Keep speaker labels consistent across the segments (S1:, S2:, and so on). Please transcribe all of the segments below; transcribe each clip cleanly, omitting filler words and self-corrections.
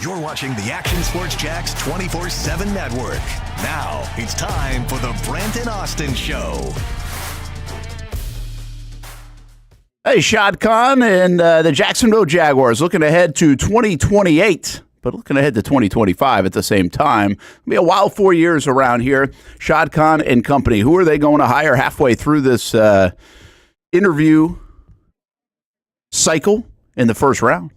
S1: You're watching the Action Sports Jax 24/7 network. Now it's time for the Brent Austen Show.
S2: Hey, Shad Khan and the Jacksonville Jaguars looking ahead to 2028, but looking ahead to 2025 at the same time. It'll be a wild 4 years around here. Shad Khan and company. Who are they going to hire halfway through this interview cycle in the first round?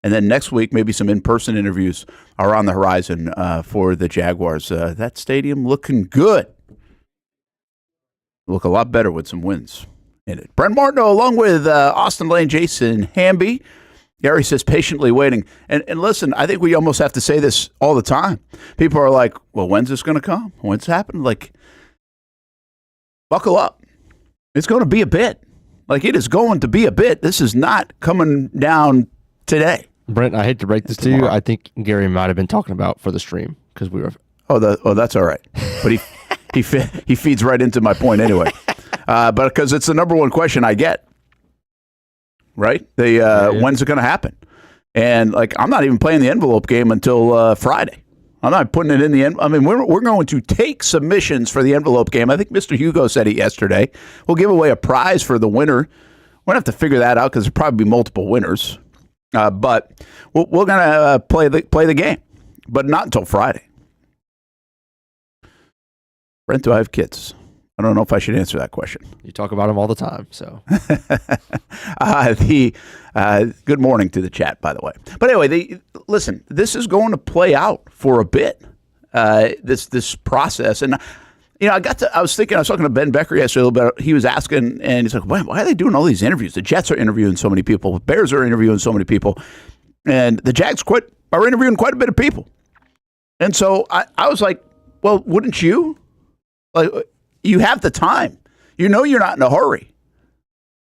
S2: And then next week, maybe some in-person interviews are on the horizon for the Jaguars. That stadium looking good. Look a lot better with some wins in it. Brent Martineau along with Austen Lane Jason Hamby. Gary says patiently waiting. And listen, I think we almost have to say this all the time. People are like, well, when's this going to come? When's it happening? Like, buckle up. It's going to be a bit. Like, it is going to be a bit. This is not coming down today.
S3: Brent, I hate to break this to you. I think Gary might have been talking about for the stream because we were.
S2: Oh, that's all right. But he feeds right into my point anyway. But because it's the number one question I get, right? When's it going to happen? And like, I'm not even playing the envelope game until Friday. I'm not putting it in the end. I mean, we're going to take submissions for the envelope game. I think Mr. Hugo said it yesterday. We'll give away a prize for the winner. We're going to have to figure that out because there'll probably be multiple winners. But we're going to play the game, but not until Friday. Brent, do I have kids? I don't know if I should answer that question.
S3: You talk about them all the time, so.
S2: Good morning to the chat, by the way. But anyway, listen, this is going to play out for a bit, this process. And, you know, I was talking to Ben Becker yesterday a little bit. He was asking, and he's like, why are they doing all these interviews? The Jets are interviewing so many people. The Bears are interviewing so many people. And the Jags are interviewing quite a bit of people. And so I was like, well, wouldn't you? Like, you have the time. You know you're not in a hurry.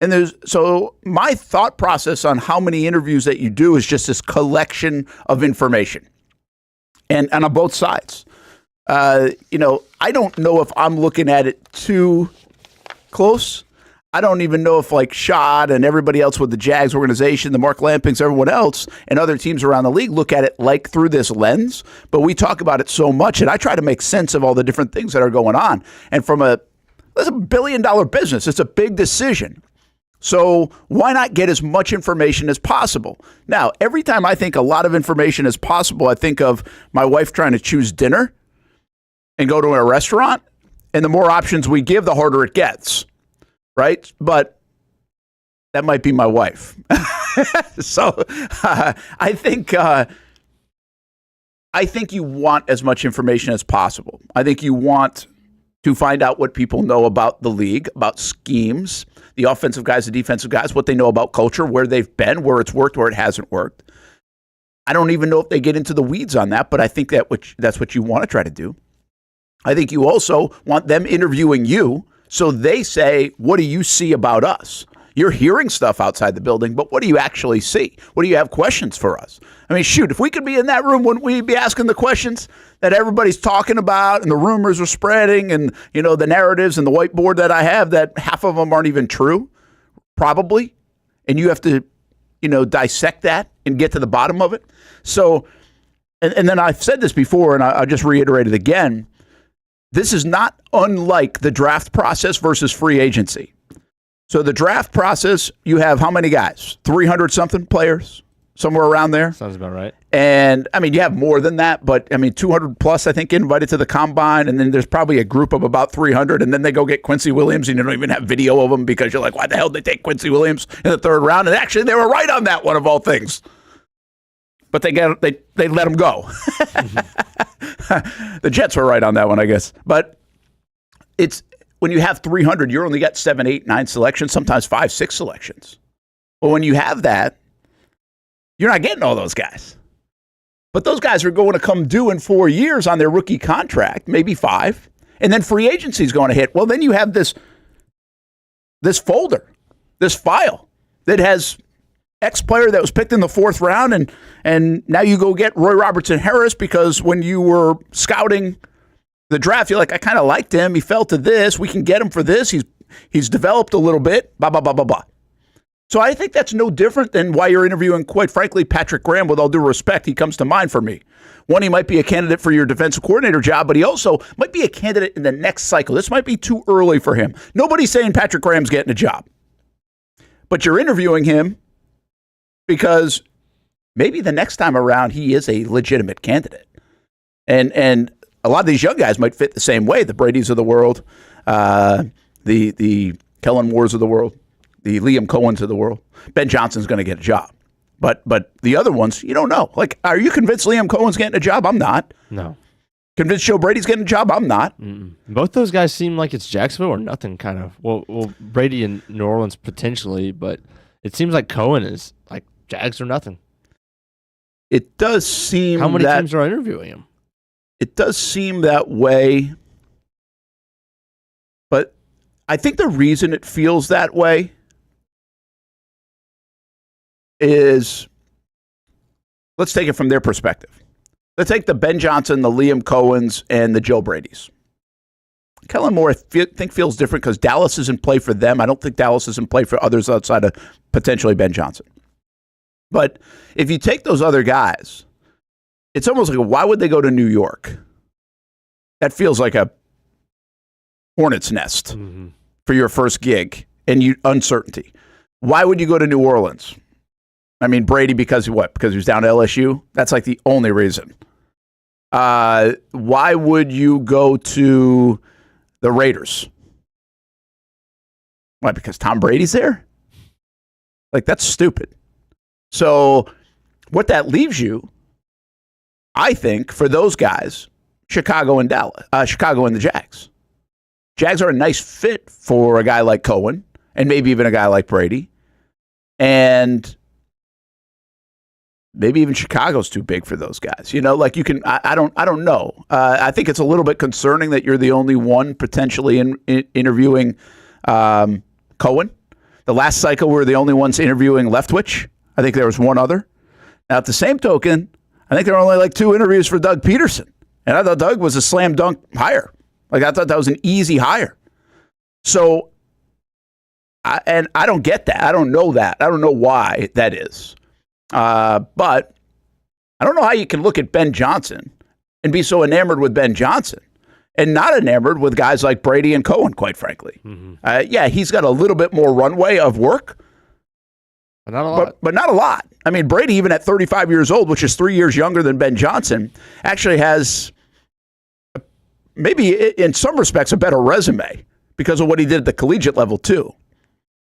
S2: And so my thought process on how many interviews that you do is just this collection of information. And on both sides. You know, I don't know if I'm looking at it too close. I don't even know if like Shad and everybody else with the Jags organization, the Mark Lampings, everyone else, and other teams around the league look at it like through this lens. But we talk about it so much, and I try to make sense of all the different things that are going on. And it's a $1 billion business. It's a big decision. So why not get as much information as possible? Now, every time I think a lot of information is possible, I think of my wife trying to choose dinner and go to a restaurant, and the more options we give, the harder it gets, right? But that might be my wife. So I think you want as much information as possible. I think you want to find out what people know about the league, about schemes, the offensive guys, the defensive guys, what they know about culture, where they've been, where it's worked, where it hasn't worked. I don't even know if they get into the weeds on that, but I think that's what you want to try to do. I think you also want them interviewing you so they say, what do you see about us? You're hearing stuff outside the building, but what do you actually see? What do you have questions for us? I mean, shoot, if we could be in that room, wouldn't we be asking the questions that everybody's talking about and the rumors are spreading and, you know, the narratives and the whiteboard that I have that half of them aren't even true, probably. And you have to, you know, dissect that and get to the bottom of it. So, and then I've said this before and I'll just reiterate it again. This is not unlike the draft process versus free agency. So the draft process, you have how many guys? 300-something players, somewhere around there?
S3: Sounds about right.
S2: And, I mean, you have more than that, but, I mean, 200-plus, I think, invited to the Combine, and then there's probably a group of about 300, and then they go get Quincy Williams, and you don't even have video of them because you're like, why the hell did they take Quincy Williams in the third round? And actually, they were right on that one, of all things. But they let him go. The Jets were right on that one, I guess. But it's when you have 300, you only got 7, 8, 9 selections, sometimes 5, 6 selections. Well, when you have that, you're not getting all those guys. But those guys are going to come due in 4 years on their rookie contract, maybe 5, and then free agency is going to hit. Well, then you have this folder, this file that has X player that was picked in the 4th round, and now you go get Roy Robertson Harris because when you were scouting the draft, you're like, I kind of liked him. He fell to this. We can get him for this. He's developed a little bit. Blah, blah, blah, blah, blah. So I think that's no different than why you're interviewing, quite frankly, Patrick Graham. With all due respect, he comes to mind for me. One, he might be a candidate for your defensive coordinator job, but he also might be a candidate in the next cycle. This might be too early for him. Nobody's saying Patrick Graham's getting a job. But you're interviewing him because maybe the next time around he is a legitimate candidate. And a lot of these young guys might fit the same way. The Bradys of the world, the Kellen Moores of the world, the Liam Coens of the world. Ben Johnson's going to get a job. But the other ones, you don't know. Like, are you convinced Liam Cohen's getting a job? I'm not.
S3: No.
S2: Convinced Joe Brady's getting a job? I'm not.
S3: Both those guys seem like it's Jacksonville or nothing, kind of. Well, Brady in New Orleans potentially, but it seems like Coen is like Jags or nothing.
S2: It does seem
S3: How many teams are interviewing him?
S2: It does seem that way. But I think the reason it feels that way is, let's take it from their perspective. Let's take the Ben Johnson, the Liam Coens, and the Joe Bradys. Kellen Moore, I think, feels different because Dallas is in play for them. I don't think Dallas is in play for others outside of potentially Ben Johnson. But if you take those other guys, it's almost like, why would they go to New York? That feels like a hornet's nest for your first gig and uncertainty. Why would you go to New Orleans? I mean, Brady, because what? Because he was down to LSU? That's like the only reason. Why would you go to the Raiders? Why? Because Tom Brady's there? Like, that's stupid. So what that leaves you, I think, for those guys, Chicago and the Jags. Jags are a nice fit for a guy like Coen and maybe even a guy like Brady. And maybe even Chicago's too big for those guys. You know, like you can, I don't know. I think it's a little bit concerning that you're the only one potentially interviewing Coen. The last cycle, we were the only ones interviewing Leftwich. I think there was one other. Now, at the same token, I think there were only like 2 interviews for Doug Pederson. And I thought Doug was a slam dunk hire. Like, I thought that was an easy hire. So, I don't get that. I don't know that. I don't know why that is. But I don't know how you can look at Ben Johnson and be so enamored with Ben Johnson and not enamored with guys like Brady and Coen, quite frankly. Yeah, he's got a little bit more runway of work.
S3: But not a lot.
S2: But not a lot. I mean, Brady, even at 35 years old, which is 3 years younger than Ben Johnson, actually has maybe in some respects a better resume because of what he did at the collegiate level, too.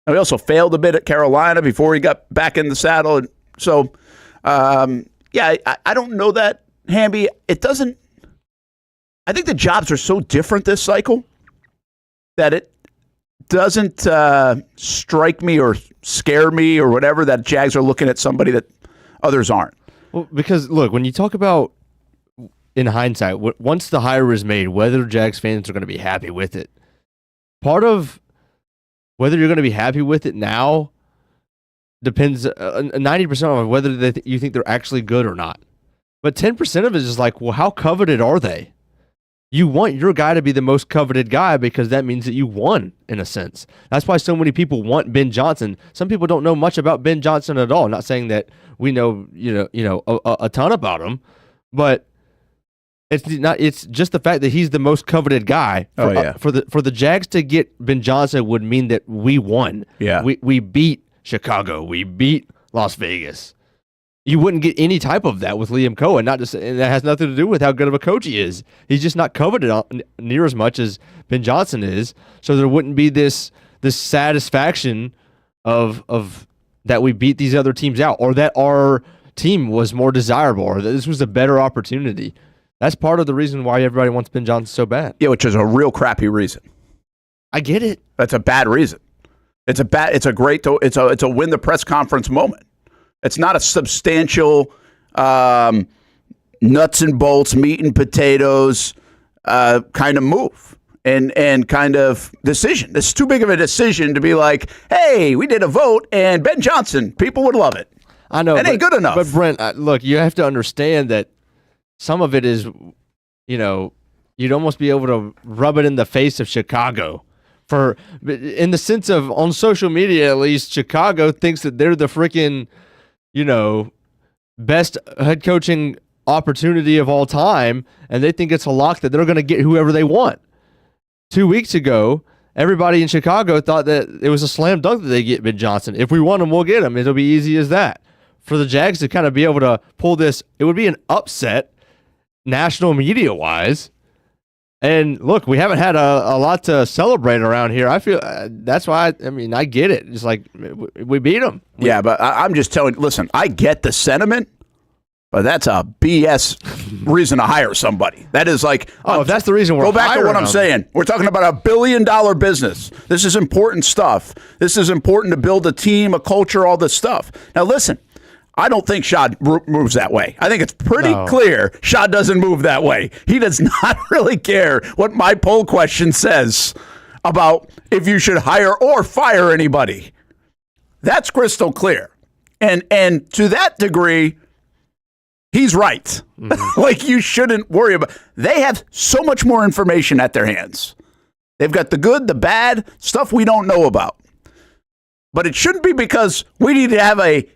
S2: And he also failed a bit at Carolina before he got back in the saddle. And so, yeah, I don't know that, Hamby. It doesn't. I think the jobs are so different this cycle that it doesn't strike me or scare me or whatever that Jags are looking at somebody that others aren't.
S3: Well, because, look, when you talk about, in hindsight, once the hire is made, whether Jags fans are going to be happy with it, part of whether you're going to be happy with it now depends 90% on whether you think they're actually good or not. But 10% of it is like, well, how coveted are they? You want your guy to be the most coveted guy because that means that you won, in a sense. That's why so many people want Ben Johnson. Some people don't know much about Ben Johnson at all. I'm not saying that we know, a ton about him, but it's just the fact that he's the most coveted guy. For the Jags to get Ben Johnson would mean that we won.
S2: Yeah.
S3: We beat Chicago. We beat Las Vegas. You wouldn't get any type of that with Liam Coen. And that has nothing to do with how good of a coach he is. He's just not coveted near as much as Ben Johnson is. So there wouldn't be this satisfaction of that we beat these other teams out, or that our team was more desirable, or that this was a better opportunity. That's part of the reason why everybody wants Ben Johnson so bad.
S2: Yeah, which is a real crappy reason.
S3: I get it.
S2: That's a bad reason. It's a win the press conference moment. It's not a substantial nuts and bolts, meat and potatoes kind of move and kind of decision. It's too big of a decision to be like, hey, we did a vote and Ben Johnson, people would love it.
S3: I know.
S2: It ain't good enough.
S3: But Brent, look, you have to understand that some of it is, you'd almost be able to rub it in the face of Chicago in the sense of, on social media at least, Chicago thinks that they're the freaking, best head coaching opportunity of all time, and they think it's a lock that they're going to get whoever they want. 2 weeks ago, everybody in Chicago thought that it was a slam dunk that they get Ben Johnson. If we want him, we'll get him. It'll be easy as that. For the Jags to kind of be able to pull this, it would be an upset national media-wise. And look, we haven't had a lot to celebrate around here. I feel that's why, I get it. It's like we beat them.
S2: Yeah, but I'm just telling you, listen, I get the sentiment, but that's a BS reason to hire somebody. That is like,
S3: if that's the reason we're
S2: go back to what I'm
S3: them.
S2: saying. We're talking about $1 billion business. This is important stuff. This is important to build a team, a culture, all this stuff. Now, listen, I don't think Shad moves that way. I think it's pretty clear Shad doesn't move that way. He does not really care what my poll question says about if you should hire or fire anybody. That's crystal clear. And to that degree, he's right. Like, you shouldn't worry about. They have so much more information at their hands. They've got the good, the bad, stuff we don't know about. But it shouldn't be because we need to have a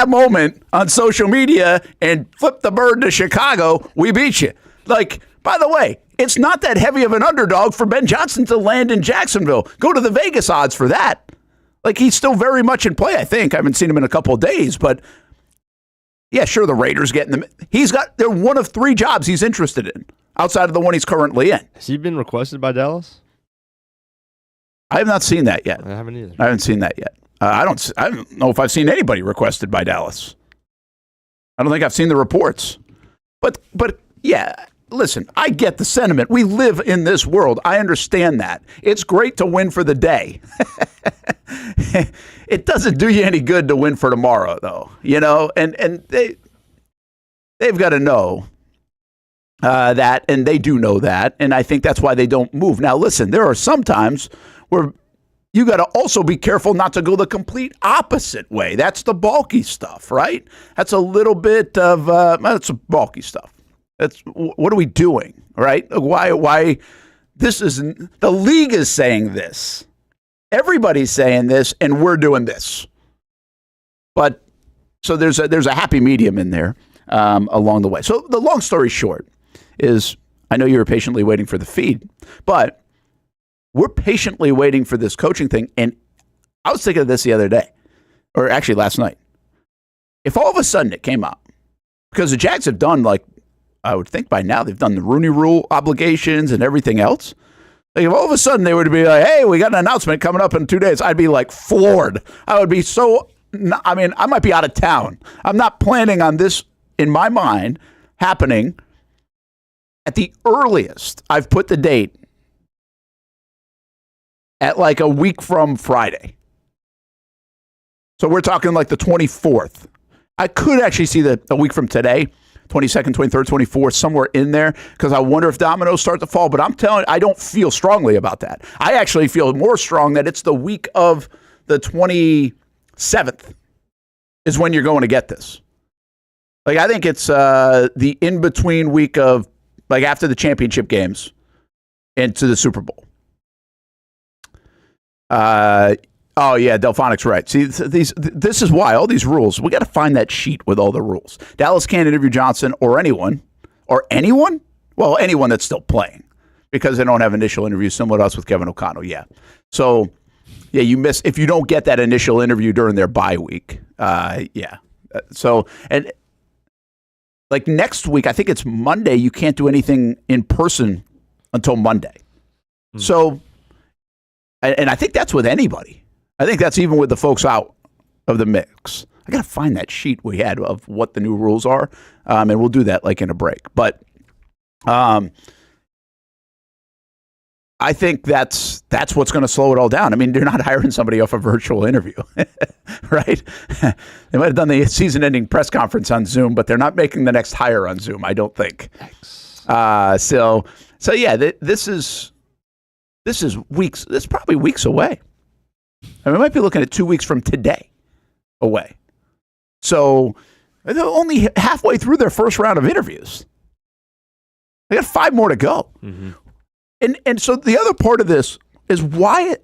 S2: moment on social media and flip the bird to Chicago. We beat you. Like, by the way, it's not that heavy of an underdog for Ben Johnson to land in Jacksonville. Go to the Vegas odds for that. Like, he's still very much in play, I think. I haven't seen him in a couple of days, but yeah, sure, the Raiders getting them. They're one of 3 jobs he's interested in outside of the one he's currently in.
S3: Has he been requested by Dallas?
S2: I have not seen that yet.
S3: I haven't either.
S2: I haven't seen that yet. I don't know if I've seen anybody requested by Dallas. I don't think I've seen the reports. But yeah, listen, I get the sentiment. We live in this world. I understand that. It's great to win for the day. It doesn't do you any good to win for tomorrow, though. And they've got to know that, and they do know that, and I think that's why they don't move. Now, listen, there are some times where you got to also be careful not to go the complete opposite way. That's the bulky stuff, right? That's a little bit of that's bulky stuff. That's what are we doing, right? Why this isn't the league is saying this. Everybody's saying this, and we're doing this. But so there's a happy medium in there along the way. So the long story short is, I know you were patiently waiting for the feed, but we're patiently waiting for this coaching thing. And I was thinking of this the other day, or actually last night. If all of a sudden it came out, because the Jags have done, like, I would think by now, they've done the Rooney Rule obligations and everything else. Like, if all of a sudden they would be like, hey, we got an announcement coming up in 2 days, I'd be like floored. I would be I might be out of town. I'm not planning on this, in my mind, happening at the earliest. I've put the date at like a week from Friday. So we're talking like the 24th. I could actually see a week from today, 22nd, 23rd, 24th, somewhere in there, because I wonder if dominoes start to fall. But I'm telling you, I don't feel strongly about that. I actually feel more strong that it's the week of the 27th is when you're going to get this. Like, I think it's the in-between week of, like, after the championship games into the Super Bowl. Oh, yeah, Delphonic's right. See, this is why all these rules, we got to find that sheet with all the rules. Dallas can't interview Johnson or anyone. Well, anyone that's still playing, because they don't have initial interviews, similar to us with Kevin O'Connell, yeah. So, yeah, you miss, if you don't get that initial interview during their bye week, yeah. So, and like next week, I think it's Monday, you can't do anything in person until Monday. Mm-hmm. So, and I think that's with anybody. I think that's even with the folks out of the mix. I got to find that sheet we had of what the new rules are, and we'll do that like in a break. But I think that's what's going to slow it all down. I mean, they're not hiring somebody off a virtual interview, right? They might have done the season-ending press conference on Zoom, but they're not making the next hire on Zoom, I don't think. So yeah, this is weeks. This is probably weeks away. I mean, we might be looking at 2 weeks from today away. So they're only halfway through their first round of interviews. They got 5 more to go. Mm-hmm. And so the other part of this is why.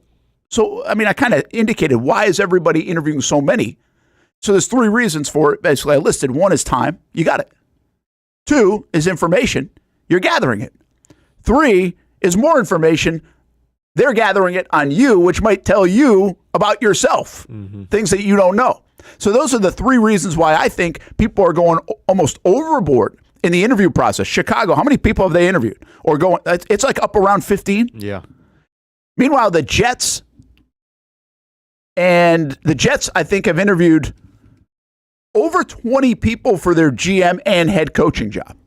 S2: So, I mean, I kind of indicated why is everybody interviewing so many? So there's 3 reasons for it. Basically, I listed. 1 is time. You got it. 2 is information. You're gathering it. 3 is more information. They're gathering it on you, which might tell you about yourself, things that you don't know. So those are the 3 reasons why I think people are going almost overboard in the interview process. Chicago, how many people have they interviewed? Or going? It's like up around 15.
S3: Yeah.
S2: Meanwhile, the Jets, I think, have interviewed over 20 people for their GM and head coaching job.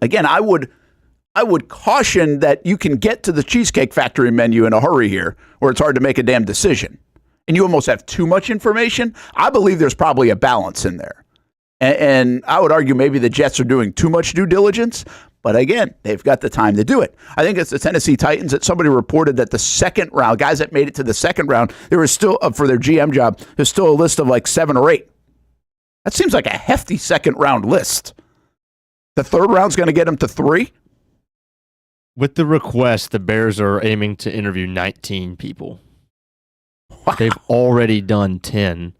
S2: Again, I would caution that you can get to the Cheesecake Factory menu in a hurry here, where it's hard to make a damn decision. And you almost have too much information. I believe there's probably a balance in there. And I would argue maybe the Jets are doing too much due diligence. But again, they've got the time to do it. I think it's the Tennessee Titans that somebody reported that the second round, guys that made it to the second round, there was still, for their GM job, there's still a list of like 7 or 8. That seems like a hefty second round list. The third round's going to get them to 3?
S3: With the request, the Bears are aiming to interview 19 people. Wow. They've already done 10.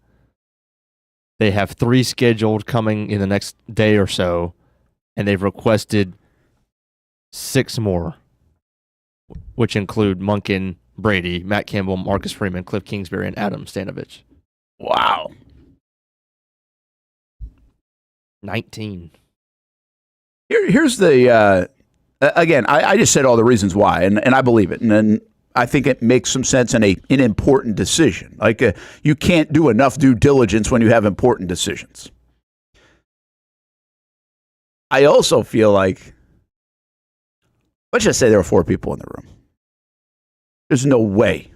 S3: They have 3 scheduled coming in the next day or so, and they've requested 6 more, which include Monken, Brady, Matt Campbell, Marcus Freeman, Cliff Kingsbury, and Adam Stanovich.
S2: Wow.
S3: 19.
S2: Here's the, again, I just said all the reasons why, and I believe it. And I think it makes some sense in an important decision. Like you can't do enough due diligence when you have important decisions. I also feel like, let's just say there are 4 people in the room. There's no way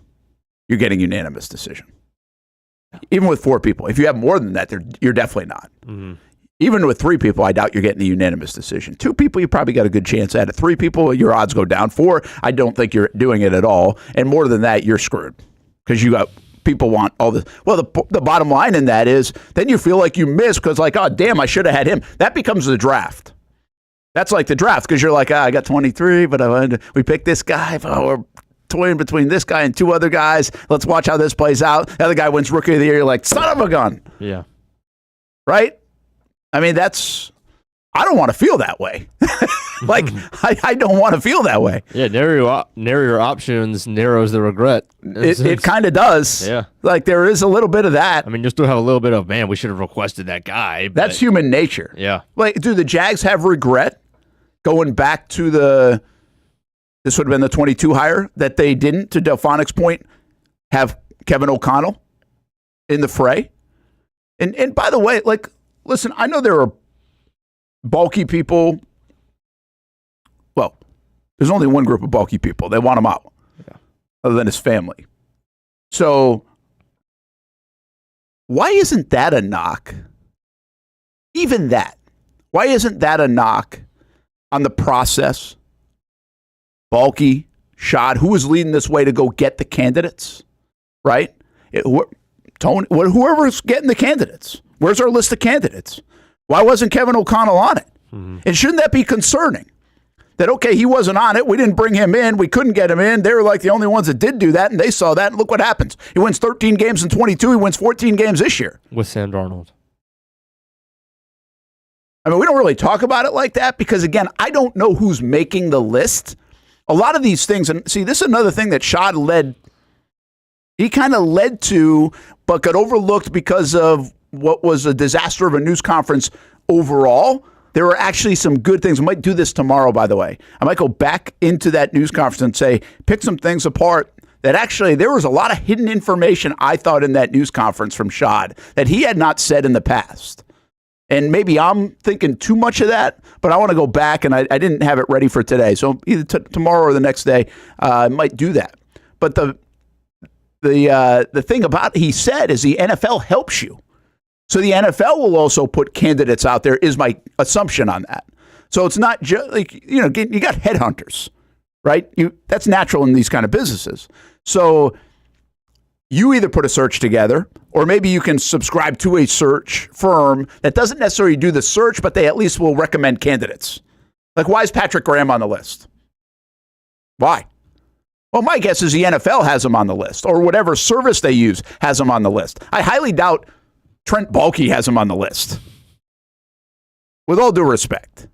S2: you're getting a unanimous decision. Even with 4 people. If you have more than that, you're definitely not. Even with 3 people, I doubt you're getting a unanimous decision. 2 people, you probably got a good chance at it. 3 people, your odds go down. 4, I don't think you're doing it at all. And more than that, you're screwed. Because you got people want all this. Well, the bottom line in that is then you feel like you missed because like, oh, damn, I should have had him. That becomes the draft. That's like the draft because you're like, I got 23, but we picked this guy. Oh, we're toying between this guy and 2 other guys. Let's watch how this plays out. The other guy wins Rookie of the Year. You're like, son of a gun.
S3: Yeah.
S2: Right? I mean, I don't want to feel that way. Like, I don't want to feel that way.
S3: Yeah, narrow your options narrows the regret.
S2: It kind of does.
S3: Yeah.
S2: Like, there is a little bit of that.
S3: I mean, you still have a little bit of, man, we should have requested that guy. But
S2: that's human nature.
S3: Yeah.
S2: Like, do the Jags have regret going back to this would have been the 22 hire, that they didn't, to Delphonic's point, have Kevin O'Connell in the fray? And by the way, like, listen, I know there are bulky people. Well, there's only one group of bulky people. They want him out, other than his family. So why isn't that a knock? Even that. Why isn't that a knock on the process? Bulky, Shad, who was leading this way to go get the candidates, right? Tony, whoever's getting the candidates. Where's our list of candidates? Why wasn't Kevin O'Connell on it? And shouldn't that be concerning? That, okay, he wasn't on it. We didn't bring him in. We couldn't get him in. They were like the only ones that did do that, and they saw that, and look what happens. He wins 13 games in 22. He wins 14 games this year.
S3: With Sam Darnold.
S2: I mean, we don't really talk about it like that because, again, I don't know who's making the list. A lot of these things, and see, this is another thing that Shad he kind of led to, but got overlooked because of what was a disaster of a news conference overall. There were actually some good things. I might do this tomorrow, by the way. I might go back into that news conference and say, pick some things apart that actually there was a lot of hidden information, I thought, in that news conference from Shad that he had not said in the past. And maybe I'm thinking too much of that, but I want to go back, and I didn't have it ready for today. So either tomorrow or the next day, I might do that. But the thing about he said is the NFL helps you. So the NFL will also put candidates out there, is my assumption on that. So it's not just like, you got headhunters, right? That's natural in these kind of businesses. So you either put a search together, or maybe you can subscribe to a search firm that doesn't necessarily do the search, but they at least will recommend candidates. Like, why is Patrick Graham on the list? Why? Well, my guess is the NFL has him on the list, or whatever service they use has him on the list. I highly doubt Trent Baalke has him on the list, with all due respect.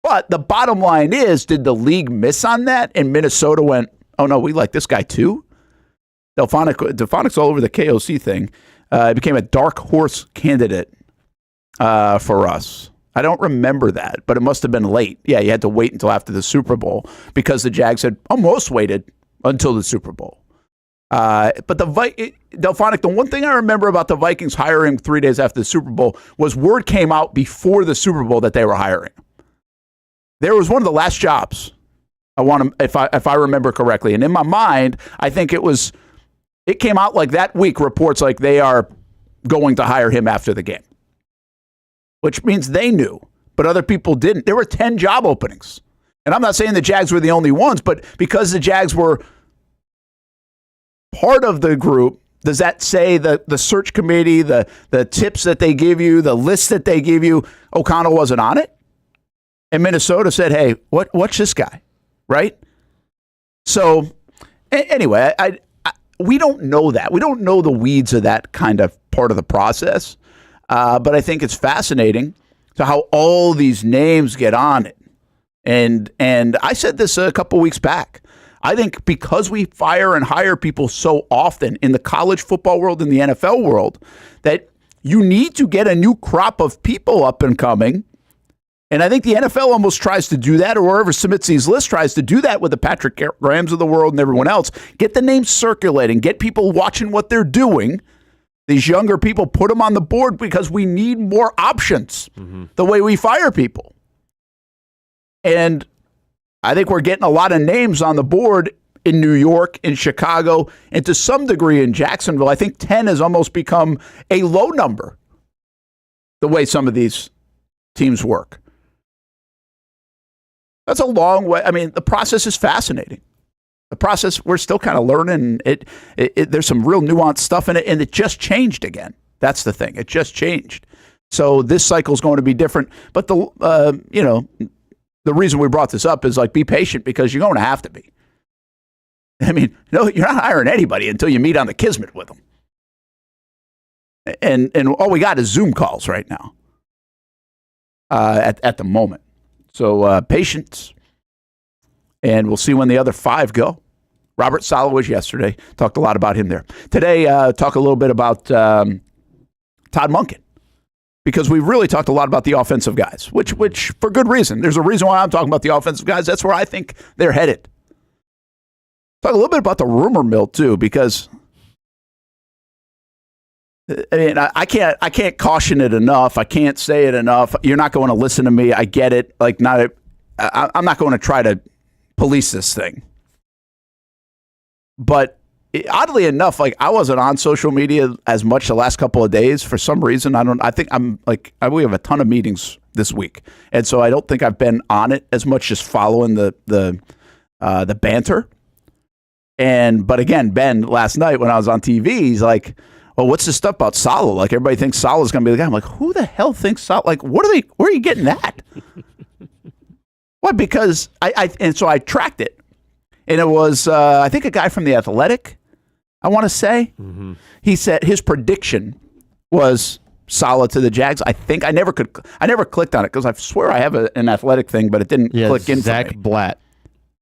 S2: But the bottom line is, did the league miss on that? And Minnesota went, oh, no, we like this guy too? Delphonic's all over the KOC thing. It became a dark horse candidate for us. I don't remember that, but it must have been late. Yeah, you had to wait until after the Super Bowl because the Jags had almost waited until the Super Bowl. But Delphonic, the one thing I remember about the Vikings hiring 3 days after the Super Bowl was word came out before the Super Bowl that they were hiring. There was one of the last jobs. I want to, if I remember correctly, and in my mind, I think it came out like that week. Reports like they are going to hire him after the game, which means they knew, but other people didn't. There were 10 job openings, and I'm not saying the Jags were the only ones, but because the Jags were part of the group, does that say the search committee, the tips that they give you, the list that they give you, O'Connell wasn't on it? And Minnesota said, hey, what's this guy, right? So anyway, we don't know that. We don't know the weeds of that kind of part of the process, but I think it's fascinating to how all these names get on it. And I said this a couple weeks back. I think because we fire and hire people so often in the college football world and the NFL world, that you need to get a new crop of people up and coming. And I think the NFL almost tries to do that, or wherever submits these lists tries to do that with the Patrick Grahams of the world and everyone else. Get the names circulating, get people watching what they're doing. These younger people, put them on the board because we need more options the way we fire people. And I think we're getting a lot of names on the board in New York, in Chicago, and to some degree in Jacksonville. I think 10 has almost become a low number, the way some of these teams work. That's a long way. I mean, the process is fascinating. The process, we're still kind of learning. There's some real nuanced stuff in it, and it just changed again. That's the thing. It just changed. So this cycle is going to be different. But the reason we brought this up is like, be patient because you're going to have to be. I mean, no, you're not hiring anybody until you meet on the Kismet with them. And all we got is Zoom calls right now at the moment. So patience, and we'll see when the other 5 go. Robert Saleh was yesterday. Talked a lot about him there. Today, talk a little bit about Todd Monken, because we really talked a lot about the offensive guys, which for good reason. There's a reason why I'm talking about the offensive guys. That's where I think they're headed. Talk a little bit about the rumor mill, too, because I mean, I can't caution it enough. I can't say it enough. You're not going to listen to me. I get it. Like, I'm not going to try to police this thing. But oddly enough, like, I wasn't on social media as much the last couple of days for some reason. I think we have a ton of meetings this week, and so I don't think I've been on it as much, just following the banter. But again, Ben last night when I was on TV, he's like, well, what's this stuff about Saleh? Like, everybody thinks Saleh's going to be the guy. I'm like, who the hell thinks Saleh? Like, where are you getting that? What? Because so I tracked it. And it was, I think, a guy from The Athletic, I want to say. Mm-hmm. He said his prediction was Saleh to the Jags. I think I never clicked on it because I swear I have an Athletic thing, but it didn't click in.
S3: Zach Blatt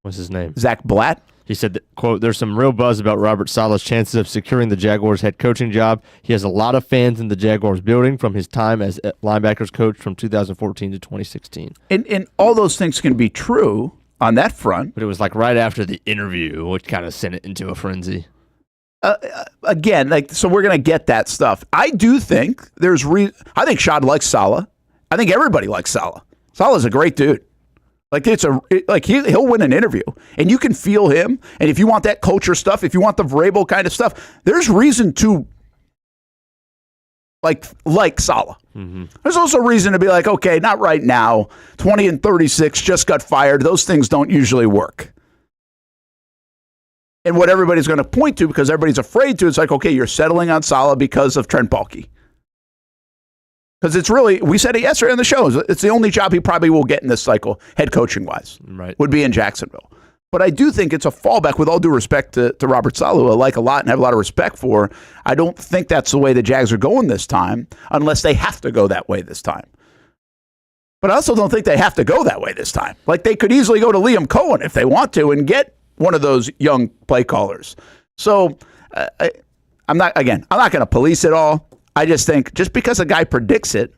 S3: was his name.
S2: Zach Blatt?
S3: He said, that, quote, there's some real buzz about Robert Saleh's chances of securing the Jaguars head coaching job. He has a lot of fans in the Jaguars building from his time as linebackers coach from 2014 to 2016. And
S2: all those things can be true on that front.
S3: But it was like right after the interview, which kind of sent it into a frenzy.
S2: Again, so we're going to get that stuff. I do think I think Shad likes Saleh. I think everybody likes Saleh. Saleh's a great dude. Like, he'll win an interview, and you can feel him. And if you want that culture stuff, if you want the Vrabel kind of stuff, there's reason to like Saleh. Mm-hmm. There's also reason to be like, okay, not right now. 20-36, just got fired. Those things don't usually work. And what everybody's going to point to, because everybody's afraid to, it's like, okay, you're settling on Saleh because of Trent Baalke. Because it's really, we said it yesterday on the show, it's the only job he probably will get in this cycle, head coaching wise, right? Would be in Jacksonville. But I do think it's a fallback, with all due respect to Robert Saleh, who I like a lot and have a lot of respect for. I don't think that's the way the Jags are going this time, unless they have to go that way this time. But I also don't think they have to go that way this time. Like, they could easily go to Liam Coen if they want to and get one of those young play callers. So I'm not going to police it all. I just think just because a guy predicts it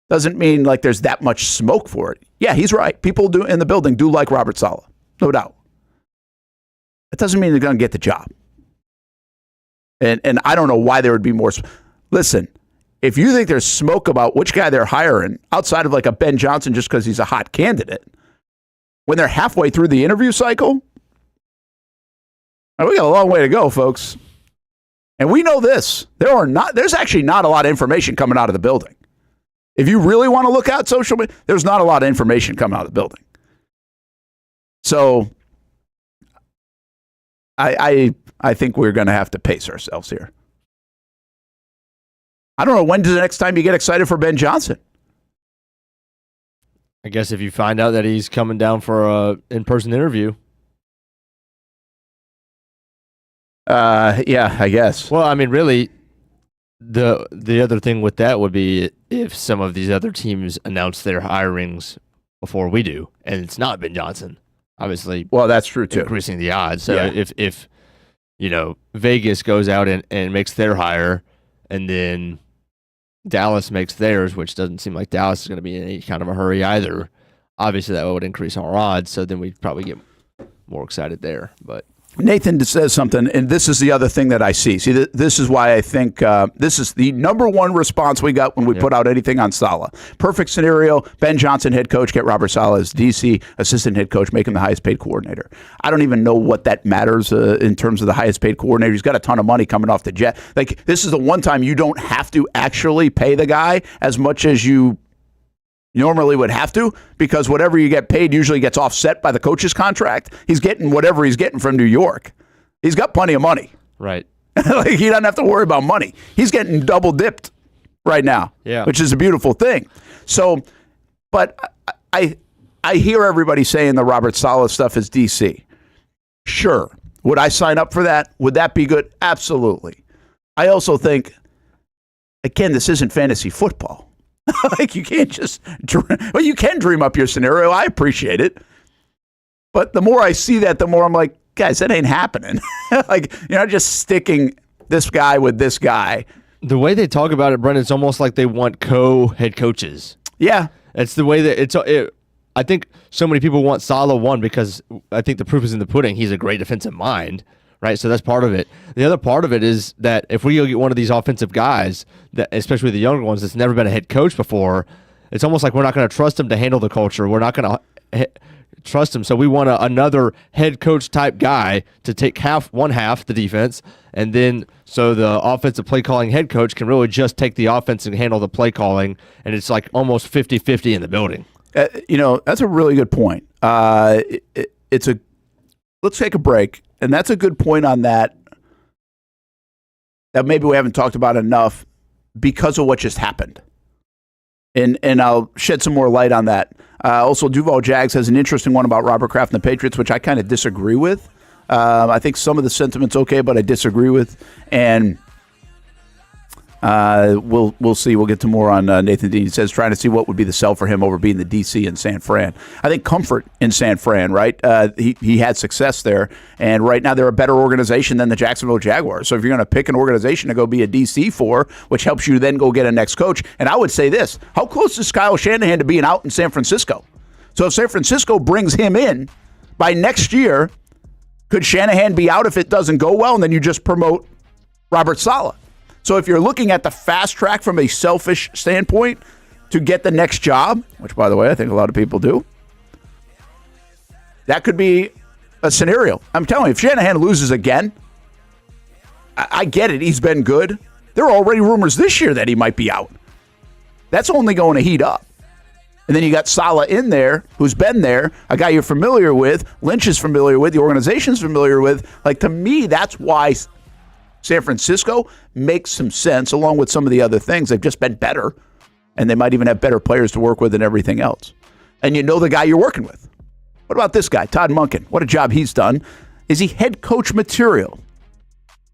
S2: doesn't mean like there's that much smoke for it. Yeah, he's right. People in the building do like Robert Saleh, no doubt. That doesn't mean they're going to get the job. And I don't know why there would be more. Listen, if you think there's smoke about which guy they're hiring outside of like a Ben Johnson just because he's a hot candidate, when they're halfway through the interview cycle, we got a long way to go, folks. And we know this. There's actually not a lot of information coming out of the building. If you really want to look at social media, there's not a lot of information coming out of the building. So I think we're going to have to pace ourselves here. I don't know, when's the next time you get excited for Ben Johnson?
S3: I guess if you find out that he's coming down for a in-person interview.
S2: Yeah, I guess.
S3: Well, I mean, really, the other thing with that would be if some of these other teams announce their hirings before we do, and it's not Ben Johnson, obviously.
S2: Well, that's true too.
S3: Increasing the odds. So if Vegas goes out and makes their hire, and then Dallas makes theirs, which doesn't seem like Dallas is going to be in any kind of a hurry either. Obviously, that would increase our odds, so then we'd probably get more excited there. But
S2: Nathan says something, and this is the other thing that I see. See, this is why I think this is the number one response we got when we put out anything on Saleh. Perfect scenario, Ben Johnson, head coach, get Robert Saleh as DC, assistant head coach, make him the highest paid coordinator. I don't even know what that matters in terms of the highest paid coordinator. He's got a ton of money coming off the jet. Like, this is the one time you don't have to actually pay the guy as much as you normally would have to, because whatever you get paid usually gets offset by the coach's contract. He's getting whatever he's getting from New York. He's got plenty of money.
S3: Right.
S2: Like, he doesn't have to worry about money. He's getting double dipped right now, which is a beautiful thing. So, but I hear everybody saying the Robert Saleh stuff is DC. Sure. Would I sign up for that? Would that be good? Absolutely. I also think, again, this isn't fantasy football. Like, you can't just well, you can dream up your scenario. I appreciate it. But the more I see that, the more I'm like, guys, that ain't happening. Like, you're not just sticking this guy with this guy.
S3: The way they talk about it, Brent, it's almost like they want co-head coaches.
S2: Yeah.
S3: It's the way that I think so many people want Saleh, one, because I think the proof is in the pudding. He's a great defensive mind. Right, so that's part of it. The other part of it is that if we go get one of these offensive guys, that especially the younger ones, that's never been a head coach before, it's almost like we're not going to trust him to handle the culture. We're not going to trust him. So we want another head coach type guy to take one half the defense, and then so the offensive play calling head coach can really just take the offense and handle the play calling, and it's like almost 50-50 in the building.
S2: That's a really good point. Let's take a break. And that's a good point on that maybe we haven't talked about enough because of what just happened. And I'll shed some more light on that. Also, Duval Jags has an interesting one about Robert Kraft and the Patriots, which I kind of disagree with. I think some of the sentiment's okay, but I disagree with. And we'll see. We'll get to more on Nathan Dean. He says trying to see what would be the sell for him over being the DC in San Fran. I think comfort in San Fran, right? He had success there, and right now they're a better organization than the Jacksonville Jaguars. So if you're going to pick an organization to go be a DC for, which helps you then go get a next coach, and I would say this, how close is Kyle Shanahan to being out in San Francisco? So if San Francisco brings him in by next year, could Shanahan be out if it doesn't go well, and then you just promote Robert Saleh? So if you're looking at the fast track from a selfish standpoint to get the next job, which, by the way, I think a lot of people do, that could be a scenario. I'm telling you, if Shanahan loses again, I get it. He's been good. There are already rumors this year that he might be out. That's only going to heat up. And then you got Saleh in there, who's been there, a guy you're familiar with, Lynch is familiar with, the organization's familiar with. Like, to me, that's why San Francisco makes some sense, along with some of the other things. They've just been better, and they might even have better players to work with and everything else. And you know the guy you're working with. What about this guy, Todd Monken? What a job he's done. Is he head coach material?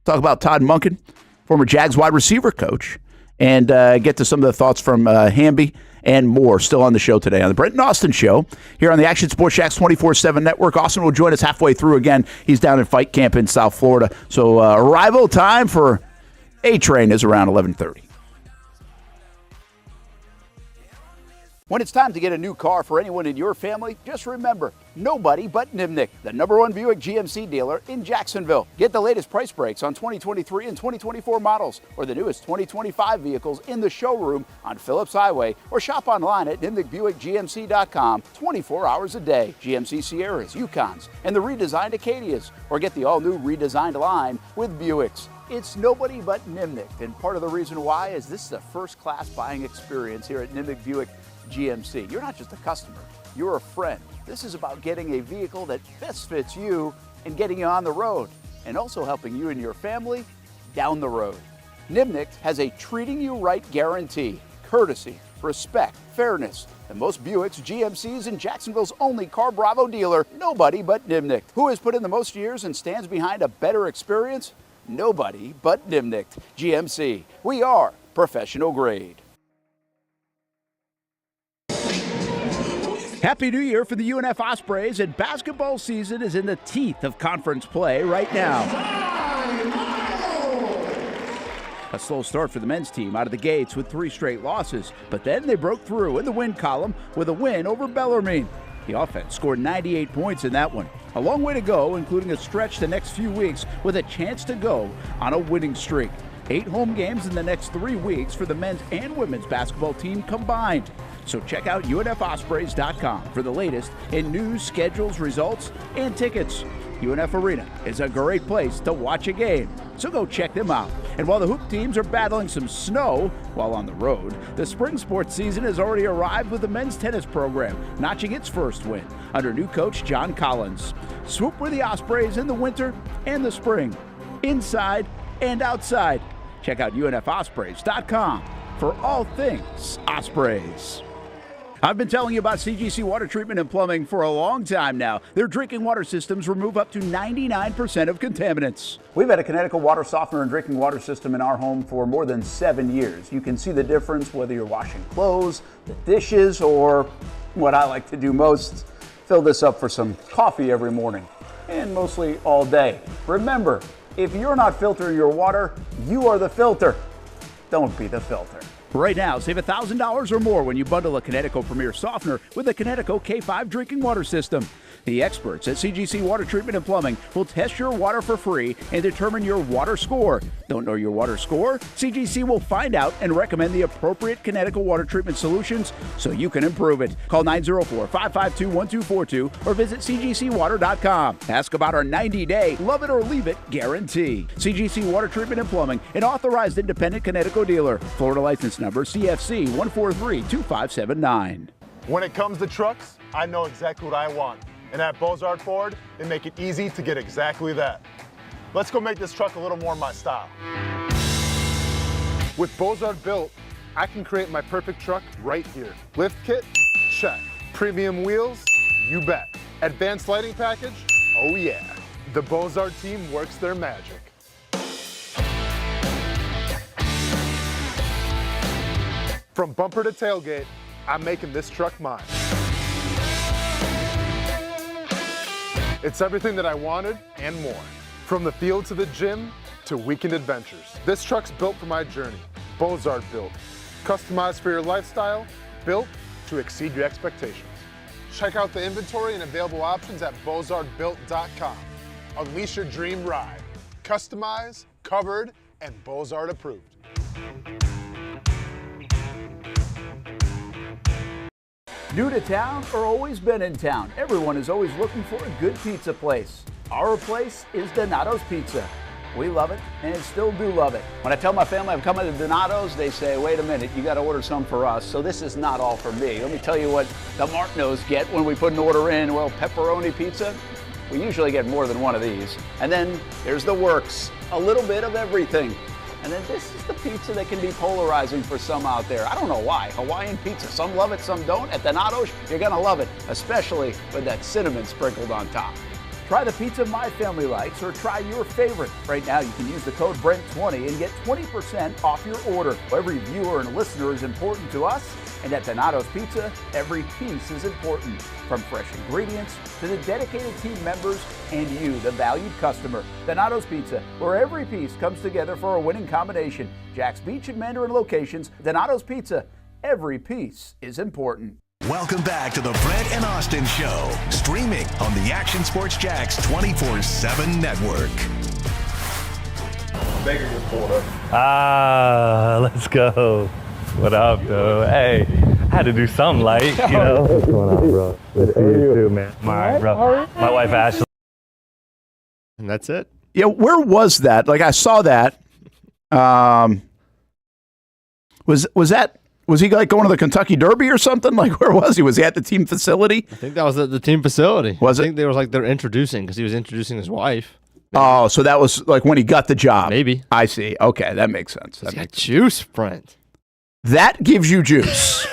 S2: Talk about Todd Monken, former Jags wide receiver coach, and get to some of the thoughts from Hamby and more still on the show today on the Brent Austen Show here on the Action Sports Jax 24/7 Network. Austen will join us halfway through again. He's down in fight camp in South Florida. So arrival time for A-Train is around 11:30. When it's time to get a new car for anyone in your family, just remember, nobody but Nimnick, the #1 Buick GMC dealer in Jacksonville. Get the latest price breaks on 2023 and 2024 models or the newest 2025 vehicles in the showroom on Phillips Highway or shop online at nimnickbuickgmc.com 24 hours a day. GMC Sierras, Yukons, and the redesigned Acadias, or get the all-new redesigned line with Buicks. It's nobody but Nimnick, and part of the reason why is this is a first-class buying experience here at Nimnick Buick GMC. You're not just a customer, you're a friend. This is about getting a vehicle that best fits you and getting you on the road, and also helping you and your family down the road. Nimnick has a treating you right guarantee, courtesy, respect, fairness, and most Buicks, GMCs, and Jacksonville's only Car Bravo dealer, nobody but Nimnick. Who has put in the most years and stands behind a better experience? Nobody but Nimnick. GMC, we are professional grade. Happy New Year for the UNF Ospreys, and basketball season is in the teeth of conference play right now. A slow start for the men's team out of the gates with 3 straight losses, but then they broke through in the win column with a win over Bellarmine. The offense scored 98 points in that one. A long way to go, including a stretch the next few weeks with a chance to go on a winning streak. 8 home games in the next 3 weeks for the men's and women's basketball team combined. So check out UNFOspreys.com for the latest in news, schedules, results, and tickets. UNF Arena is a great place to watch a game, so go check them out. And while the hoop teams are battling some snow while on the road, the spring sports season has already arrived with the men's tennis program notching its first win under new coach John Collins. Swoop with the Ospreys in the winter and the spring, inside and outside. Check out UNFOspreys.com for all things Ospreys. I've been telling you about CGC Water Treatment and Plumbing for a long time now. Their drinking water systems remove up to 99% of contaminants. We've had a Connecticut water softener and drinking water system in our home for more than 7 years. You can see the difference whether you're washing clothes, the dishes, or what I like to do most, fill this up for some coffee every morning, and mostly all day. Remember, if you're not filtering your water, you are the filter. Don't be the filter. Right now, save $1,000 or more when you bundle a Connecticut Premier Softener with a Connecticut K5 drinking water system. The experts at CGC Water Treatment and Plumbing will test your water for free and determine your water score. Don't know your water score? CGC will find out and recommend the appropriate Connecticut water treatment solutions so you can improve it. Call 904-552-1242 or visit cgcwater.com. Ask about our 90-day love it or leave it guarantee. CGC Water Treatment and Plumbing, an authorized independent Connecticut dealer. Florida license number CFC 1432579.
S4: When it comes to trucks, I know exactly what I want. And at Bozard Ford, they make it easy to get exactly that. Let's go make this truck a little more my style. With Bozard Built, I can create my perfect truck right here. Lift kit? Check. Premium wheels? You bet. Advanced lighting package? Oh yeah. The Bozard team works their magic. From bumper to tailgate, I'm making this truck mine. It's everything that I wanted and more. From the field to the gym to weekend adventures. This truck's built for my journey. Bozard Built. Customized for your lifestyle, built to exceed your expectations. Check out the inventory and available options at bozardbuilt.com. Unleash your dream ride. Customized, covered, and Bozard approved.
S2: New to town or always been in town, everyone is always looking for a good pizza place. Our place is Donato's Pizza. We love it and still do love it. When I tell my family I'm coming to Donato's, they say, wait a minute, you got to order some for us. So this is not all for me. Let me tell you what the Martineaus get when we put an order in. Well, pepperoni pizza, we usually get more than one of these. And then there's the works, a little bit of everything. And then this is the pizza that can be polarizing for some out there. I don't know why. Hawaiian pizza. Some love it, some don't. At Donato's, you're going to love it, especially with that cinnamon sprinkled on top. Try the pizza my family likes or try your favorite. Right now, you can use the code Brent20 and get 20% off your order. Every viewer and listener is important to us. And at Donato's Pizza, every piece is important. From fresh ingredients to the dedicated team members and you, the valued customer. Donato's Pizza, where every piece comes together for a winning combination. Jack's Beach and Mandarin locations. Donato's Pizza, every piece is important.
S1: Welcome back to the Brent and Austen Show, streaming on the Action Sports Jax 24/7 network.
S5: Baker just pulled up. Let's go. What up, though? Hey, I had to do something light, you know. What's going on, bro? Good to see you too, man. I'm all right, bro. My wife, Ashley.
S3: And that's it.
S2: Yeah, where was that? Like, I saw that. Was he like going to the Kentucky Derby or something? Like, where was he? Was he at the team facility?
S3: I think that was at the team facility.
S2: Was it?
S3: I think they were like they're introducing because he was introducing his wife.
S2: Oh, so that was like when he got the job.
S3: Maybe.
S2: I see. Okay, that makes sense.
S3: He's got juice, Brent.
S2: That gives you juice.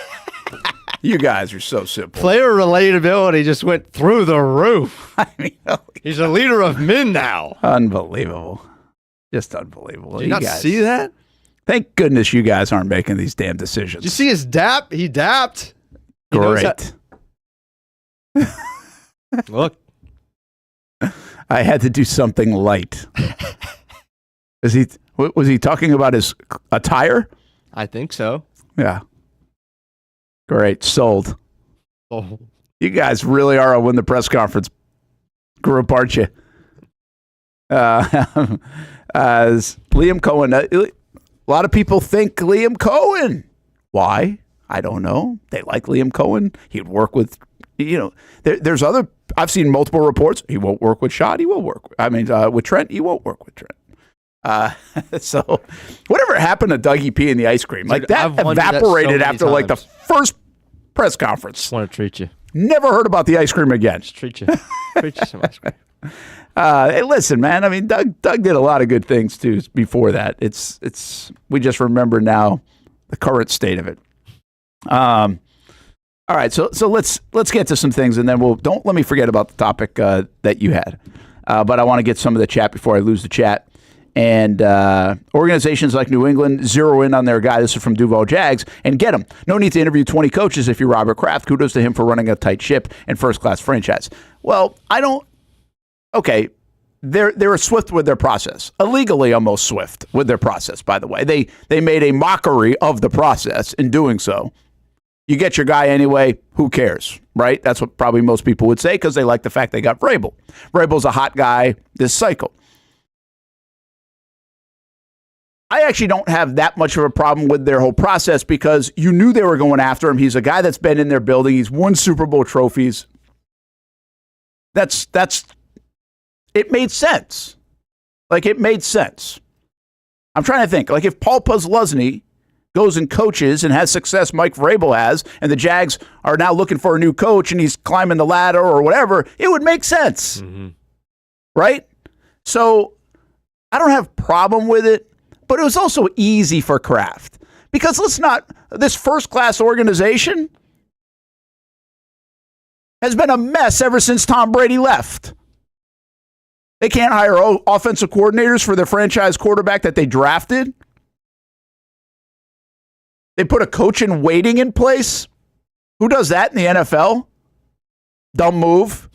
S2: You guys are so simple.
S3: Player relatability just went through the roof.
S2: I mean,
S3: He's a leader of men now.
S2: unbelievable. Just unbelievable.
S3: Did you not see that?
S2: Thank goodness you guys aren't making these damn decisions.
S3: Did you see his dap? He dapped. He knows
S2: Great.
S3: Look.
S2: I had to do something light. Was he talking about his attire?
S3: I think so.
S2: Yeah. Great. Sold.
S3: Oh.
S2: You guys really are a win the press conference group, aren't you? As Liam Coen, a lot of people think Liam Coen. Why? I don't know. They like Liam Coen. He'd work with, there's other, I've seen multiple reports. He won't work with Shad. He will work. With Trent. He won't work with Trent. So whatever happened to Dougie P and the ice cream? Like that evaporated after like the first press conference.
S3: Just want to treat you.
S2: Never heard about the ice cream again.
S3: Just treat you. Treat you some ice cream.
S2: Hey, listen, man. I mean, Doug did a lot of good things too before that. We just remember now the current state of it. All right, so let's get to some things, and then don't let me forget about the topic that you had. But I want to get some of the chat before I lose the chat. And organizations like New England zero in on their guy. This is from Duval Jags and get him. No need to interview 20 coaches if you're Robert Kraft. Kudos to him for running a tight ship and first-class franchise. Well, I don't. Okay, they were swift with their process, illegally almost swift with their process. By the way, they made a mockery of the process in doing so. You get your guy anyway. Who cares, right? That's what probably most people would say because they like the fact they got Vrabel. Vrabel's a hot guy this cycle. I actually don't have that much of a problem with their whole process because you knew they were going after him. He's a guy that's been in their building. He's won Super Bowl trophies. It made sense. Like, it made sense. I'm trying to think. Like, if Paul Posluszny goes and coaches and has success Mike Vrabel has, and the Jags are now looking for a new coach and he's climbing the ladder or whatever, it would make sense. Mm-hmm. Right? So I don't have a problem with it. But it was also easy for Kraft because this first-class organization has been a mess ever since Tom Brady left. They can't hire offensive coordinators for their franchise quarterback that they drafted. They put a coach in waiting in place. Who does that in the NFL? Dumb move.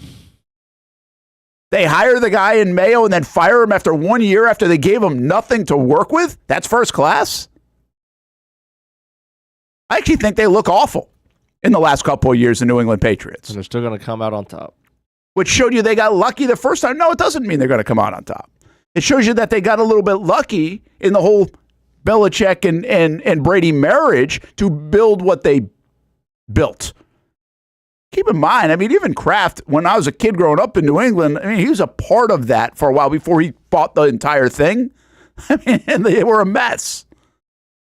S2: They hire the guy in Mayo and then fire him after 1 year after they gave him nothing to work with? That's first class? I actually think they look awful in the last couple of years, the New England Patriots.
S3: And they're still going to come out on top.
S2: Which showed you they got lucky the first time. No, it doesn't mean they're going to come out on top. It shows you that they got a little bit lucky in the whole Belichick and Brady marriage to build what they built. Keep in mind, I mean, even Kraft, when I was a kid growing up in New England, I mean, he was a part of that for a while before he bought the entire thing. I mean, and they were a mess.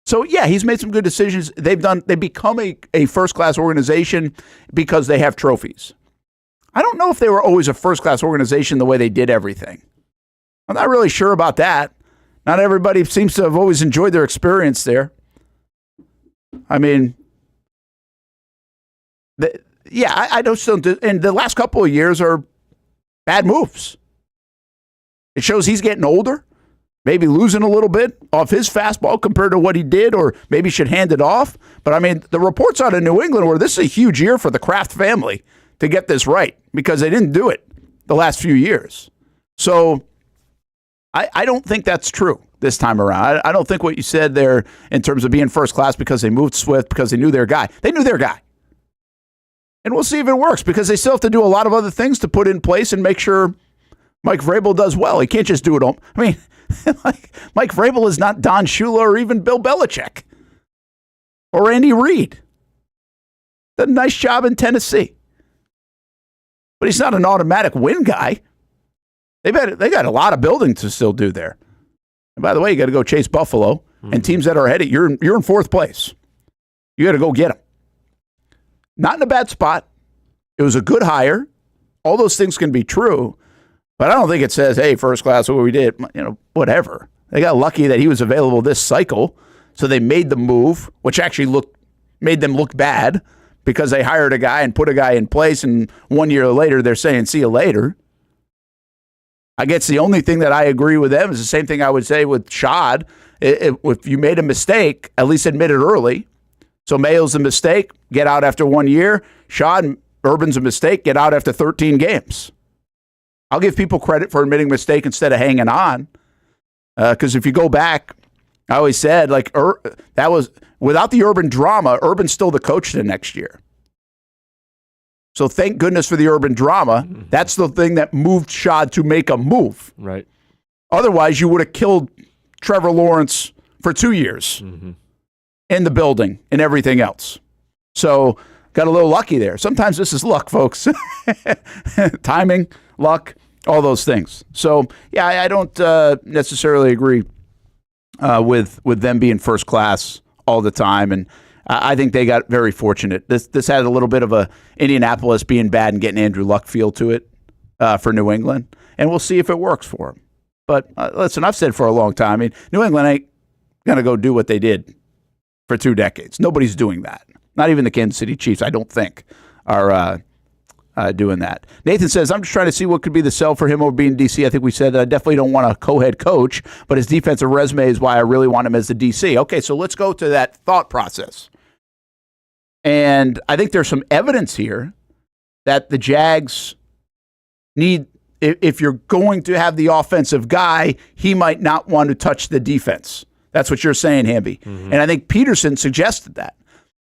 S2: So, yeah, he's made some good decisions. They become a first-class organization because they have trophies. I don't know if they were always a first-class organization the way they did everything. I'm not really sure about that. Not everybody seems to have always enjoyed their experience there. I mean, I don't. And the last couple of years are bad moves. It shows he's getting older, maybe losing a little bit off his fastball compared to what he did, or maybe should hand it off. But I mean, the reports out of New England were this is a huge year for the Kraft family to get this right because they didn't do it the last few years. So I don't think that's true this time around. I don't think what you said there in terms of being first class because they moved Swift, because they knew their guy. They knew their guy. And we'll see if it works because they still have to do a lot of other things to put in place and make sure Mike Vrabel does well. He can't just do it all. I mean, Mike Vrabel is not Don Shula or even Bill Belichick or Andy Reid. Did a nice job in Tennessee. But he's not an automatic win guy. They got a lot of building to still do there. And by the way, you got to go chase Buffalo and teams that are ahead of you. You're in fourth place. You got to go get them. Not in a bad spot. It was a good hire. All those things can be true, but I don't think it says, hey, first class, what we did, whatever. They got lucky that he was available this cycle, so they made the move, which actually made them look bad because they hired a guy and put a guy in place, and 1 year later they're saying, see you later. I guess the only thing that I agree with them is the same thing I would say with Shad. If you made a mistake, at least admit it early. So Mayo's a mistake, get out after 1 year. Shad, Urban's a mistake, get out after 13 games. I'll give people credit for admitting mistake instead of hanging on. Because if you go back, I always said, that was, without the Urban drama, Urban's still the coach the next year. So thank goodness for the Urban drama. That's the thing that moved Shad to make a move.
S3: Right.
S2: Otherwise, you would have killed Trevor Lawrence for 2 years in the building and everything else. So got a little lucky there. Sometimes this is luck, folks. Timing, luck, all those things. So, yeah, I don't necessarily agree with them being first class all the time. And I think they got very fortunate. This had a little bit of a Indianapolis being bad and getting Andrew Luck feel to it for New England. And we'll see if it works for them. But listen, I've said for a long time, I mean, New England ain't going to go do what they did for 2 decades. Nobody's doing that. Not even the Kansas City Chiefs, I don't think, are doing that. Nathan says, I'm just trying to see what could be the sell for him over being DC. I think we said that I definitely don't want a co-head coach, but his defensive resume is why I really want him as the DC. Okay, so let's go to that thought process. And I think there's some evidence here that the Jags need, if you're going to have the offensive guy, he might not want to touch the defense. That's what you're saying, Hamby. And I think Pederson suggested that.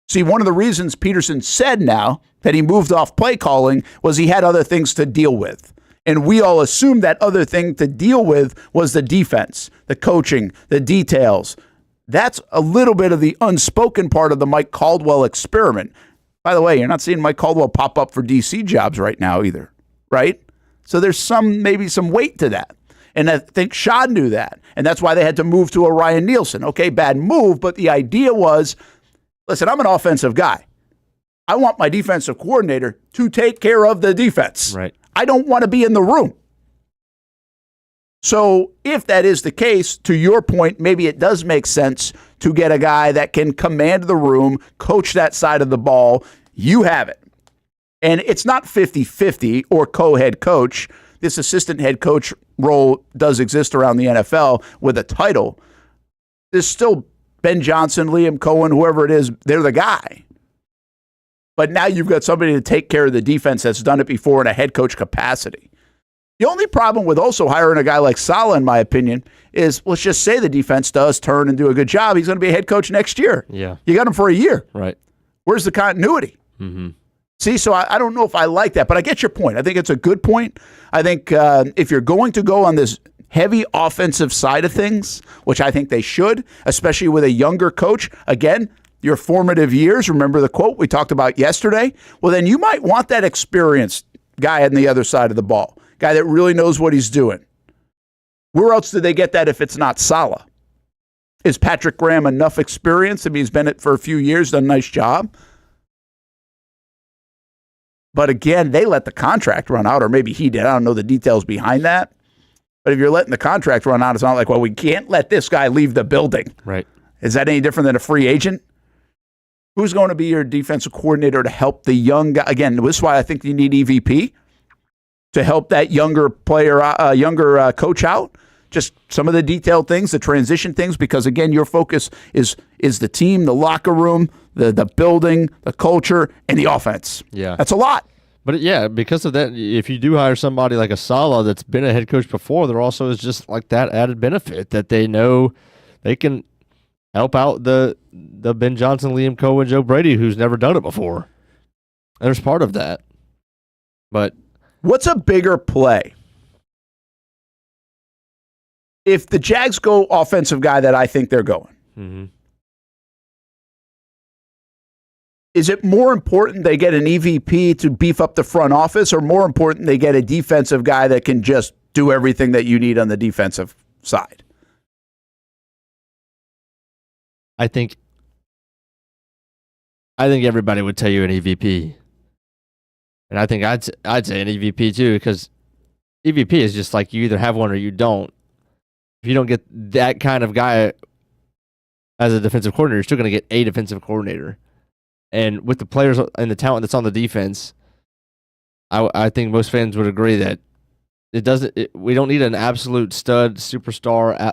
S2: See, one of the reasons Pederson said now that he moved off play calling was he had other things to deal with. And we all assumed that other thing to deal with was the defense, the coaching, the details. That's a little bit of the unspoken part of the Mike Caldwell experiment. By the way, you're not seeing Mike Caldwell pop up for DC jobs right now either, right? So there's maybe some weight to that. And I think Shad knew that. And that's why they had to move to a Ryan Nielsen. Okay, bad move, but the idea was, listen, I'm an offensive guy. I want my defensive coordinator to take care of the defense.
S3: Right.
S2: I don't want to be in the room. So if that is the case, to your point, maybe it does make sense to get a guy that can command the room, coach that side of the ball. You have it. And it's not 50-50 or co-head coach. This assistant head coach role does exist around the NFL with a title. There's still Ben Johnson, Liam Coen, whoever it is, they're the guy. But now you've got somebody to take care of the defense that's done it before in a head coach capacity. The only problem with also hiring a guy like Saleh, in my opinion, is let's just say the defense does turn and do a good job. He's going to be a head coach next year.
S3: Yeah.
S2: You got him for a year.
S3: Right.
S2: Where's the continuity? See, so I don't know if I like that, but I get your point. I think it's a good point. I think if you're going to go on this heavy offensive side of things, which I think they should, especially with a younger coach, again, your formative years, remember the quote we talked about yesterday? Well, then you might want that experienced guy on the other side of the ball, guy that really knows what he's doing. Where else do they get that if it's not Saleh? Is Patrick Graham enough experience? I mean, he's been it for a few years, done a nice job. But again, they let the contract run out, or maybe he did. I don't know the details behind that. But if you're letting the contract run out, it's not like, well, we can't let this guy leave the building.
S3: Right.
S2: Is that any different than a free agent? Who's going to be your defensive coordinator to help the young guy? Again, this is why I think you need EVP to help that younger player, coach out. Just some of the detailed things, the transition things, because, again, your focus is the team, the locker room, the building, the culture, and the offense.
S3: Yeah.
S2: That's a lot.
S3: But, yeah, because of that, if you do hire somebody like a Saleh that's been a head coach before, there also is just like that added benefit that they know they can help out the Ben Johnson, Liam Coen, Joe Brady, who's never done it before. And there's part of that. But
S2: what's a bigger play? If the Jags go offensive guy that I think they're going, is it more important they get an EVP to beef up the front office, or more important they get a defensive guy that can just do everything that you need on the defensive side?
S3: I think everybody would tell you an EVP. And I think I'd say an EVP too, because EVP is just like you either have one or you don't. If you don't get that kind of guy as a defensive coordinator, you're still going to get a defensive coordinator. And with the players and the talent that's on the defense, I think most fans would agree that we don't need an absolute stud, superstar,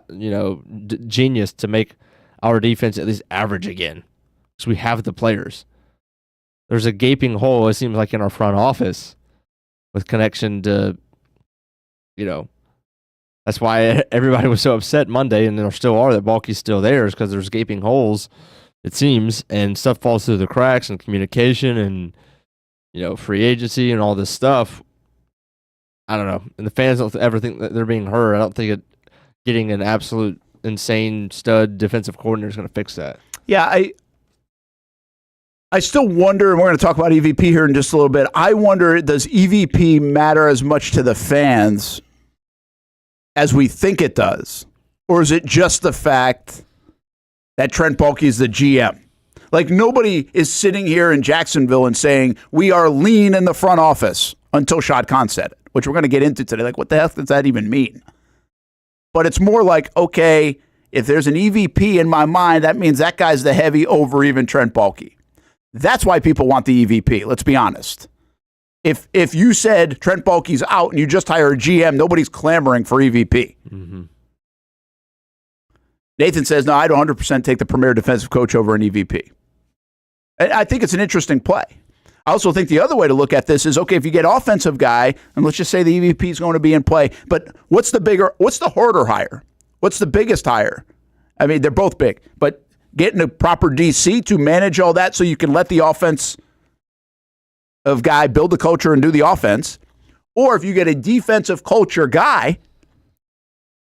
S3: genius to make our defense at least average again. Because we have the players. There's a gaping hole, it seems like, in our front office with connection to, that's why everybody was so upset Monday, and there still are, that Balky's still there, is because there's gaping holes, it seems, and stuff falls through the cracks, and communication and, free agency and all this stuff. I don't know. And the fans don't ever think that they're being heard. I don't think getting an absolute insane stud defensive coordinator is going to fix that.
S2: Yeah, I still wonder, and we're going to talk about EVP here in just a little bit. I wonder, does EVP matter as much to the fans as we think it does? Or is it just the fact that Trent Baalke is the GM? Like, nobody is sitting here in Jacksonville and saying, we are lean in the front office, until Shad Khan said it, which we're going to get into today. Like, what the heck does that even mean? But it's more like, okay, if there's an EVP in my mind, that means that guy's the heavy over even Trent Baalke. That's why people want the EVP, let's be honest. If you said Trent Baalke's out and you just hire a GM, nobody's clamoring for EVP. Mm-hmm. Nathan says, no, I'd 100% take the premier defensive coach over an EVP. I think it's an interesting play. I also think the other way to look at this is, okay, if you get offensive guy, and let's just say the EVP is going to be in play, but what's the harder hire? What's the biggest hire? I mean, they're both big, but getting a proper DC to manage all that so you can let the offense of guy build the culture and do the offense. Or if you get a defensive culture guy,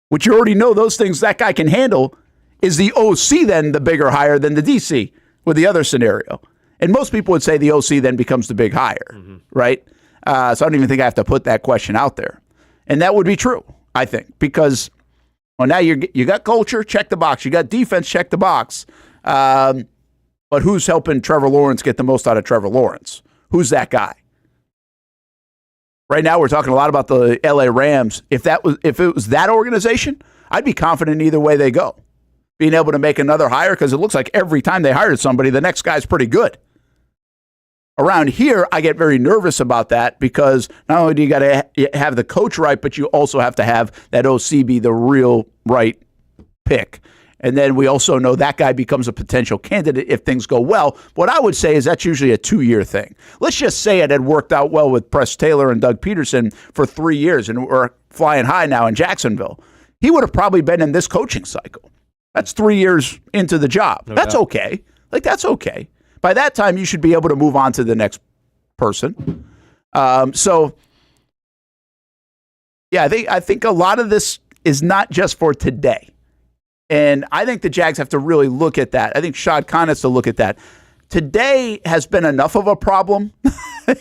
S2: which you already know those things that guy can handle, is the OC then the bigger hire than the DC with the other scenario? And most people would say the OC then becomes the big hire, right? So I don't even think I have to put that question out there. And that would be true, I think, because now you got culture, check the box. You got defense, check the box. But who's helping Trevor Lawrence get the most out of Trevor Lawrence? Who's that guy? Right now, we're talking a lot about the LA Rams. If it was that organization, I'd be confident either way they go, being able to make another hire, because it looks like every time they hired somebody, the next guy's pretty good. Around here, I get very nervous about that, because not only do you got to have the coach right, but you also have to have that OC be the real right pick. And then we also know that guy becomes a potential candidate if things go well. What I would say is that's usually a 2-year thing. Let's just say it had worked out well with Press Taylor and Doug Pederson for 3 years, and we're flying high now in Jacksonville. He would have probably been in this coaching cycle. That's 3 years into the job. That's okay. Like, that's okay. By that time, you should be able to move on to the next person. So, yeah, I think a lot of this is not just for today. And I think the Jags have to really look at that. I think Shad Khan has to look at that. Today has been enough of a problem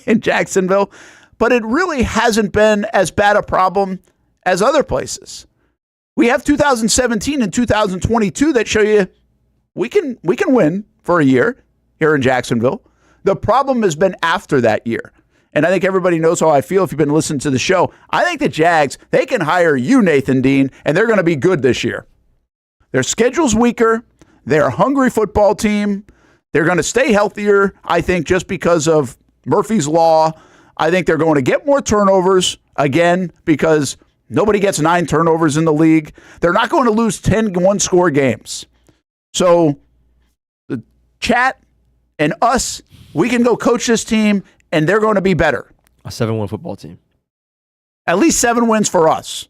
S2: in Jacksonville, but it really hasn't been as bad a problem as other places. We have 2017 and 2022 that show you we can win for a year here in Jacksonville. The problem has been after that year. and I think everybody knows how I feel if you've been listening to the show. I think the Jags, they can hire you, Nathan Dean, and they're going to be good this year. Their schedule's weaker. They're a hungry football team. They're going to stay healthier, I think, just because of Murphy's Law. I think they're going to get more turnovers, again, because nobody gets 9 turnovers in the league. They're not going to lose 10 one-score games. So the chat and us, we can go coach this team, and they're going to be better.
S3: A 7-1 football team.
S2: At least 7 wins for us.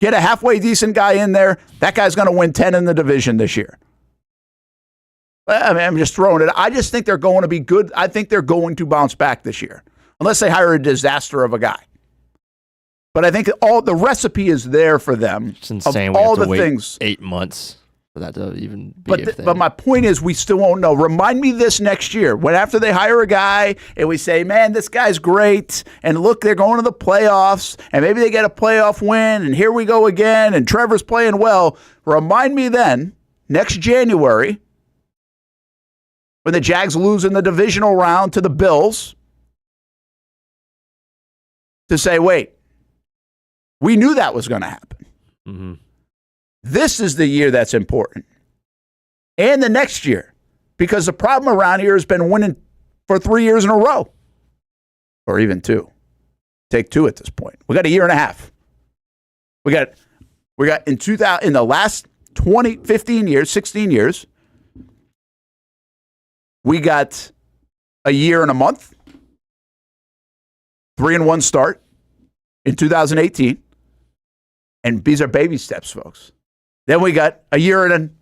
S2: Get a halfway decent guy in there. That guy's going to win 10 in the division this year. I mean, I'm just throwing it. I just think they're going to be good. I think they're going to bounce back this year, unless they hire a disaster of a guy. But I think all the recipe is there for them.
S3: It's insane.
S2: Of
S3: We
S2: all
S3: have to
S2: the
S3: wait
S2: things.
S3: 8 months for that to even be a thing.
S2: But my point is, we still won't know. Remind me this next year, when after they hire a guy and we say, man, this guy's great, and look, they're going to the playoffs, and maybe they get a playoff win, and here we go again, and Trevor's playing well. Remind me then, next January, when the Jags lose in the divisional round to the Bills, to say, wait, we knew that was going to happen.
S3: Mm-hmm.
S2: This is the year that's important. And the next year. Because the problem around here has been winning for 3 years in a row. Or even 2. Take 2 at this point. We got a year and a half. We got in the last 15 years, 16 years, we got a year and a month, 3-1 start in 2018. And these are baby steps, folks. Then we got a year and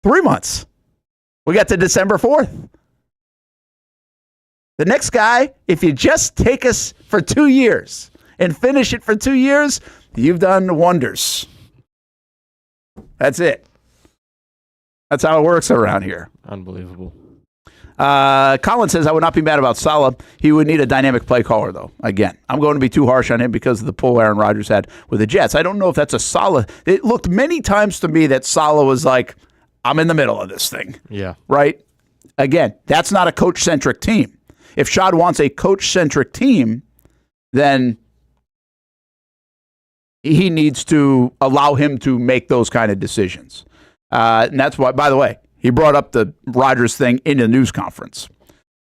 S2: 3 months. We got to December 4th. The next guy, if you just take us for 2 years and finish it for 2 years, you've done wonders. That's it. That's how it works around here.
S3: Unbelievable.
S2: Colin says, I would not be mad about Saleh. He would need a dynamic play caller, though. Again, I'm going to be too harsh on him because of the pull Aaron Rodgers had with the Jets. I don't know if that's a Saleh. It looked many times to me that Saleh was like, I'm in the middle of this thing.
S3: Yeah.
S2: Right? Again, that's not a coach-centric team. If Shad wants a coach-centric team, then he needs to allow him to make those kind of decisions. And that's why, by the way, he brought up the Rodgers thing in a news conference.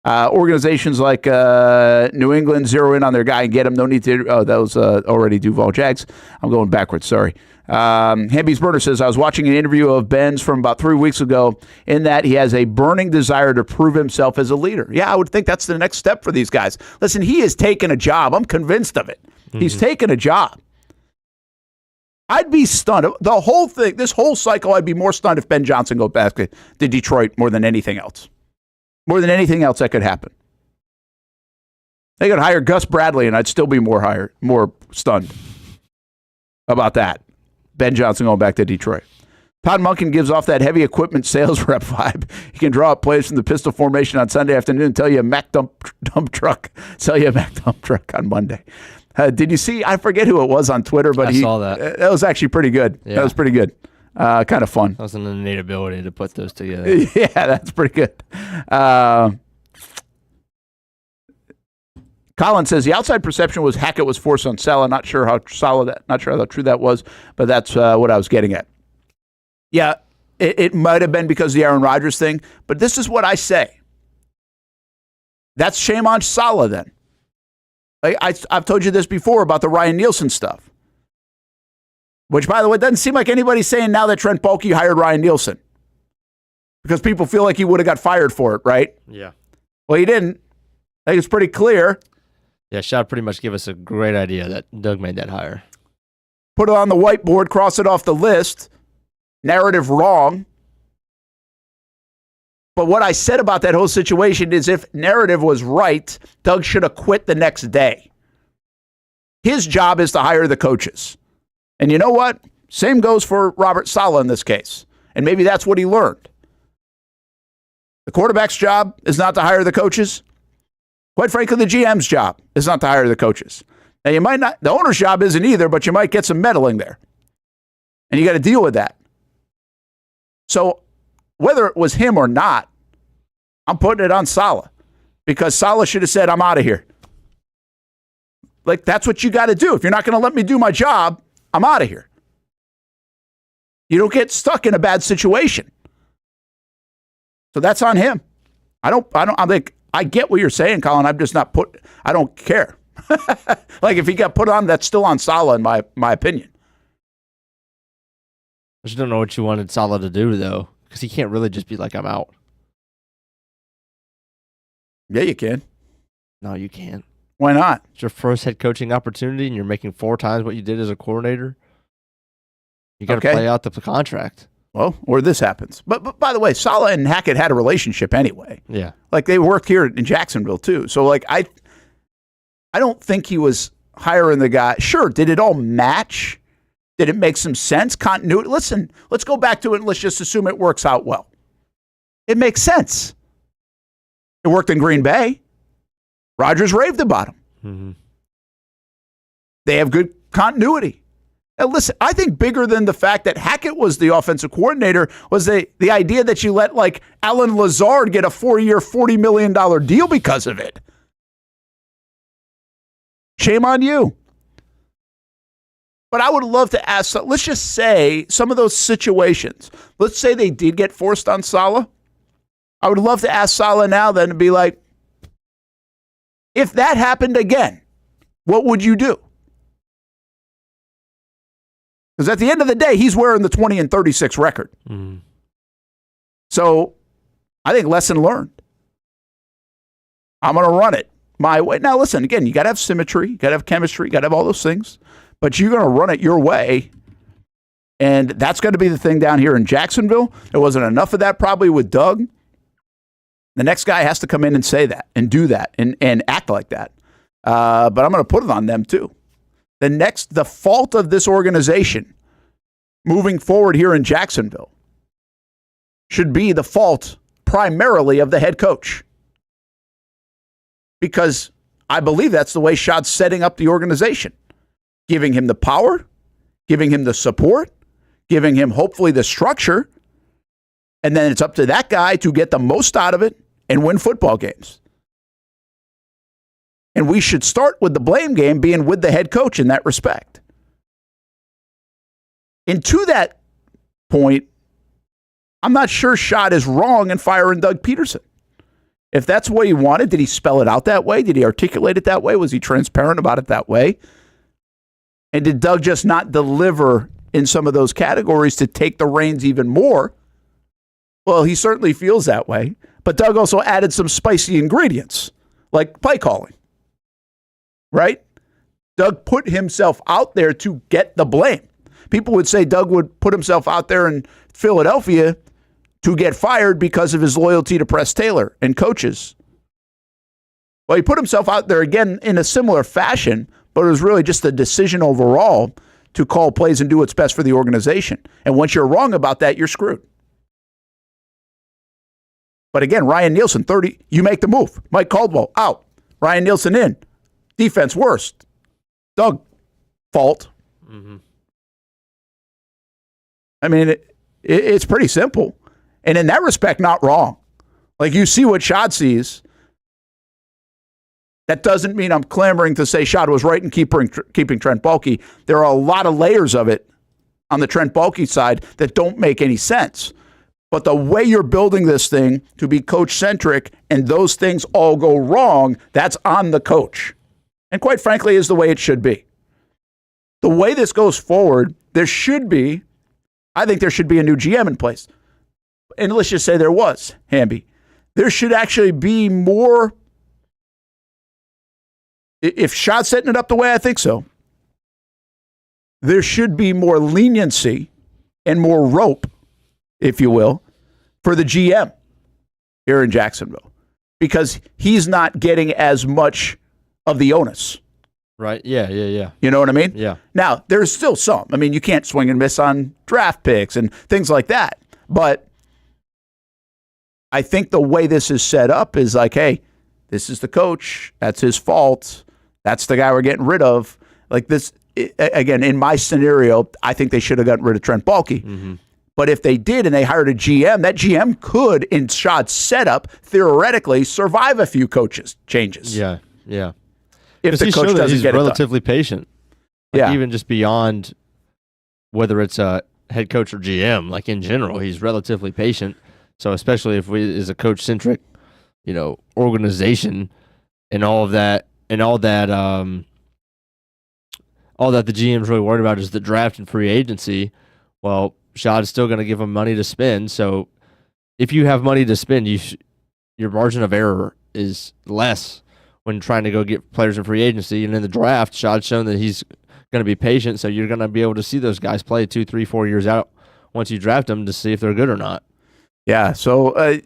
S2: Organizations like New England zero in on their guy and get him. No need to. Oh, that was already Duval Jags. I'm going backwards. Sorry. Hamby's Burner says, I was watching an interview of Ben's from about 3 weeks ago in that he has a burning desire to prove himself as a leader. Yeah, I would think that's the next step for these guys. Listen, he has taken a job. I'm convinced of it. Mm-hmm. He's taken a job. I'd be stunned. The whole thing, this whole cycle, I'd be more stunned if Ben Johnson goes back to Detroit more than anything else. More than anything else that could happen. They could hire Gus Bradley, and I'd still be more stunned about that. Ben Johnson going back to Detroit. Todd Monken gives off that heavy equipment sales rep vibe. He can draw up plays from the pistol formation on Sunday afternoon and tell you a Mack dump truck. Sell you a Mack dump truck on Monday. Did you see? I forget who it was on Twitter, but
S3: I saw that.
S2: That was actually pretty good. Yeah. That was pretty good. Kind of fun.
S3: That was an innate ability to put those together.
S2: Yeah, that's pretty good. Colin says the outside perception was Hackett was forced on Saleh. Not sure how true that was, but that's what I was getting at. Yeah, it might have been because of the Aaron Rodgers thing, but this is what I say. That's shame on Saleh then. I've told you this before about the Ryan Nielsen stuff. Which, by the way, doesn't seem like anybody's saying now that Trent Baalke hired Ryan Nielsen. Because people feel like he would have got fired for it, right?
S3: Yeah.
S2: Well, he didn't. I think it's pretty clear.
S3: Yeah, Shad pretty much gave us a great idea that Doug made that hire.
S2: Put it on the whiteboard, cross it off the list. Narrative wrong. But what I said about that whole situation is if narrative was right, Doug should have quit the next day. His job is to hire the coaches. And you know what? Same goes for Robert Saleh in this case. And maybe that's what he learned. The quarterback's job is not to hire the coaches. Quite frankly, the GM's job is not to hire the coaches. Now, you might not, the owner's job isn't either, but you might get some meddling there. And you got to deal with that. So whether it was him or not, I'm putting it on Saleh because Saleh should have said, I'm out of here. Like, that's what you got to do. If you're not going to let me do my job, I'm out of here. You don't get stuck in a bad situation. So that's on him. I'm like, I get what you're saying, Colin. I'm just not I don't care. Like, if he got put on, that's still on Saleh, in my opinion.
S3: I just don't know what you wanted Saleh to do, though, because he can't really just be like, I'm out.
S2: Yeah, you can.
S3: No, you can't.
S2: Why not?
S3: It's your first head coaching opportunity, and you're making 4 times what you did as a coordinator. You got to play out the contract.
S2: Well, or this happens. But by the way, Saleh and Hackett had a relationship anyway.
S3: Yeah.
S2: Like, they worked here in Jacksonville, too. So, like, I don't think he was hiring the guy. Sure, did it all match? Did it make some sense? Continuity? Listen, let's go back to it and let's just assume it works out well. It makes sense. It worked in Green Bay. Rodgers raved about him.
S3: Mm-hmm.
S2: They have good continuity. Now, listen, I think bigger than the fact that Hackett was the offensive coordinator was the idea that you let, like, Alan Lazard get a 4-year, $40 million deal because of it. Shame on you. But I would love to ask, let's just say some of those situations, let's say they did get forced on Saleh. I would love to ask Saleh now then to be like, if that happened again, what would you do? Because at the end of the day, he's wearing the 20-36 record.
S3: Mm.
S2: So I think lesson learned. I'm going to run it my way. Now, listen, again, you got to have symmetry, you got to have chemistry, you got to have all those things, but you're going to run it your way. And that's going to be the thing down here in Jacksonville. There wasn't enough of that probably with Doug. The next guy has to come in and say that and do that and act like that. But I'm going to put it on them too. The fault of this organization moving forward here in Jacksonville should be the fault primarily of the head coach. Because I believe that's the way Shad's setting up the organization. Giving him the power, giving him the support, giving him hopefully the structure, and then it's up to that guy to get the most out of it and win football games. And we should start with the blame game being with the head coach in that respect. And to that point, I'm not sure Shad is wrong in firing Doug Pederson. If that's what he wanted, did he spell it out that way? Did he articulate it that way? Was he transparent about it that way? And did Doug just not deliver in some of those categories to take the reins even more? Well, he certainly feels that way. But Doug also added some spicy ingredients, like play calling. Right? Doug put himself out there to get the blame. People would say Doug would put himself out there in Philadelphia to get fired because of his loyalty to Press Taylor and coaches. Well, he put himself out there again in a similar fashion, but it was really just a decision overall to call plays and do what's best for the organization. And once you're wrong about that, you're screwed. But again, Ryan Nielsen, 30, you make the move. Mike Caldwell, out. Ryan Nielsen in. Defense worst. Doug, fault.
S3: Mm-hmm.
S2: I mean, it's pretty simple. And in that respect, not wrong. Like, you see what Shad sees. That doesn't mean I'm clamoring to say Shad was right in keeping Trent Baalke. There are a lot of layers of it on the Trent Baalke side that don't make any sense. But the way you're building this thing to be coach-centric and those things all go wrong, that's on the coach. And quite frankly, is the way it should be. The way this goes forward, I think there should be a new GM in place. And let's just say there was, Hamby. There should actually be more, if Shad's setting it up the way I think so, there should be more leniency and more rope, if you will, for the GM here in Jacksonville. Because he's not getting as much of the onus.
S3: Right. Yeah.
S2: You know what I mean?
S3: Yeah.
S2: Now, there's still some. I mean, you can't swing and miss on draft picks and things like that. But I think the way this is set up is like, hey, this is the coach. That's his fault. That's the guy we're getting rid of. Like this, again, in my scenario, I think they should have gotten rid of Trent Baalke.
S3: Mm-hmm.
S2: But if they did and they hired a GM, that GM could, in Shad's setup, theoretically survive a few coaches changes.
S3: Yeah.
S2: if the
S3: he
S2: coach
S3: showed that
S2: doesn't
S3: he's
S2: get it done.
S3: relatively patient. Like,
S2: Yeah.
S3: even just beyond whether it's a head coach or GM, like in general, he's relatively patient. So especially if we is a coach centric, organization and all that the GM's really worried about is the draft and free agency. Well, Shad is still going to give him money to spend. So if you have money to spend, your margin of error is less when trying to go get players in free agency. And in the draft, Shad's shown that he's going to be patient. So you're going to be able to see those guys play 2, 3, 4 years out once you draft them to see if they're good or not.
S2: Yeah, so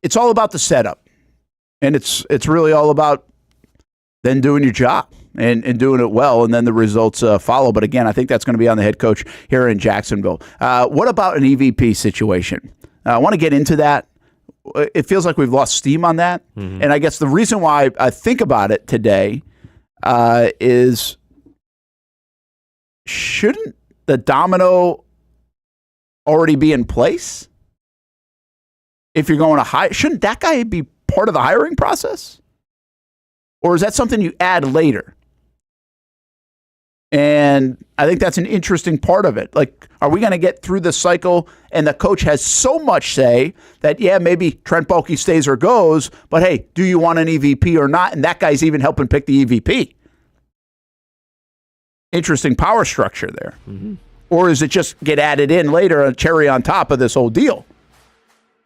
S2: it's all about the setup. And it's really all about then doing your job and doing it well, and then the results follow. But again, I think that's going to be on the head coach here in Jacksonville. What about an EVP situation? I want to get into that. It feels like we've lost steam on that. Mm-hmm. And I guess the reason why I think about it today is, shouldn't the domino already be in place? If you're going to hire, shouldn't that guy be part of the hiring process? Or is that something you add later? And I think that's an interesting part of it. Like, are we going to get through the cycle and the coach has so much say that, yeah, maybe Trent Baalke stays or goes, but hey, do you want an EVP or not? And that guy's even helping pick the EVP. Interesting power structure there. Mm-hmm. Or is it just get added in later, a cherry on top of this whole deal?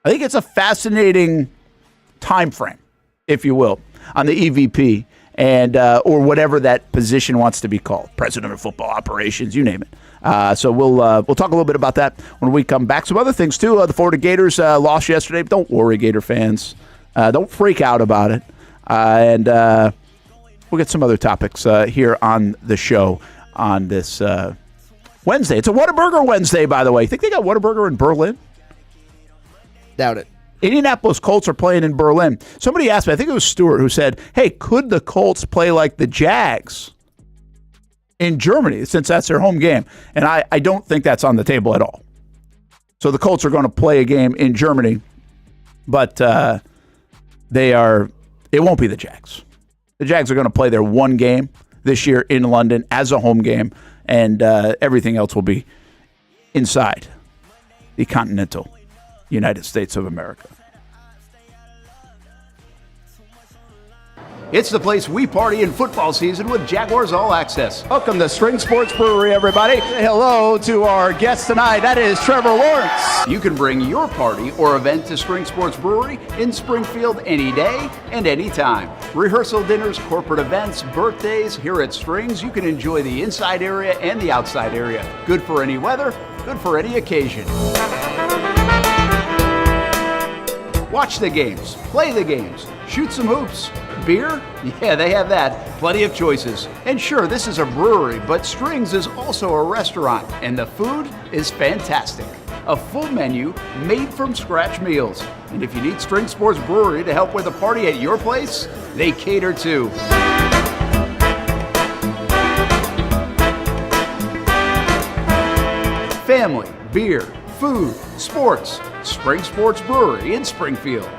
S2: I think it's a fascinating time frame, if you will, on the EVP and or whatever that position wants to be called, president of football operations, you name it. So we'll talk a little bit about that when we come back. Some other things too. The Florida Gators lost yesterday. Don't worry, Gator fans. Don't freak out about it. And we'll get some other topics here on the show on this Wednesday. It's a Whataburger Wednesday, by the way. Think they got Whataburger in Berlin?
S3: Doubt it.
S2: Indianapolis Colts are playing in Berlin. Somebody asked me, I think it was Stewart, who said, hey, could the Colts play like the Jags in Germany, since that's their home game? And I don't think that's on the table at all. So the Colts are going to play a game in Germany, but it won't be the Jags. The Jags are going to play their one game this year in London as a home game, and everything else will be inside the continental United States of America. It's the place we party in football season with Jaguars All Access. Welcome to Spring Sports Brewery, everybody. Say hello to our guest tonight. That is Trevor Lawrence. You can bring your party or event to Spring Sports Brewery in Springfield any day and any time. Rehearsal dinners, corporate events, birthdays. Here at Strings, you can enjoy the inside area and the outside area. Good for any weather, good for any occasion. Watch the games, play the games, shoot some hoops. Beer? Yeah, they have that. Plenty of choices. And sure, this is a brewery, but Strings is also a restaurant, and the food is fantastic. A full menu made from scratch meals. And if you need String Sports Brewery to help with a party at your place, they cater too. Family, beer, food, sports. Spring Sports Brewery in Springfield.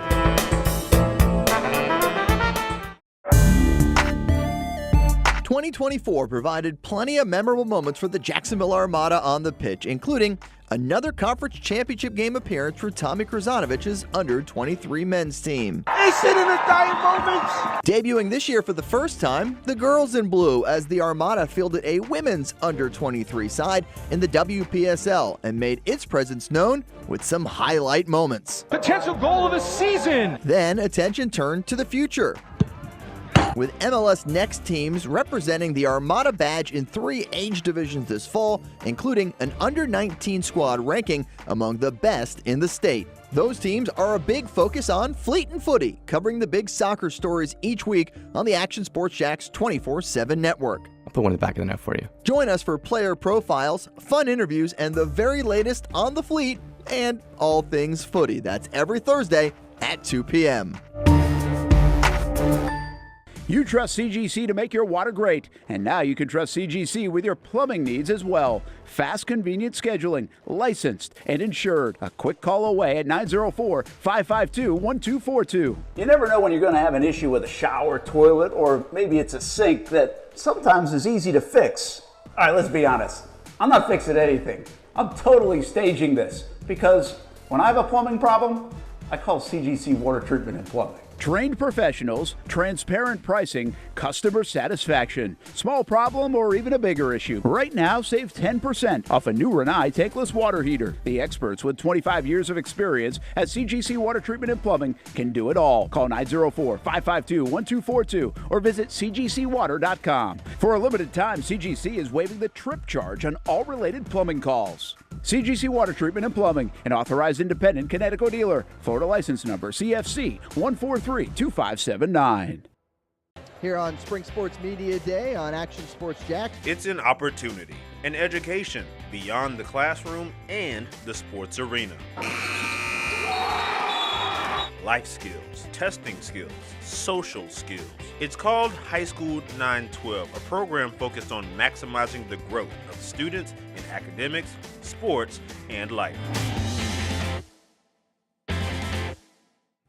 S6: '24 provided plenty of memorable moments for the Jacksonville Armada on the pitch, including another conference championship game appearance for Tommy Kruzanovich's under-23 men's team.
S7: They sit in the dying moments.
S6: Debuting this year for the first time, the girls in blue, as the Armada fielded a women's under-23 side in the WPSL and made its presence known with some highlight moments.
S7: Potential goal of the season.
S6: Then attention turned to the future, with MLS Next teams representing the Armada badge in 3 age divisions this fall, including an under-19 squad ranking among the best in the state. Those teams are a big focus on Fleet and Footy, covering the big soccer stories each week on the Action Sports Jax 24/7 network.
S8: I'll put one in the back of the net for you.
S6: Join us for player profiles, fun interviews, and the very latest on the Fleet and all things footy. That's every Thursday at 2 p.m.
S2: You trust CGC to make your water great, and now you can trust CGC with your plumbing needs as well. Fast, convenient scheduling, licensed and insured. A quick call away at 904-552-1242.
S8: You never know when you're going to have an issue with a shower, toilet, or maybe it's a sink that sometimes is easy to fix. All right, let's be honest. I'm not fixing anything. I'm totally staging this because when I have a plumbing problem, I call CGC Water Treatment and Plumbing.
S2: Trained professionals, transparent pricing, customer satisfaction. Small problem or even a bigger issue. Right now, save 10% off a new Rinnai tankless water heater. The experts with 25 years of experience at CGC Water Treatment and Plumbing can do it all. Call 904-552-1242 or visit cgcwater.com. For a limited time, CGC is waiving the trip charge on all related plumbing calls. CGC Water Treatment and Plumbing, an authorized independent Connecticut dealer. Florida license number CFC 1432579.
S6: Here on Spring Sports Media Day on Action Sports Jack.
S9: It's an opportunity, an education beyond the classroom and the sports arena. Life skills, testing skills, social skills. It's called High School 912, a program focused on maximizing the growth of students in academics, sports, and life.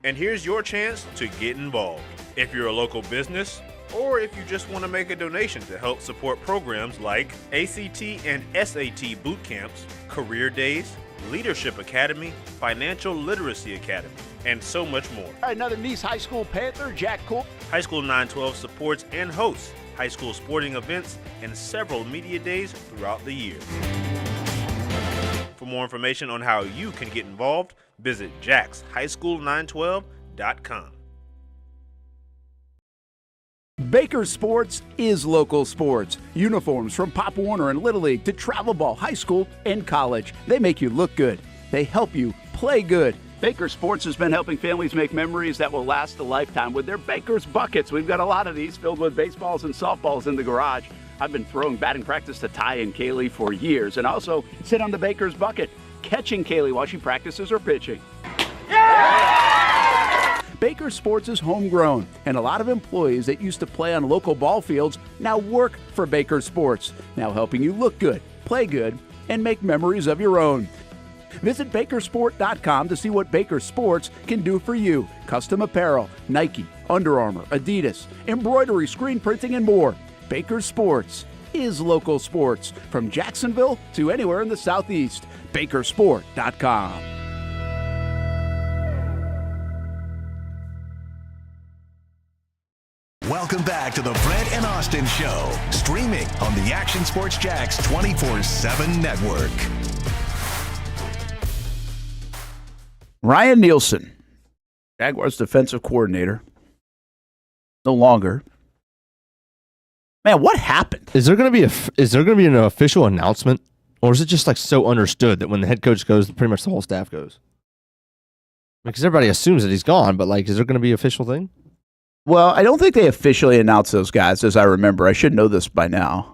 S9: And here's your chance to get involved. If you're a local business, or if you just want to make a donation to help support programs like ACT and SAT boot camps, career days, Leadership Academy, Financial Literacy Academy, and so much more.
S2: Another Nice High School Panther, Jack Cole.
S9: High School 912 supports and hosts high school sporting events and several media days throughout the year. For more information on how you can get involved, visit jackshighschool912.com.
S2: Baker Sports is local sports. Uniforms from Pop Warner and Little League to travel ball, high school, and college. They make you look good. They help you play good. Baker Sports has been helping families make memories that will last a lifetime with their Baker's Buckets. We've got a lot of these filled with baseballs and softballs in the garage. I've been throwing batting practice to Ty and Kaylee for years, and also sit on the Baker's Bucket, catching Kaylee while she practices her pitching. Yeah! Baker Sports is homegrown, and a lot of employees that used to play on local ball fields now work for Baker Sports, now helping you look good, play good, and make memories of your own. Visit bakersport.com to see what Baker Sports can do for you. Custom apparel, Nike, Under Armour, Adidas, embroidery, screen printing, and more. Baker Sports is local sports from Jacksonville to anywhere in the Southeast. Bakersport.com.
S1: Welcome back to the Brent and Austen Show, streaming on the Action Sports Jax 24/7 network.
S2: Ryan Nielsen, Jaguars defensive coordinator, no longer. Man, what happened?
S3: Is there going to be an official announcement, or is it just like so understood that when the head coach goes, pretty much the whole staff goes? Because everybody assumes that he's gone, but like, is there going to be an official thing?
S2: Well, I don't think they officially announced those guys, as I remember. I should know this by now.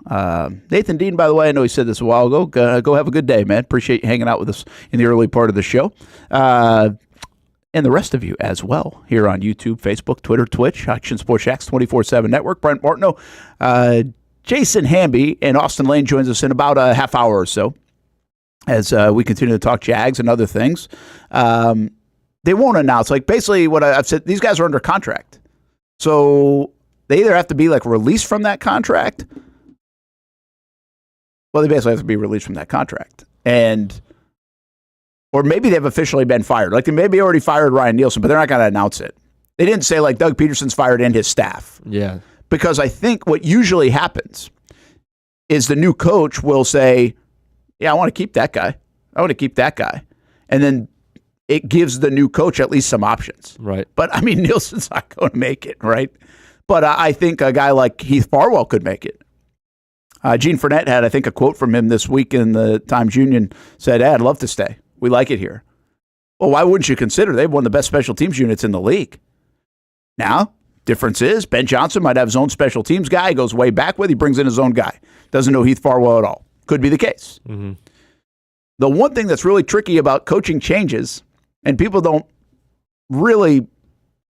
S2: Nathan Dean, by the way, I know he said this a while ago. Go have a good day, man. Appreciate you hanging out with us in the early part of the show. And the rest of you as well, here on YouTube, Facebook, Twitter, Twitch, Action Sports Jax 24/7 Network. Brent Martineau, Jason Hamby, and Austen Lane joins us in about a half hour or so as we continue to talk Jags and other things. They won't announce. Like, basically what I've said, these guys are under contract. So they either have to be like released from that contract. Well, they basically have to be released from that contract. Or maybe they've officially been fired. Like, they maybe already fired Ryan Nielsen, but they're not going to announce it. They didn't say like Doug Pederson's fired and his staff.
S3: Yeah.
S2: Because I think what usually happens is the new coach will say, yeah, I want to keep that guy. I want to keep that guy. And then it gives the new coach at least some options.
S3: Right.
S2: But, I mean, Nielsen's not going to make it, right? But I think a guy like Heath Farwell could make it. Gene Fournette had, I think, a quote from him this week in the Times-Union, said, hey, I'd love to stay. We like it here. Well, why wouldn't you consider? They have one of the best special teams units in the league. Now, difference is Ben Johnson might have his own special teams guy. He goes way back with. He brings in his own guy. Doesn't know Heath Farwell at all. Could be the case.
S3: Mm-hmm.
S2: The one thing that's really tricky about coaching changes, and people don't really,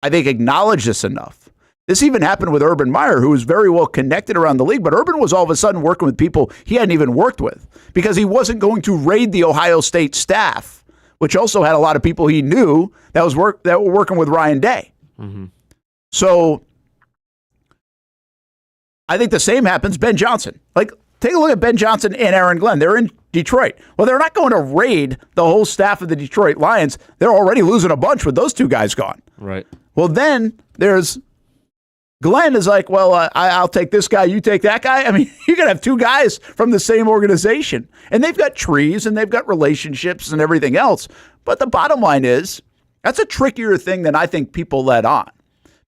S2: I think, acknowledge this enough, This even happened with Urban Meyer, who was very well connected around the league, but Urban was all of a sudden working with people he hadn't even worked with because he wasn't going to raid the Ohio State staff, which also had a lot of people he knew that were working with Ryan Day. Mm-hmm. So I think the same happens Ben Johnson. Like, take a look at Ben Johnson and Aaron Glenn. They're in Detroit. Well, they're not going to raid the whole staff of the Detroit Lions. They're already losing a bunch with those two guys gone.
S3: Right.
S2: Well, then there's Glenn is like, well, I'll take this guy, you take that guy. I mean, you're going to have two guys from the same organization. And they've got trees and they've got relationships and everything else. But the bottom line is, that's a trickier thing than I think people let on.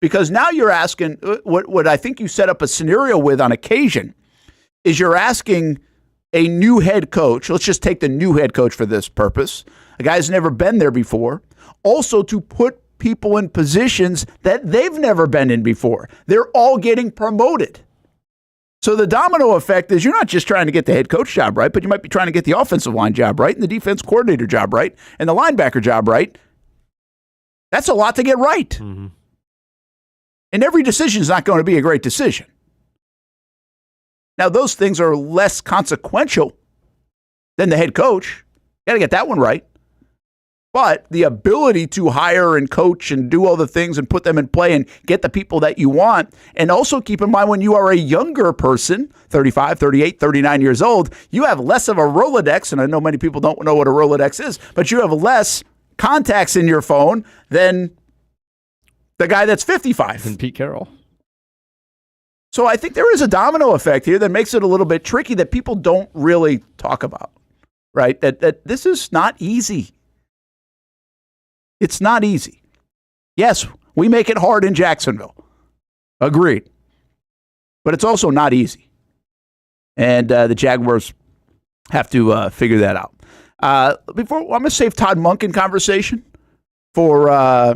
S2: Because now you're asking, what I think you set up a scenario with on occasion, is you're asking a new head coach, let's just take the new head coach for this purpose, a guy who's never been there before, also to put people in positions that they've never been in before. They're all getting promoted. So the domino effect is you're not just trying to get the head coach job right, but you might be trying to get the offensive line job right and the defense coordinator job right and the linebacker job right. That's a lot to get right. Mm-hmm. And every decision is not going to be a great decision. Now, those things are less consequential than the head coach. You got to get that one right. But the ability to hire and coach and do all the things and put them in play and get the people that you want. And also keep in mind when you are a younger person, 35, 38, 39 years old, you have less of a Rolodex. And I know many people don't know what a Rolodex is, but you have less contacts in your phone than the guy that's 55.
S3: And Pete Carroll.
S2: So I think there is a domino effect here that makes it a little bit tricky that people don't really talk about, right? That this is not easy. It's not easy. Yes, we make it hard in Jacksonville. Agreed. But it's also not easy. And the Jaguars have to figure that out. I'm going to save Todd Monken conversation for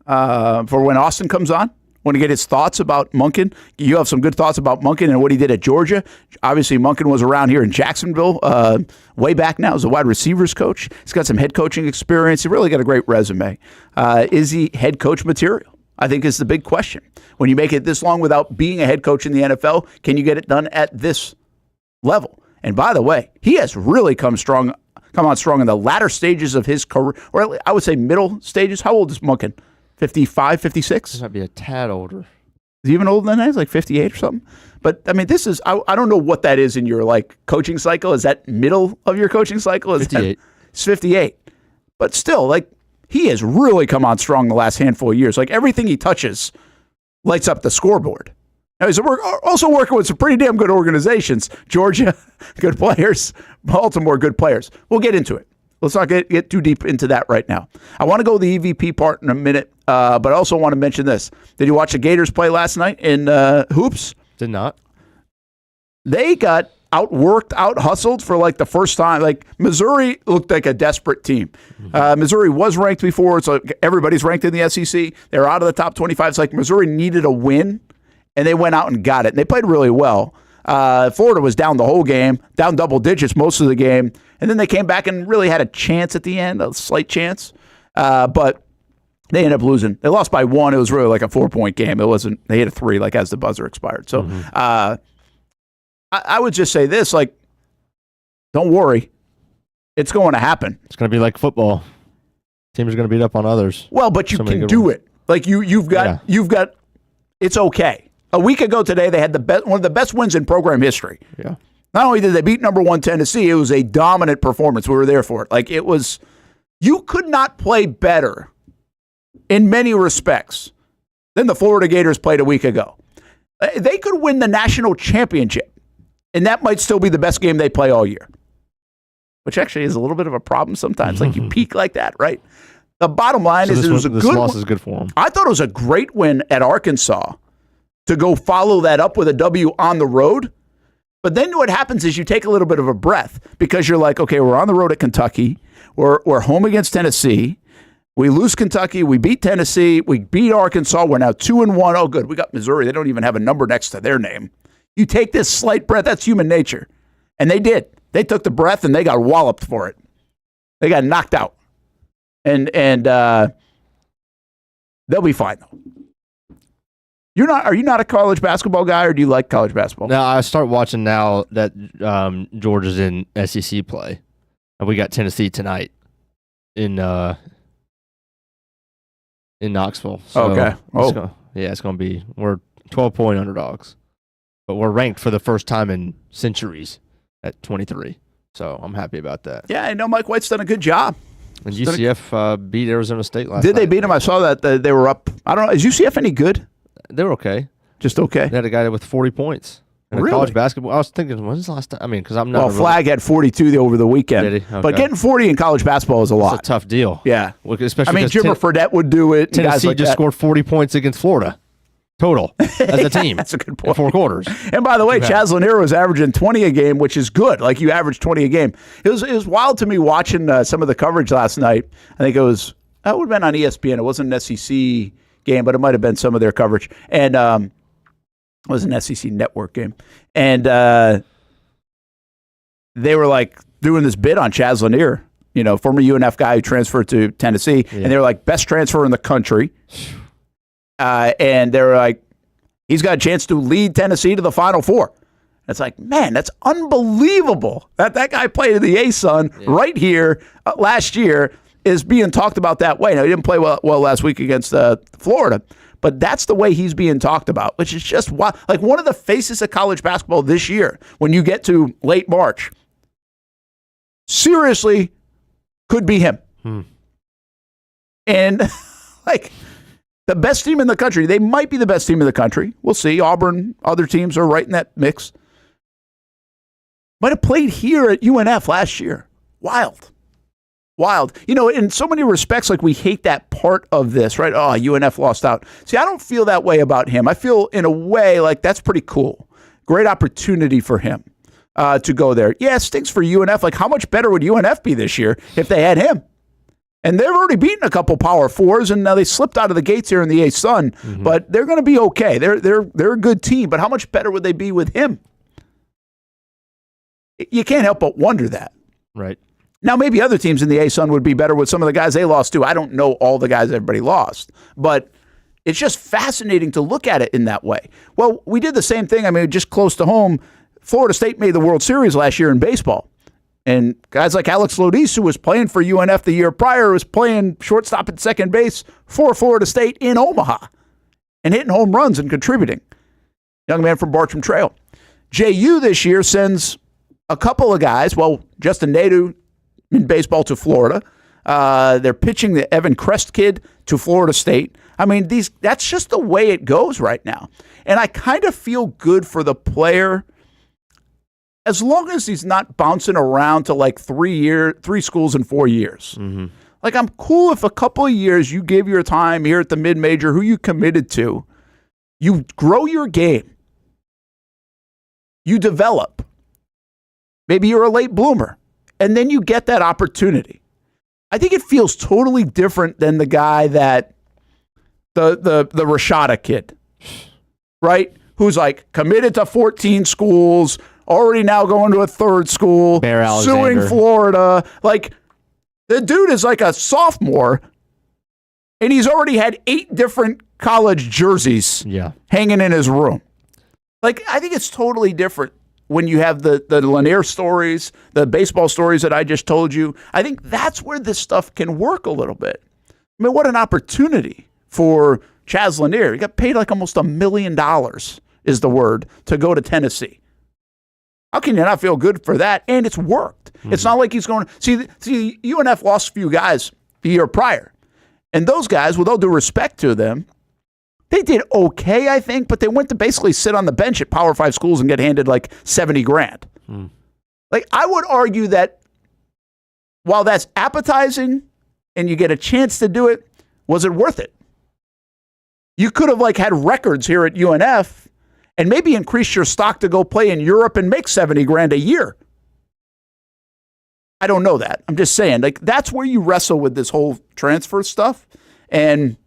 S2: when Austen comes on. Want to get his thoughts about Monken. You have some good thoughts about Monken and what he did at Georgia. Obviously, Monken was around here in Jacksonville way back now as a wide receivers coach. He's got some head coaching experience. He really got a great resume. Is he head coach material? I think is the big question. When you make it this long without being a head coach in the NFL, can you get it done at this level? And by the way, he has really come on strong in the latter stages of his career, or I would say middle stages. How old is Monken? 55, 56?
S3: He might be a tad older.
S2: Is he even older than that? He's like 58 or something. But, I mean, this is, I don't know what that is in your, like, coaching cycle. Is that middle of your coaching cycle? Is
S3: 58.
S2: It's 58. But still, like, he has really come on strong the last handful of years. Like, everything he touches lights up the scoreboard. Now, he's also working with some pretty damn good organizations. Georgia, good players. Baltimore, good players. We'll get into it. Let's not get too deep into that right now. I want to go to the EVP part in a minute, but I also want to mention this. Did you watch the Gators play last night in hoops?
S3: Did not.
S2: They got outworked, out-hustled for like the first time. Like Missouri looked like a desperate team. Mm-hmm. Missouri was ranked before, so everybody's ranked in the SEC. They're out of the top 25. It's like Missouri needed a win, and they went out and got it. And they played really well. Florida was down the whole game, down double digits most of the game. And then they came back and really had a chance at the end, a slight chance. But they ended up losing. They lost by 1. It was really like a 4-point game. It wasn't, they hit a 3 like as the buzzer expired. So I would just say this, like, don't worry. It's going to happen.
S3: It's going to be like football. Teams are going to beat up on others.
S2: Well, but you can do it. Like you've got, it's okay. A week ago today, they had one of the best wins in program history.
S3: Yeah.
S2: Not only did they beat number 1 Tennessee, it was a dominant performance. We were there for it. Like it was, you could not play better in many respects than the Florida Gators played a week ago. They could win the national championship, and that might still be the best game they play all year, which actually is a little bit of a problem sometimes. Like you peak like that, right? The bottom line is it was a good
S3: loss is good for them.
S2: I thought it was a great win at Arkansas to go follow that up with a W on the road. But then what happens is you take a little bit of a breath because you're like, okay, we're on the road at Kentucky. We're home against Tennessee. We lose Kentucky. We beat Tennessee. We beat Arkansas. We're now 2-1. Oh, good. We got Missouri. They don't even have a number next to their name. You take this slight breath. That's human nature. And they did. They took the breath and they got walloped for it. They got knocked out. And they'll be fine, though. Are you not a college basketball guy, or do you like college basketball?
S3: Now I start watching now that Georgia's in SEC play, and we got Tennessee tonight in Knoxville. So
S2: okay.
S3: It's going to be, we're 12-point underdogs, but we're ranked for the first time in centuries at 23. So I'm happy about that.
S2: Yeah, I know Mike White's done a good job.
S3: And UCF beat Arizona State last night.
S2: Did they beat them? I saw that they were up. I don't know. Is UCF any good?
S3: They were okay.
S2: Just okay.
S3: They had a guy with 40 points. In
S2: Really?
S3: college basketball. I was thinking, when's the last time? I mean, because I'm not.
S2: Well, Flag had 42 over the weekend.
S3: Did he? Okay.
S2: But getting 40 in college basketball is a lot.
S3: It's a tough deal.
S2: Yeah.
S3: Well, especially
S2: I mean, Jimmer Fredette would do it.
S3: Tennessee
S2: like
S3: just
S2: that.
S3: scored 40 points against Florida. Total as a team.
S2: That's a good
S3: in
S2: point.
S3: 4 quarters.
S2: And by the way, Chaz Lanier was averaging 20 a game, which is good. Like, you average 20 a game. It was wild to me watching some of the coverage last night. I think that would have been on ESPN. It wasn't an SEC game, but it might have been some of their coverage. And it was an SEC network game. And they were like doing this bit on Chaz Lanier, former UNF guy who transferred to Tennessee. Yeah. And they were like, best transfer in the country. And they were like, he's got a chance to lead Tennessee to the Final Four. It's like, man, that's unbelievable. That guy played in the A-Sun right here last year is being talked about that way. Now, he didn't play well last week against Florida, but that's the way he's being talked about, which is just like one of the faces of college basketball this year when you get to late March. Seriously, could be him. And like the best team in the country, they might be the best team in the country. We'll see. Auburn, other teams are right in that mix. Might have played here at UNF last year. Wild. In so many respects, like we hate that part of this, right? Oh, UNF lost out. See, I don't feel that way about him. I feel in a way like that's pretty cool. Great opportunity for him to go there. Yeah, it stinks for UNF. Like, how much better would UNF be this year if they had him? And they've already beaten a couple Power Fours, and now they slipped out of the gates here in the A-Sun. But they're going to be okay. They're a good team. But how much better would they be with him? You can't help but wonder that.
S3: Right.
S2: Now, maybe other teams in the A-Sun would be better with some of the guys they lost to. I don't know all the guys everybody lost. But it's just fascinating to look at it in that way. Well, we did the same thing. I mean, just close to home, Florida State made the World Series last year in baseball. And guys like Alex Lodis, who was playing for UNF the year prior, was playing shortstop at second base for Florida State in Omaha and hitting home runs and contributing. Young man from Bartram Trail. JU this year sends a couple of guys, Justin Nadeau in baseball to Florida. They're pitching the Evan Crest kid to Florida State. I mean, that's just the way it goes right now. And I kind of feel good for the player as long as he's not bouncing around to like 3 schools in 4 years. Like, I'm cool if a couple of years you give your time here at the mid-major, who you committed to, you grow your game, you develop. Maybe you're a late bloomer, and then you get that opportunity. I think it feels totally different than the guy that the Rashada kid, right? Who's like committed to 14 schools, already now going to a third school, suing Florida. Like, the dude is like a sophomore, and he's already had 8 different college jerseys hanging in his room. Like, I think it's totally different when you have the Lanier stories, the baseball stories that I just told you. I think that's where this stuff can work a little bit. I mean, what an opportunity for Chaz Lanier. He got paid like almost $1 million is the word to go to Tennessee. How can you not feel good for that? And it's worked. It's not like he's going to see UNF lost a few guys the year prior. And those guys, with all due respect to them, they did okay, I think, but they went to basically sit on the bench at Power 5 schools and get handed like $70,000. Like, I would argue that while that's appetizing and you get a chance to do it, was it worth it? You could have like had records here at UNF and maybe increase your stock to go play in Europe and make $70,000 a year. I don't know that. I'm just saying, like, that's where you wrestle with this whole transfer stuff. And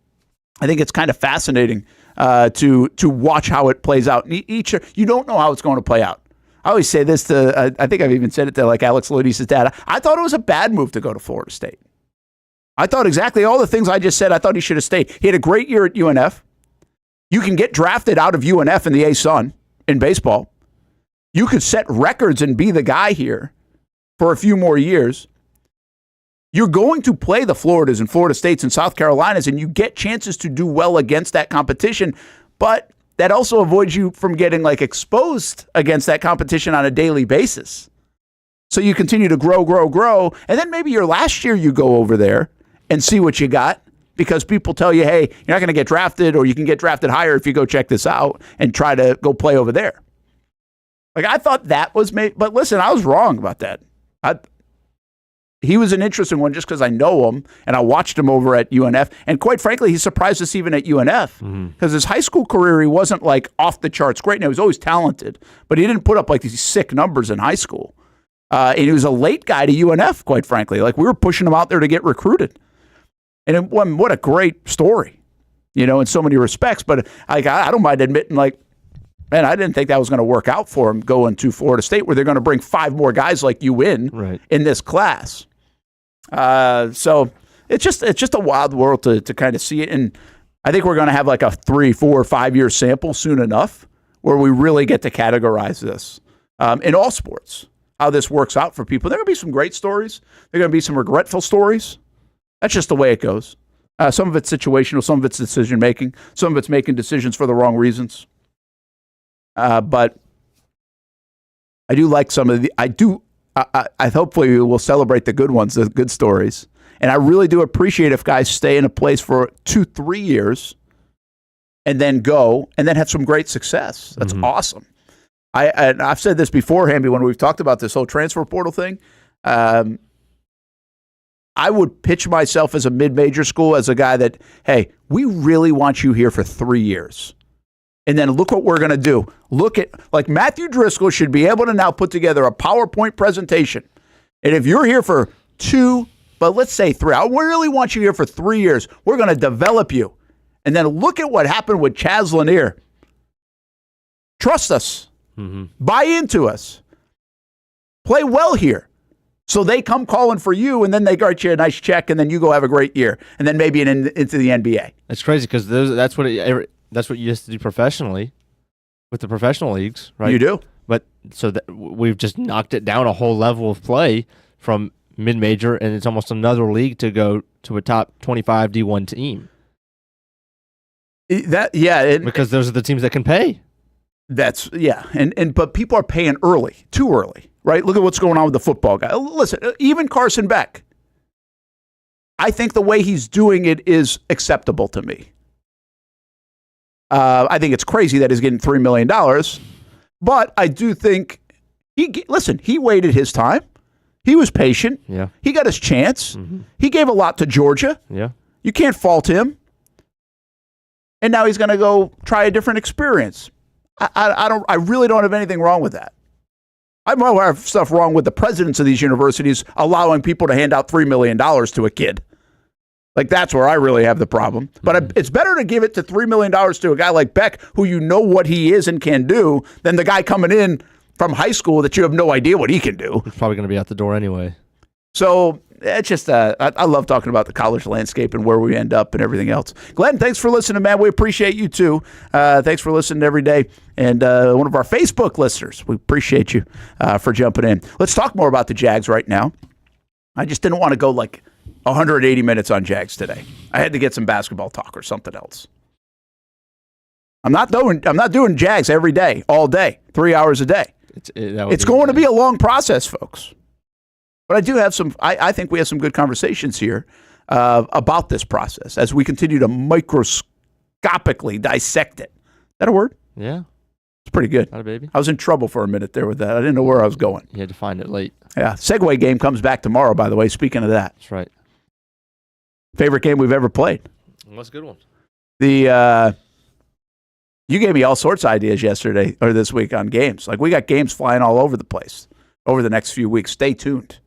S2: I think it's kind of fascinating to watch how it plays out. You don't know how it's going to play out. I always say this to, I think I've even said it to like Alex Lodis' dad. I thought it was a bad move to go to Florida State. I thought exactly all the things I just said. I thought he should have stayed. He had a great year at UNF. You can get drafted out of UNF in the A-Sun in baseball. You could set records and be the guy here for a few more years. You're going to play the Floridas and Florida States and South Carolinas, and you get chances to do well against that competition, but that also avoids you from getting like exposed against that competition on a daily basis. So you continue to grow, and then maybe your last year you go over there and see what you got, because people tell you, hey, you're not going to get drafted, or you can get drafted higher if you go check this out and try to go play over there. Like, I thought that was made, but listen, I was wrong about that. He was an interesting one just because I know him and I watched him over at UNF. And quite frankly, he surprised us even at UNF because his high school career, he wasn't like off the charts great. Now, he was always talented, but he didn't put up like these sick numbers in high school. And he was a late guy to UNF, quite frankly. Like, we were pushing him out there to get recruited. And what a great story, in so many respects. But I don't mind admitting, like, man, I didn't think that was going to work out for him going to Florida State, where they're going to bring 5 more guys like you in this class. So it's just a wild world to kind of see it. And I think we're going to have like a 3, 4, 5 year sample soon enough where we really get to categorize this in all sports, how this works out for people. There are going to be some great stories. There are going to be some regretful stories. That's just the way it goes. Some of it's situational, some of it's decision making, some of it's making decisions for the wrong reasons. But I do like some of the, I hopefully we will celebrate the good ones, the good stories. And I really do appreciate if guys stay in a place for 2-3 years and then go and then have some great success. That's awesome. I've said this before, Hamby, when we've talked about this whole transfer portal thing. I would pitch myself as a mid-major school as a guy that, hey, we really want you here for 3 years. And then look what we're going to do. Look at, like, Matthew Driscoll should be able to now put together a PowerPoint presentation. And if you're here for 2, but let's say 3, I really want you here for 3 years. We're going to develop you. And then look at what happened with Chaz Lanier. Trust us. Buy into us. Play well here. So they come calling for you, and then they write you a nice check, and then you go have a great year, and then maybe into the NBA.
S3: That's crazy because that's what you used to do professionally with the professional leagues, right?
S2: You do.
S3: But so we've just knocked it down a whole level of play from mid-major, and it's almost another league to go to a top 25 D1 team.
S2: Because
S3: those are the teams that can pay.
S2: But people are paying early, too early. Right? Look at what's going on with the football guy. Listen, even Carson Beck, I think the way he's doing it is acceptable to me. I think it's crazy that he's getting $3 million, but I do think he waited his time. He was patient.
S3: Yeah.
S2: He got his chance. He gave a lot to Georgia.
S3: Yeah.
S2: You can't fault him. And now he's going to go try a different experience. I really don't have anything wrong with that. I might have stuff wrong with the presidents of these universities allowing people to hand out $3 million to a kid. Like, that's where I really have the problem. But it's better to give it to $3 million to a guy like Beck, who you know what he is and can do, than the guy coming in from high school that you have no idea what he can do.
S3: He's probably going to be out the door anyway.
S2: So it's just, I love talking about the college landscape and where we end up and everything else. Glenn, thanks for listening, man. We appreciate you too. Thanks for listening every day. And one of our Facebook listeners, we appreciate you for jumping in. Let's talk more about the Jags right now. I just didn't want to go like 180 minutes on Jags today. I had to get some basketball talk or something else. I'm not doing Jags every day, all day, 3 hours a day. It's going to be a long process, folks. But I do have I think we have some good conversations here about this process as we continue to microscopically dissect it. Is that a word?
S3: Yeah.
S2: It's pretty good.
S3: Not a baby.
S2: I was in trouble for a minute there with that. I didn't know where I was going.
S3: You had to find it late.
S2: Yeah. Segway game comes back tomorrow, by the way, speaking of that.
S3: That's right.
S2: Favorite game we've ever played.
S3: Well, that's a good one.
S2: You gave me all sorts of ideas yesterday or this week on games. Like, we got games flying all over the place over the next few weeks. Stay tuned.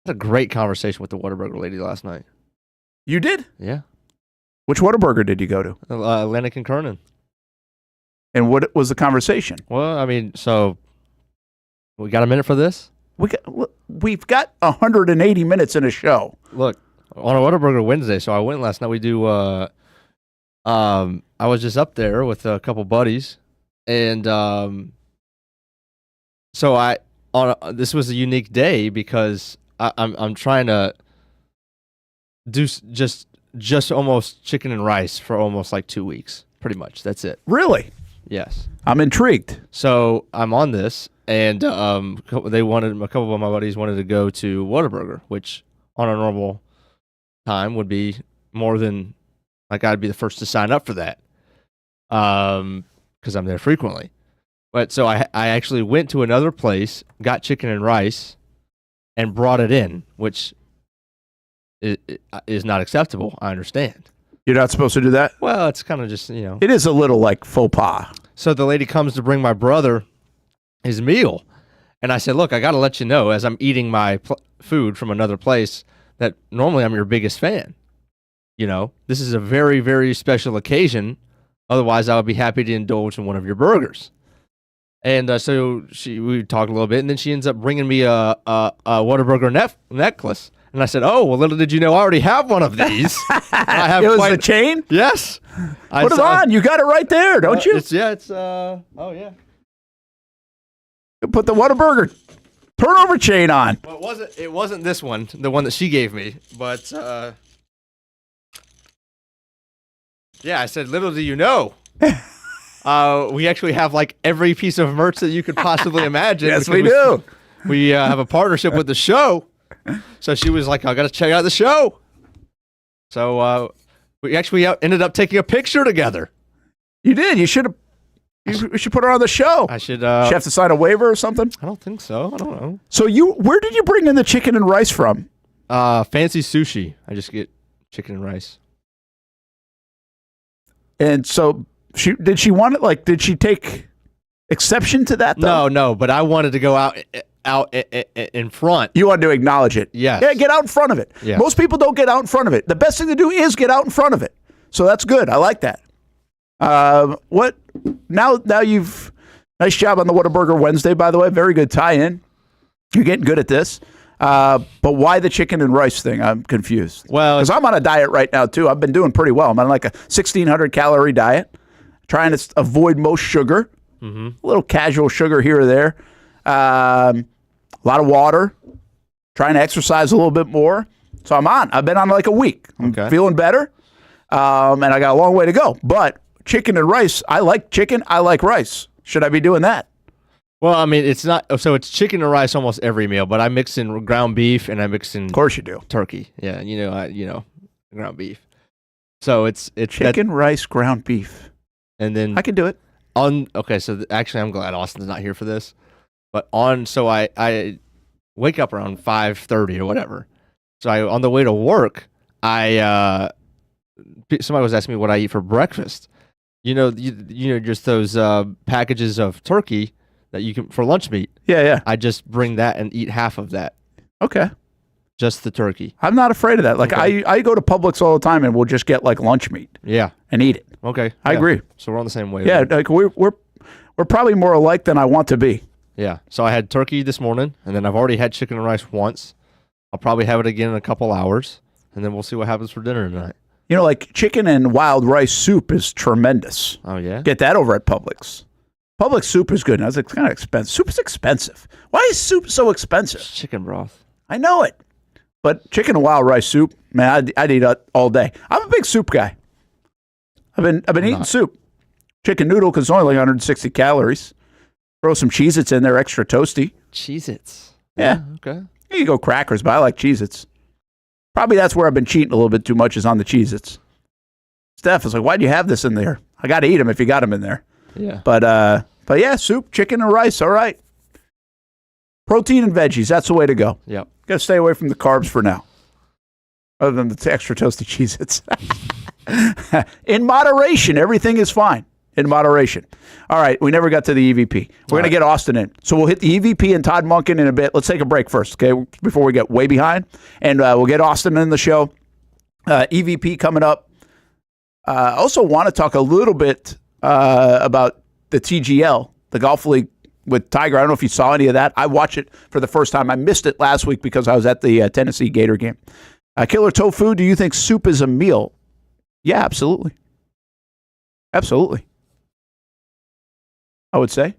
S3: I had a great conversation with the Whataburger lady last night.
S2: You did?
S3: Yeah.
S2: Which Whataburger did you go to?
S3: Atlantic and Kernan.
S2: And what was the conversation?
S3: Well, I mean, so we got a minute for this?
S2: We've got 180 minutes in a show.
S3: Look, on a Whataburger Wednesday, so I went last night. We do I was just up there with a couple buddies, and so this was a unique day because I'm trying to do just almost chicken and rice for almost like 2 weeks, pretty much. That's it.
S2: Really?
S3: Yes.
S2: I'm intrigued.
S3: So I'm on this, and a couple of my buddies wanted to go to Whataburger, which on a normal time would be more than like I'd be the first to sign up for that, because I'm there frequently. But so I actually went to another place, got chicken and rice, and brought it in, which is not acceptable. I understand.
S2: You're not supposed to do that?
S3: Well, it's kind of just,
S2: It is a little like faux pas.
S3: So the lady comes to bring my brother his meal, and I said, look, I got to let you know, as I'm eating my food from another place, that normally I'm your biggest fan. This is a very, very special occasion. Otherwise, I would be happy to indulge in one of your burgers. And so we talked a little bit, and then she ends up bringing me a Whataburger necklace. And I said, oh, well, little did you know I already have one of these. I have
S2: it was the chain?
S3: Yes.
S2: Put it on. You got it right there, don't you?
S3: Oh, yeah.
S2: Put the Whataburger turnover chain on.
S3: Well, it wasn't this one, the one that she gave me, but yeah, I said, little do you know. We actually have like every piece of merch that you could possibly imagine.
S2: Yes, we do.
S3: We have a partnership with the show. So she was like, I got to check out the show. So we actually ended up taking a picture together.
S2: You did. You should have. We should put her on the show.
S3: I should.
S2: She have to sign a waiver or something?
S3: I don't think so. I don't know.
S2: So where did you bring in the chicken and rice from?
S3: Fancy Sushi. I just get chicken and rice.
S2: And so did she want it? Like, did she take exception to that? Though?
S3: No. But I wanted to go out in front.
S2: You wanted to acknowledge it.
S3: Yes.
S2: Yeah, get out in front of it.
S3: Yes.
S2: Most people don't get out in front of it. The best thing to do is get out in front of it. So that's good. I like that. What? Now you've nice job on the Whataburger Wednesday, by the way. Very good tie-in. You're getting good at this. But why the chicken and rice thing? I'm confused.
S3: Well,
S2: because I'm on a diet right now too. I've been doing pretty well. I'm on like a 1,600 calorie diet, trying to avoid most sugar. A little casual sugar here or there. A lot of water. Trying to exercise a little bit more. So I've been on like a week. I'm feeling better. And I got a long way to go. But chicken and rice, I like chicken. I like rice. Should I be doing that?
S3: Well, I mean, it's not. So it's chicken and rice almost every meal, but I mix in ground beef and I mix in.
S2: Of course you do.
S3: Turkey. Yeah, ground beef. So it's
S2: chicken, rice, ground beef,
S3: and then
S2: I can do it.
S3: So actually, I'm glad Austin's not here for this. But so I wake up around 5:30 or whatever. So on the way to work, somebody was asking me what I eat for breakfast. Just those packages of turkey that you can for lunch meat.
S2: Yeah.
S3: I just bring that and eat half of that.
S2: Okay.
S3: Just the turkey.
S2: I'm not afraid of that. Like I go to Publix all the time and we'll just get like lunch meat.
S3: Yeah.
S2: And eat it.
S3: Okay.
S2: I agree.
S3: So we're on the same way.
S2: Yeah, like we're probably more alike than I want to be.
S3: Yeah. So I had turkey this morning, and then I've already had chicken and rice once. I'll probably have it again in a couple hours, and then we'll see what happens for dinner tonight.
S2: Like chicken and wild rice soup is tremendous.
S3: Oh, yeah?
S2: Get that over at Publix. Publix soup is good. And I was like, it's kind of expensive. Soup is expensive. Why is soup so expensive?
S3: It's chicken broth.
S2: I know it. But chicken and wild rice soup, man, I'd eat it all day. I'm a big soup guy. I've been eating soup. Chicken noodle because it's only like 160 calories. Throw some Cheez-Its in there, extra toasty.
S3: Cheez-Its?
S2: Yeah.
S3: Okay.
S2: You go crackers, but I like Cheez-Its. Probably that's where I've been cheating a little bit too much is on the Cheez-Its. Steph is like, why'd you have this in there? I got to eat them if you got them in there.
S3: Yeah.
S2: But yeah, soup, chicken, and rice, all right. Protein and veggies, that's the way to go.
S3: Yep.
S2: Got to stay away from the carbs for now. Other than the extra toasty Cheez-Its. In moderation, everything is fine. In moderation. All right, we never got to the EVP. We're going to get Austen in. So we'll hit the EVP and Todd Monken in a bit. Let's take a break first, okay, before we get way behind. And we'll get Austen in the show. EVP coming up. I also want to talk a little bit about the TGL, the Golf League with Tiger. I don't know if you saw any of that. I watched it for the first time. I missed it last week because I was at the Tennessee Gator game. Killer Tofu, do you think soup is a meal? Yeah, absolutely. Absolutely. I would say.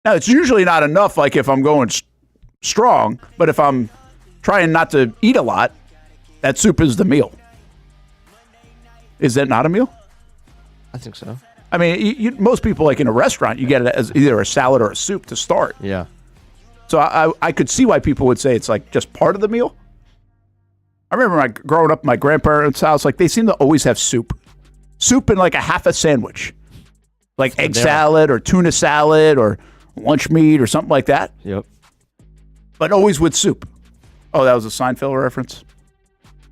S2: Now, it's usually not enough, like if I'm going strong, but if I'm trying not to eat a lot, that soup is the meal. Is that not a meal?
S3: I think so.
S2: I mean, most people, like in a restaurant, you get it as either a salad or a soup to start.
S3: Yeah.
S2: So I could see why people would say it's like just part of the meal. I remember growing up at my grandparents' house, like they seem to always have soup. Soup and like a half a sandwich. Like egg salad or tuna salad or lunch meat or something like that.
S3: Yep.
S2: But always with soup. Oh, that was a Seinfeld reference?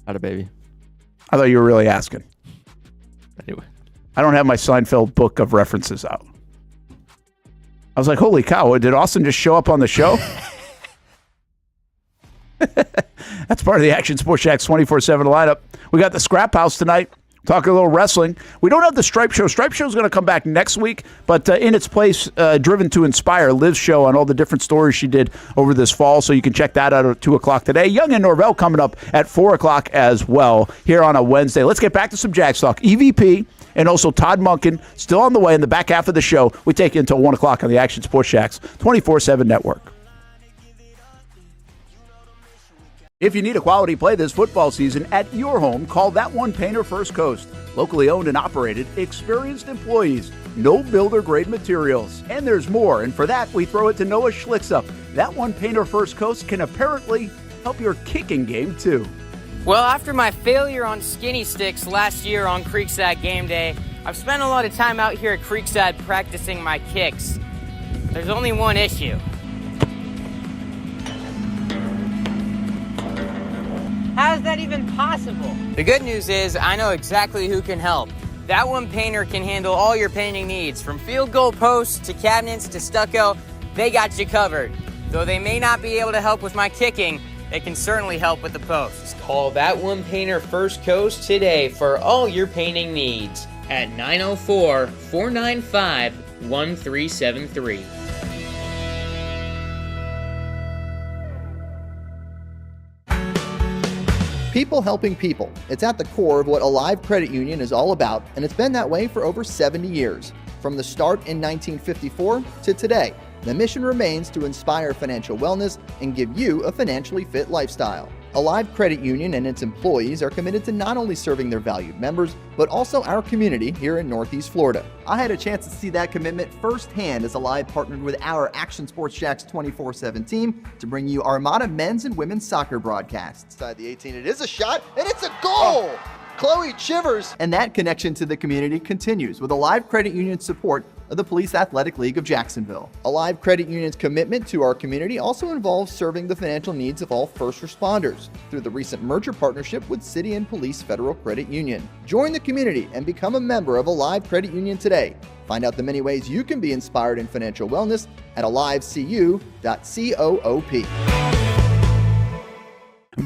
S3: Had a baby.
S2: I thought you were really asking.
S3: Anyway.
S2: I don't have my Seinfeld book of references out. I was like, holy cow, did Austen just show up on the show? That's part of the Action Sports Jax 24/7 lineup. We got the Scrap House tonight. Talking a little wrestling. We don't have the Stripe Show. Stripe Show is going to come back next week, but in its place, Driven to Inspire, Liv's show on all the different stories she did over this fall, so you can check that out at 2 o'clock today. Young and Norvell coming up at 4 o'clock as well here on a Wednesday. Let's get back to some Jags talk. EVP and also Todd Monken still on the way in the back half of the show. We take you until 1 o'clock on the Action Sports Jax 24/7 network. If you need a quality play this football season at your home, call That One Painter First Coast. Locally owned and operated, experienced employees, no builder-grade materials. And there's more, and for that, we throw it to Noah Schlicksup. That One Painter First Coast can apparently help your kicking game, too.
S10: Well, after my failure on skinny sticks last year on Creekside game day, I've spent a lot of time out here at Creekside practicing my kicks. There's only one issue. How is that even possible? The good news is I know exactly who can help. That One Painter can handle all your painting needs, from field goal posts to cabinets to stucco. They got you covered. Though they may not be able to help with my kicking, they can certainly help with the posts. Call That One Painter First Coast today for all your painting needs at 904-495-1373.
S6: People helping people. It's at the core of what Alive Credit Union is all about, and it's been that way for over 70 years. From the start in 1954 to today, the mission remains to inspire financial wellness and give you a financially fit lifestyle. Alive Credit Union and its employees are committed to not only serving their valued members, but also our community here in Northeast Florida. I had a chance to see that commitment firsthand as Alive partnered with our Action Sports Jax 24/7 team to bring you Armada men's and women's soccer broadcasts. Inside the 18, it is a shot, and it's a goal! Chloe Chivers! And that connection to the community continues with Alive Credit Union's support of the Police Athletic League of Jacksonville. Alive Credit Union's commitment to our community also involves serving the financial needs of all first responders through the recent merger partnership with City and Police Federal Credit Union. Join the community and become a member of Alive Credit Union today. Find out the many ways you can be inspired in financial wellness at alivecu.coop.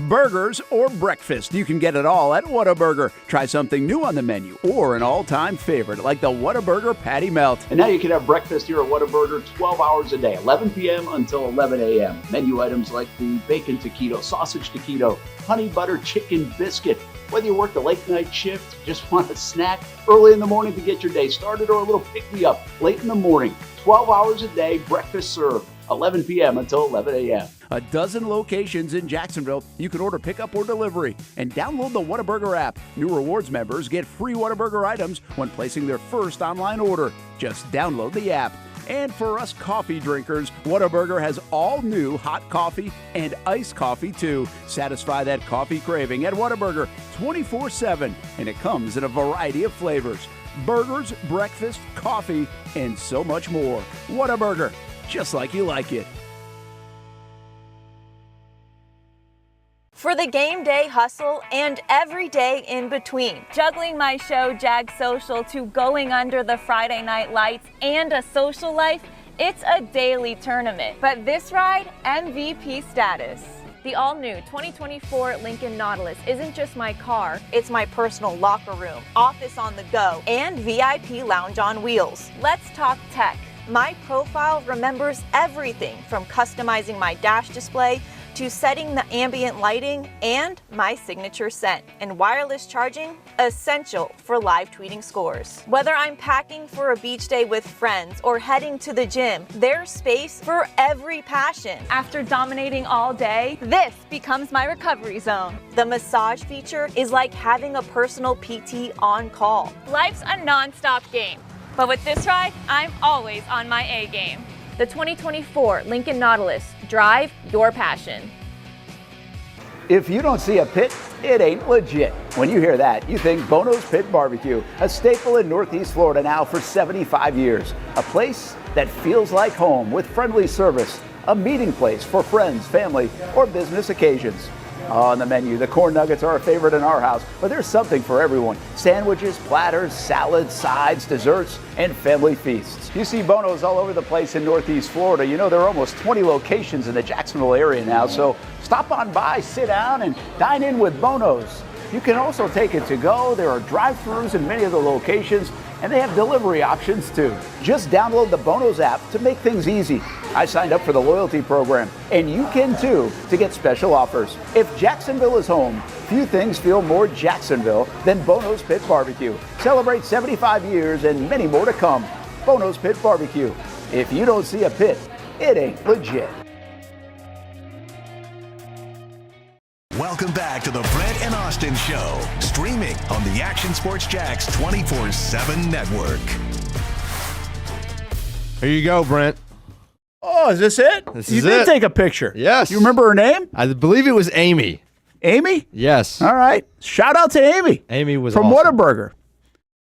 S2: Burgers or breakfast, you can get it all at Whataburger. Try something new on the menu or an all-time favorite like the Whataburger Patty Melt. And now you can have breakfast here at Whataburger 12 hours a day, 11 p.m. until 11 a.m. Menu items like the bacon taquito, sausage taquito, honey butter chicken biscuit. Whether you work the late night shift, just want a snack early in the morning to get your day started, or a little pick-me-up late in the morning, 12 hours a day, breakfast served, 11 p.m. until 11 a.m. A dozen locations in Jacksonville. You can order pickup or delivery and download the Whataburger app. New rewards members get free Whataburger items when placing their first online order. Just download the app. And for us coffee drinkers, Whataburger has all new hot coffee and iced coffee too. Satisfy that coffee craving at Whataburger 24/7, and it comes in a variety of flavors. Burgers, breakfast, coffee, and so much more. Whataburger, just like you like it.
S11: For the game day hustle and every day in between. Juggling my show, Jag Social, to going under the Friday night lights and a social life, it's a daily tournament. But this ride, MVP status. The all-new 2024 Lincoln Nautilus isn't just my car, it's my personal locker room, office on the go, and VIP lounge on wheels. Let's talk tech. My profile remembers everything from customizing my dash display to setting the ambient lighting and my signature scent. And wireless charging, essential for live tweeting scores. Whether I'm packing for a beach day with friends or heading to the gym, there's space for every passion. After dominating all day, this becomes my recovery zone. The massage feature is like having a personal PT on call. Life's a non-stop game, but with this ride, I'm always on my A game. The 2024 Lincoln Nautilus. Drive your passion.
S2: If you don't see a pit, it ain't legit. When you hear that, you think Bono's Pit Barbecue, a staple in Northeast Florida now for 75 years. A place that feels like home with friendly service, a meeting place for friends, family, or business occasions. On the menu, the corn nuggets are a favorite in our house, but there's something for everyone. Sandwiches, platters, salads, sides, desserts, and family feasts. You see Bono's all over the place in Northeast Florida. You know, there are almost 20 locations in the Jacksonville area now, so stop on by, sit down, and dine in with Bono's. You can also take it to go. There are drive-thrus in many of the locations, and they have delivery options too. Just download the Bono's app to make things easy. I signed up for the loyalty program, and you can too, to get special offers. If Jacksonville is home, few things feel more Jacksonville than Bono's Pit Barbecue. Celebrate 75 years and many more to come. Bono's Pit Barbecue. If you don't see a pit, it ain't legit.
S1: Welcome back to the Brent and Austen Show, streaming on the Action Sports Jax 24/7 network.
S3: Here you go, Brent.
S2: Oh, is this it? You did take a picture.
S3: Yes.
S2: You remember her name?
S3: I believe it was Amy.
S2: Amy?
S3: Yes.
S2: All right. Shout out to Amy.
S3: Amy was
S2: from
S3: awesome.
S2: Whataburger.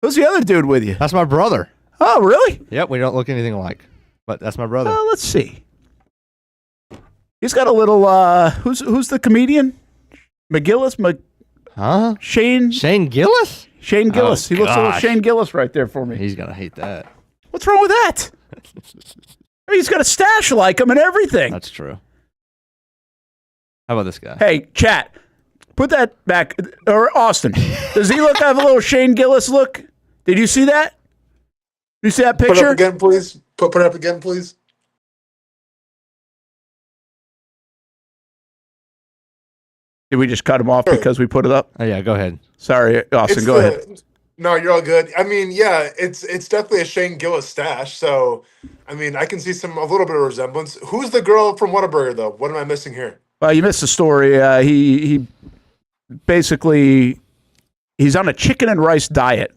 S2: Who's the other dude with you?
S3: That's my brother.
S2: Oh, really?
S3: Yep, we don't look anything alike, but that's my brother.
S2: Let's see. He's got a little, who's the comedian? McGillis?
S3: Shane Gillis?
S2: Shane Gillis.
S3: Oh,
S2: he looks a little
S3: gosh.
S2: Shane Gillis right there for me.
S3: He's going to hate that.
S2: What's wrong with that? I mean, he's got a stash like him and everything.
S3: That's true. How about this guy?
S2: Hey, chat, put that back. Or Austin, does he have a little Shane Gillis look? Did you see that? Did you see that picture?
S4: Put it up again, please. Put it up again, please.
S2: Did we just cut him off because we put it up?
S3: Oh, yeah, go ahead.
S2: Sorry, Austin, go ahead.
S4: No, you're all good. I mean, yeah, it's definitely a Shane Gillis stash. So, I mean, I can see a little bit of resemblance. Who's the girl from Whataburger, though? What am I missing here?
S2: Well, you missed the story. He basically, he's on a chicken and rice diet.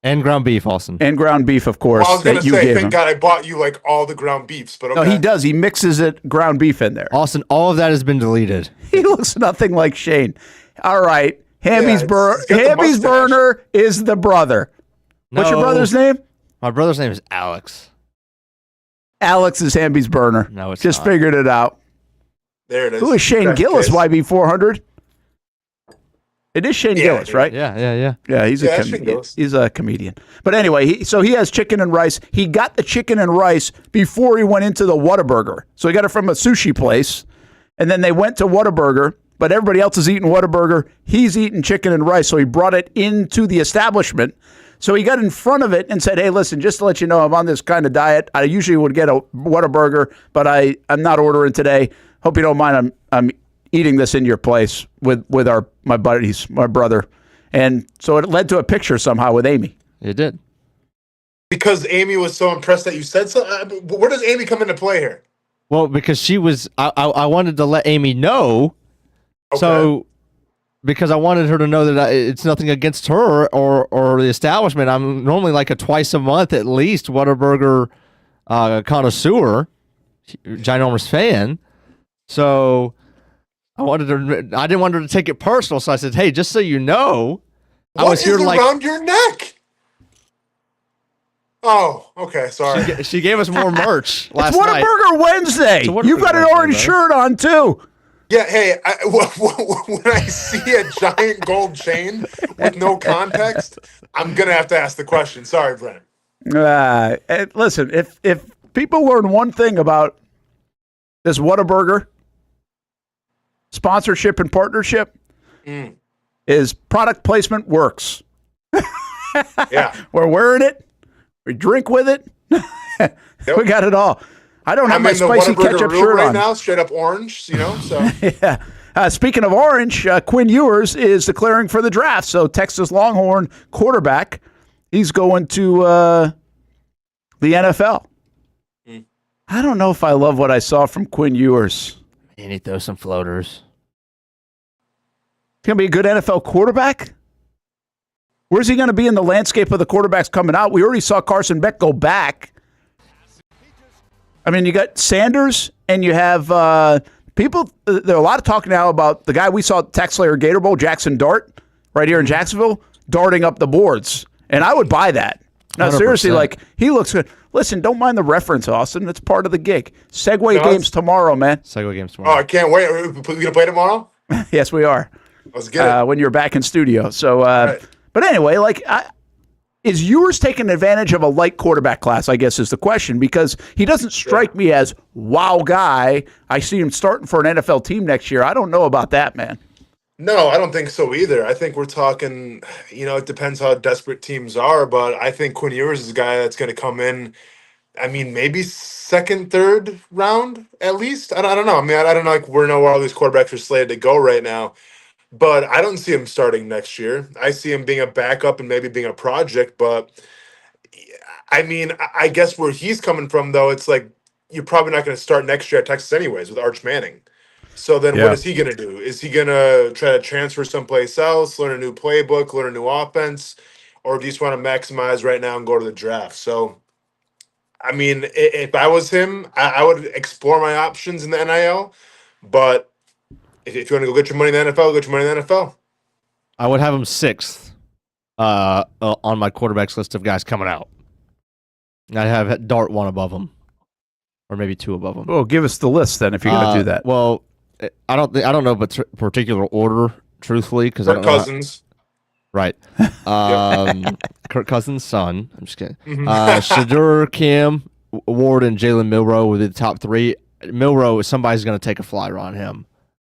S3: And ground beef, Austin.
S2: And ground beef, of course.
S4: Well, I was going to say,
S2: gave
S4: thank
S2: him.
S4: God I bought you like all the ground beefs, but okay.
S2: No, he does. He mixes it ground beef in there.
S3: Austin, all of that has been deleted.
S2: He looks nothing like Shane. All right. Hamby's
S4: he's got the
S2: Hamby's
S4: mustache.
S2: burner is the brother. What's your
S3: No.
S2: brother's name?
S3: My brother's name is Alex.
S2: Alex is Hamby's burner.
S3: No, it's
S2: Just
S3: not.
S2: figured it out.
S4: There it is.
S2: Who is Shane
S4: That's the
S2: Gillis,
S4: case.
S2: YB400? It is Shane Gillis, right?
S3: Yeah.
S2: Yeah, he's
S4: Yeah, Shane Gillis.
S2: he's a comedian. But anyway, he has chicken and rice. He got the chicken and rice before he went into the Whataburger. So he got it from a sushi place, and then they went to Whataburger, but everybody else is eating Whataburger. He's eating chicken and rice, so he brought it into the establishment. So he got in front of it and said, hey, listen, just to let you know, I'm on this kind of diet. I usually would get a Whataburger, but I'm not ordering today. Hope you don't mind. I'm eating this in your place with my buddies, my brother. And so it led to a picture somehow with Amy.
S3: It did.
S4: Because Amy was so impressed that you said so. Where does Amy come into play here?
S3: Well, because she was, I wanted to let Amy know.
S4: Okay.
S3: So, because I wanted her to know that it's nothing against her or the establishment. I'm normally like a twice a month at least Whataburger connoisseur, ginormous fan. So I didn't want her to take it personal. So I said, hey, just so you know, I was here like
S4: around your neck. Oh, okay. Sorry.
S3: She gave us more merch last
S2: It's
S3: night.
S2: Whataburger Wednesday.
S3: It's a Whataburger
S2: You've got an
S3: Wednesday,
S2: orange
S3: bro.
S2: shirt on, too.
S4: Yeah, hey, when I see a giant gold chain with no context, I'm going to have to ask the question. Sorry, Brent.
S2: Listen, if people learn one thing about this Whataburger sponsorship and partnership, is product placement works.
S4: Yeah.
S2: We're wearing it. We drink with it. We got it all. I don't have
S4: I'm
S2: my
S4: in the
S2: spicy
S4: Whataburger
S2: ketchup
S4: room
S2: shirt
S4: right
S2: on.
S4: now, straight up orange, so.
S2: Yeah. Speaking of orange, Quinn Ewers is declaring for the draft. So Texas Longhorn quarterback, he's going to the NFL. I don't know if I love what I saw from Quinn Ewers.
S3: And he throws some floaters.
S2: He's going to be a good NFL quarterback? Where's he going to be in the landscape of the quarterbacks coming out? We already saw Carson Beck go back. I mean, you got Sanders and you have people. There are a lot of talk now about the guy we saw at Tax Slayer Gator Bowl, Jackson Dart, right here in Jacksonville, darting up the boards. And I would buy that. No,
S3: 100%.
S2: seriously, like, he looks good. Listen, don't mind the reference, Austin. That's part of the gig. Segway games tomorrow, man.
S3: Segway games
S4: Oh,
S3: tomorrow.
S4: I can't wait. Are we going to play tomorrow?
S2: Yes, we are.
S4: Let's get it.
S2: When you're back in studio. So,
S4: Right.
S2: But anyway, like, is Ewers taking advantage of a light quarterback class, I guess is the question, because he doesn't strike me as wow guy. I see him starting for an NFL team next year. I don't know about that, man.
S4: No, I don't think so either. I think we're talking, it depends how desperate teams are, but I think Quinn Ewers is a guy that's going to come in, I mean, maybe second, third round at least. I don't know. I mean, I don't know where all these quarterbacks are slated to go right now, but I don't see him starting next year. I see him being a backup and maybe being a project, but I mean, I guess where he's coming from, though, it's like you're probably not going to start next year at Texas anyways with Arch Manning. So then what is he going to do? Is he going to try to transfer someplace else, learn a new playbook, learn a new offense, or do you just want to maximize right now and go to the draft? So, I mean, if I was him, I would explore my options in the NIL, but if you want to go get your money in the NFL, get your money in the NFL.
S3: I would have him 6th on my quarterbacks list of guys coming out. And I'd have Dart 1 above him, or maybe 2 above him.
S2: Well, give us the list then if you're going to do that.
S3: Well, I don't know, but particular order, truthfully, because I don't know.
S4: Cousins.
S3: Right. Kirk Cousins' son. I'm just kidding. Shadur, Cam, Ward, and Jalen Milroe were the top 3. Milroe, somebody's going to take a flyer on him.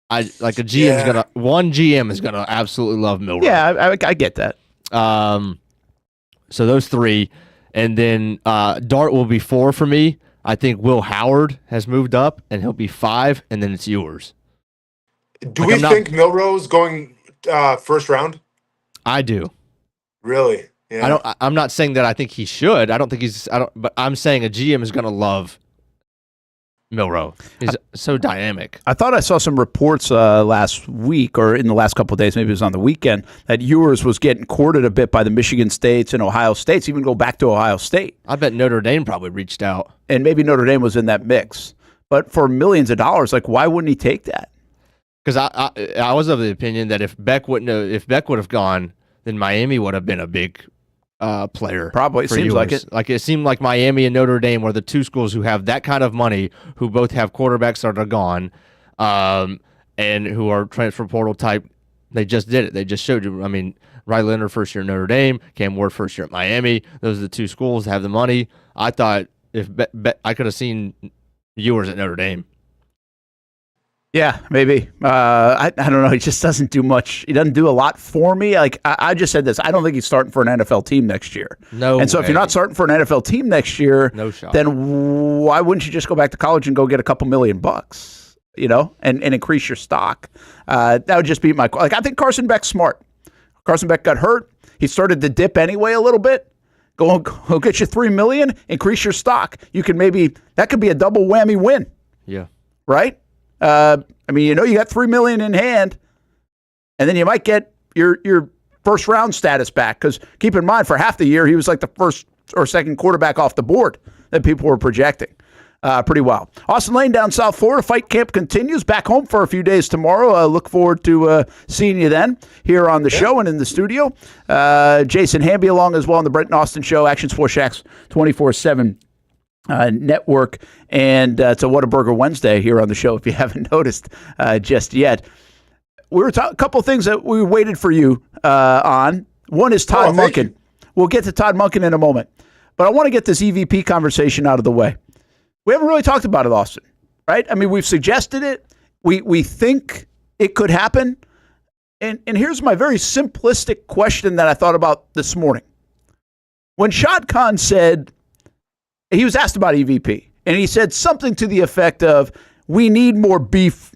S3: One GM is gonna absolutely love Milroe.
S2: Yeah, I get that.
S3: So those 3, and then Dart will be 4 for me. I think Will Howard has moved up, and he'll be 5, and then it's yours.
S4: Do we think Milroe's going first round?
S3: I do.
S4: Really? Yeah.
S3: I'm not saying that I think he should. But I'm saying a GM is going to love Milroe. He's so dynamic.
S2: I thought I saw some reports last week or in the last couple of days, maybe it was on the weekend, that Ewers was getting courted a bit by the Michigan States and Ohio States, even go back to Ohio State.
S3: I bet Notre Dame probably reached out.
S2: And maybe Notre Dame was in that mix. But for millions of dollars, like, why wouldn't he take that?
S3: Because I was of the opinion that if Beck would have gone, then Miami would have been a big player.
S2: Probably. It seems like it.
S3: Like, it seemed like Miami and Notre Dame were the 2 schools who have that kind of money, who both have quarterbacks that are gone, and who are transfer portal type. They just did it. They just showed you. I mean, Riley Leonard first year at Notre Dame, Cam Ward first year at Miami. Those are the 2 schools that have the money. I thought if I could have seen Ewers at Notre Dame.
S2: Yeah, maybe. I don't know. He just doesn't do much. He doesn't do a lot for me. Like, I just said this. I don't think he's starting for an NFL team next year.
S3: No.
S2: And so if you're not starting for an NFL team next year,
S3: no shot.
S2: Then why wouldn't you just go back to college and go get a couple $1 million, and increase your stock? That would just be my – like, I think Carson Beck's smart. Carson Beck got hurt. He started to dip anyway a little bit. Go get you $3 million, increase your stock. You can that could be a double whammy win.
S3: Yeah.
S2: Right? I mean, you got $3 million in hand, and then you might get your first round status back. Because keep in mind, for half the year, he was like the first or second quarterback off the board that people were projecting. Pretty wild. Austen Lane down South Florida. Fight camp continues. Back home for a few days tomorrow. Look forward to seeing you then here on the show and in the studio. Jason Hamby along as well on the Brent Austen Show, Action Sports Jax 24/7. Network, and it's a Whataburger Wednesday here on the show if you haven't noticed just yet. We were a couple of things that we waited for you on. One is Todd Monken. We'll get to Todd Monken in a moment, but I want to get this EVP conversation out of the way. We haven't really talked about it, Austin, right? I mean, we've suggested it. We think it could happen, and here's my very simplistic question that I thought about this morning. When Shad Khan said, he was asked about EVP, And he said something to the effect of, we need more beef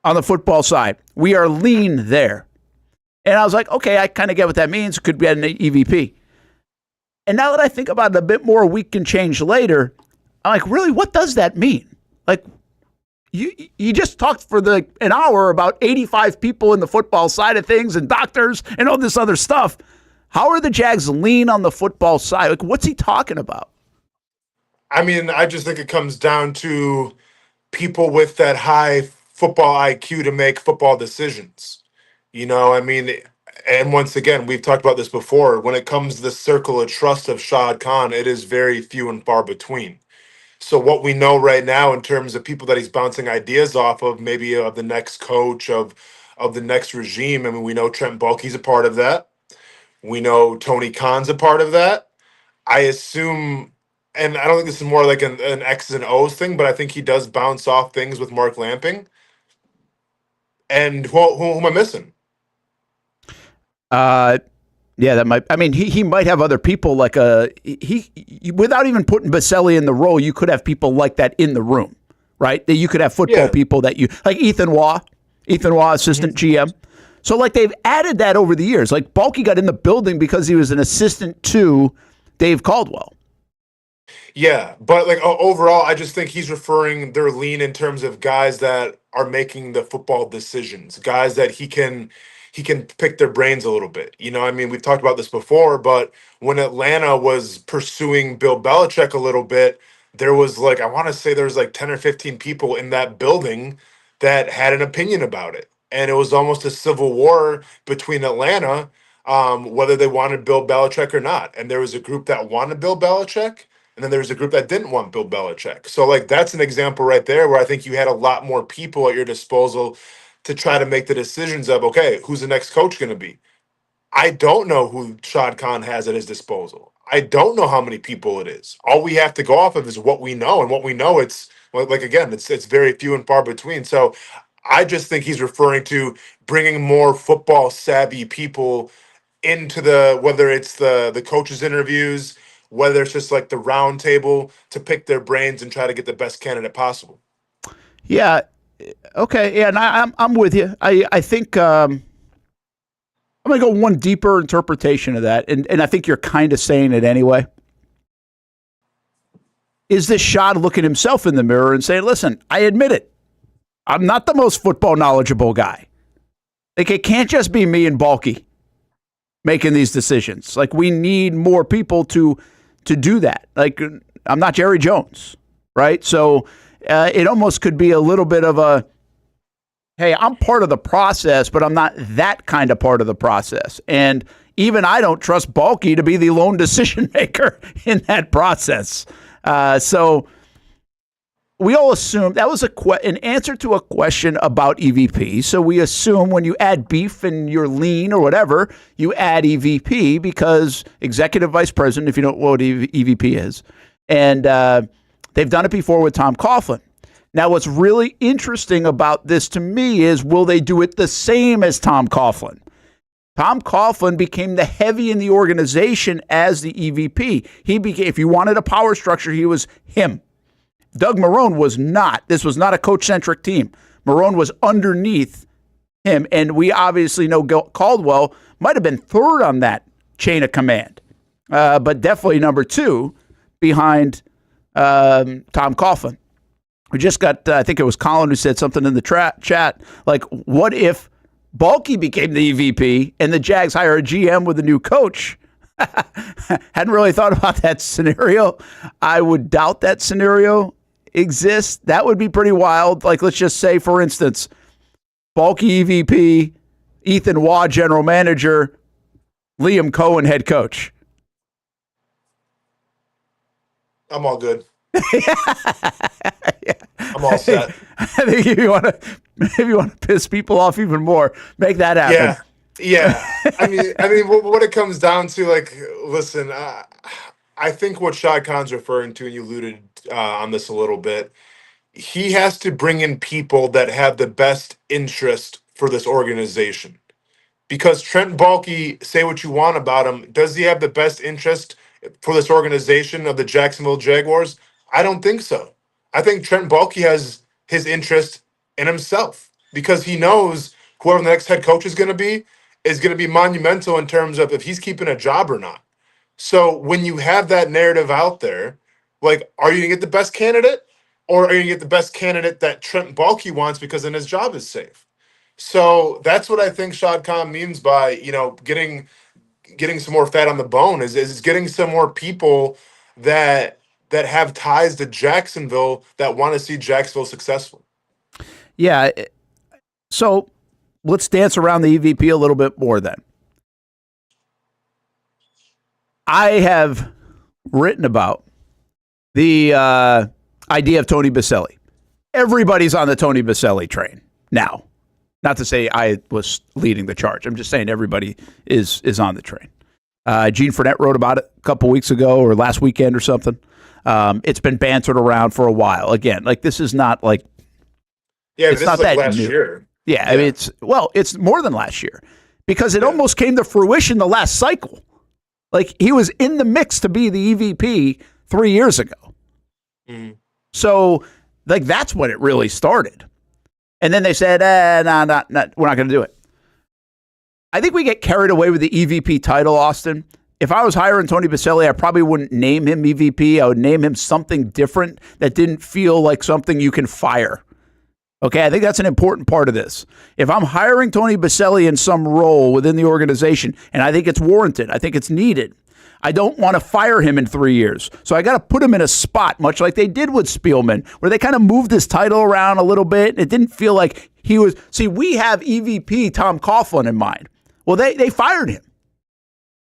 S2: on the football side. We are lean there. And I was like, okay, I kind of get what that means. Could be an EVP. And now that I think about it a bit more, a week and change later, I'm like, really, what does that mean? Like, you just talked for an hour about 85 people in the football side of things and doctors and all this other stuff. How are the Jags lean on the football side? Like, what's he talking about?
S4: I mean, I just think it comes down to people with that high football IQ to make football decisions. You know, I mean, and once again, we've talked about this before. When it comes to the circle of trust of Shad Khan, it is very few and far between. So what we know right now in terms of people that he's bouncing ideas off of, maybe of the next coach, of the next regime, I mean, we know Trent Baalke's a part of that. We know Tony Khan's a part of that. I assume, and I don't think this is more like an X's and O's thing, but I think he does bounce off things with Mark Lamping. And who am I missing?
S2: Yeah, that might. I mean, he might have other people like he without even putting Baselli in the role. You could have people like that in the room, right? That you could have football people that you like. Ethan Waugh, assistant GM. So like they've added that over the years. Like Baalke got in the building because he was an assistant to Dave Caldwell.
S4: Yeah, but like overall, I just think he's referring their lean in terms of guys that are making the football decisions, guys that he can pick their brains a little bit. You know, I mean, we've talked about this before, but when Atlanta was pursuing Bill Belichick a little bit, there was like, I want to say there was like 10 or 15 people in that building that had an opinion about it. And it was almost a civil war between Atlanta, whether they wanted Bill Belichick or not. And there was a group that wanted Bill Belichick, and then there was a group that didn't want Bill Belichick. So like that's an example right there where I think you had a lot more people at your disposal to try to make the decisions of, okay, who's the next coach going to be? I don't know who Shad Khan has at his disposal. I don't know how many people it is. All we have to go off of is what we know. And what we know, it's like, again, it's very few and far between. So I just think he's referring to bringing more football savvy people into whether it's the coaches' interviews, whether it's just like the round table to pick their brains and try to get the best candidate possible.
S2: Yeah. Okay. Yeah. And I'm with you. I think I'm going to go one deeper interpretation of that. And I think you're kind of saying it anyway. Is this Shad looking himself in the mirror and saying, listen, I admit it. I'm not the most football knowledgeable guy. Like, it can't just be me and Baalke making these decisions. Like, we need more people to do that. Like, I'm not Jerry Jones, right? So it almost could be a little bit of a, hey, I'm part of the process, but I'm not that kind of part of the process. And even I don't trust Baalke to be the lone decision maker in that process. So we all assume that was an answer to a question about EVP. So we assume when you add beef and you're lean or whatever, you add EVP because executive vice president, if you don't know what EVP is. And they've done it before with Tom Coughlin. Now, what's really interesting about this to me is, will they do it the same as Tom Coughlin? Tom Coughlin became the heavy in the organization as the EVP. He became, if you wanted a power structure, he was him. Doug Marrone was not. This was not a coach-centric team. Marrone was underneath him, and we obviously know Caldwell might have been third on that chain of command, but definitely number two behind Tom Coughlin. We just got, I think it was Colin who said something in the chat, like, what if Baalke became the EVP and the Jags hire a GM with a new coach? Hadn't really thought about that scenario. I would doubt that scenario exists. That would be pretty wild. Like, let's just say, for instance, Baalke EVP, Ethan Waugh general manager, Liam Coen head coach.
S4: I'm all good.
S2: Yeah.
S4: I'm all set.
S2: I think if you want to piss people off even more, make that happen.
S4: Yeah. I mean, what it comes down to, like, listen, I think what Shad Khan's referring to, and you alluded on this a little bit, he has to bring in people that have the best interest for this organization. Because Trent Baalke, say what you want about him, does he have the best interest for this organization of the Jacksonville Jaguars? I don't think so. I think Trent Baalke has his interest in himself because he knows whoever the next head coach is going to be monumental in terms of if he's keeping a job or not. So when you have that narrative out there, like, are you going to get the best candidate or are you going to get the best candidate that Trent Baalke wants because then his job is safe? So that's what I think Shad Khan means by, getting some more fat on the bone is getting some more people that have ties to Jacksonville that want to see Jacksonville successful.
S2: Yeah. So let's dance around the EVP a little bit more then. I have written about the idea of Tony Boselli. Everybody's on the Tony Boselli train now. Not to say I was leading the charge. I'm just saying everybody is on the train. Gene Fournette wrote about it a couple weeks ago or last weekend or something. It's been bantered around for a while. Again, like this is not like
S4: it's not that last year.
S2: Yeah, I mean it's more than last year because it almost came to fruition the last cycle. Like he was in the mix to be the EVP 3 years ago. Mm-hmm. So like that's when it really started. And then they said, no, we're not going to do it. I think we get carried away with the EVP title, Austin. If I was hiring Tony Boselli, I probably wouldn't name him EVP. I would name him something different that didn't feel like something you can fire. Okay, I think that's an important part of this. If I'm hiring Tony Boselli in some role within the organization, and I think it's warranted, I think it's needed, I don't want to fire him in 3 years. So I got to put him in a spot, much like they did with Spielman, where they kind of moved his title around a little bit. It didn't feel like he was... See, we have EVP Tom Coughlin in mind. Well, they fired him.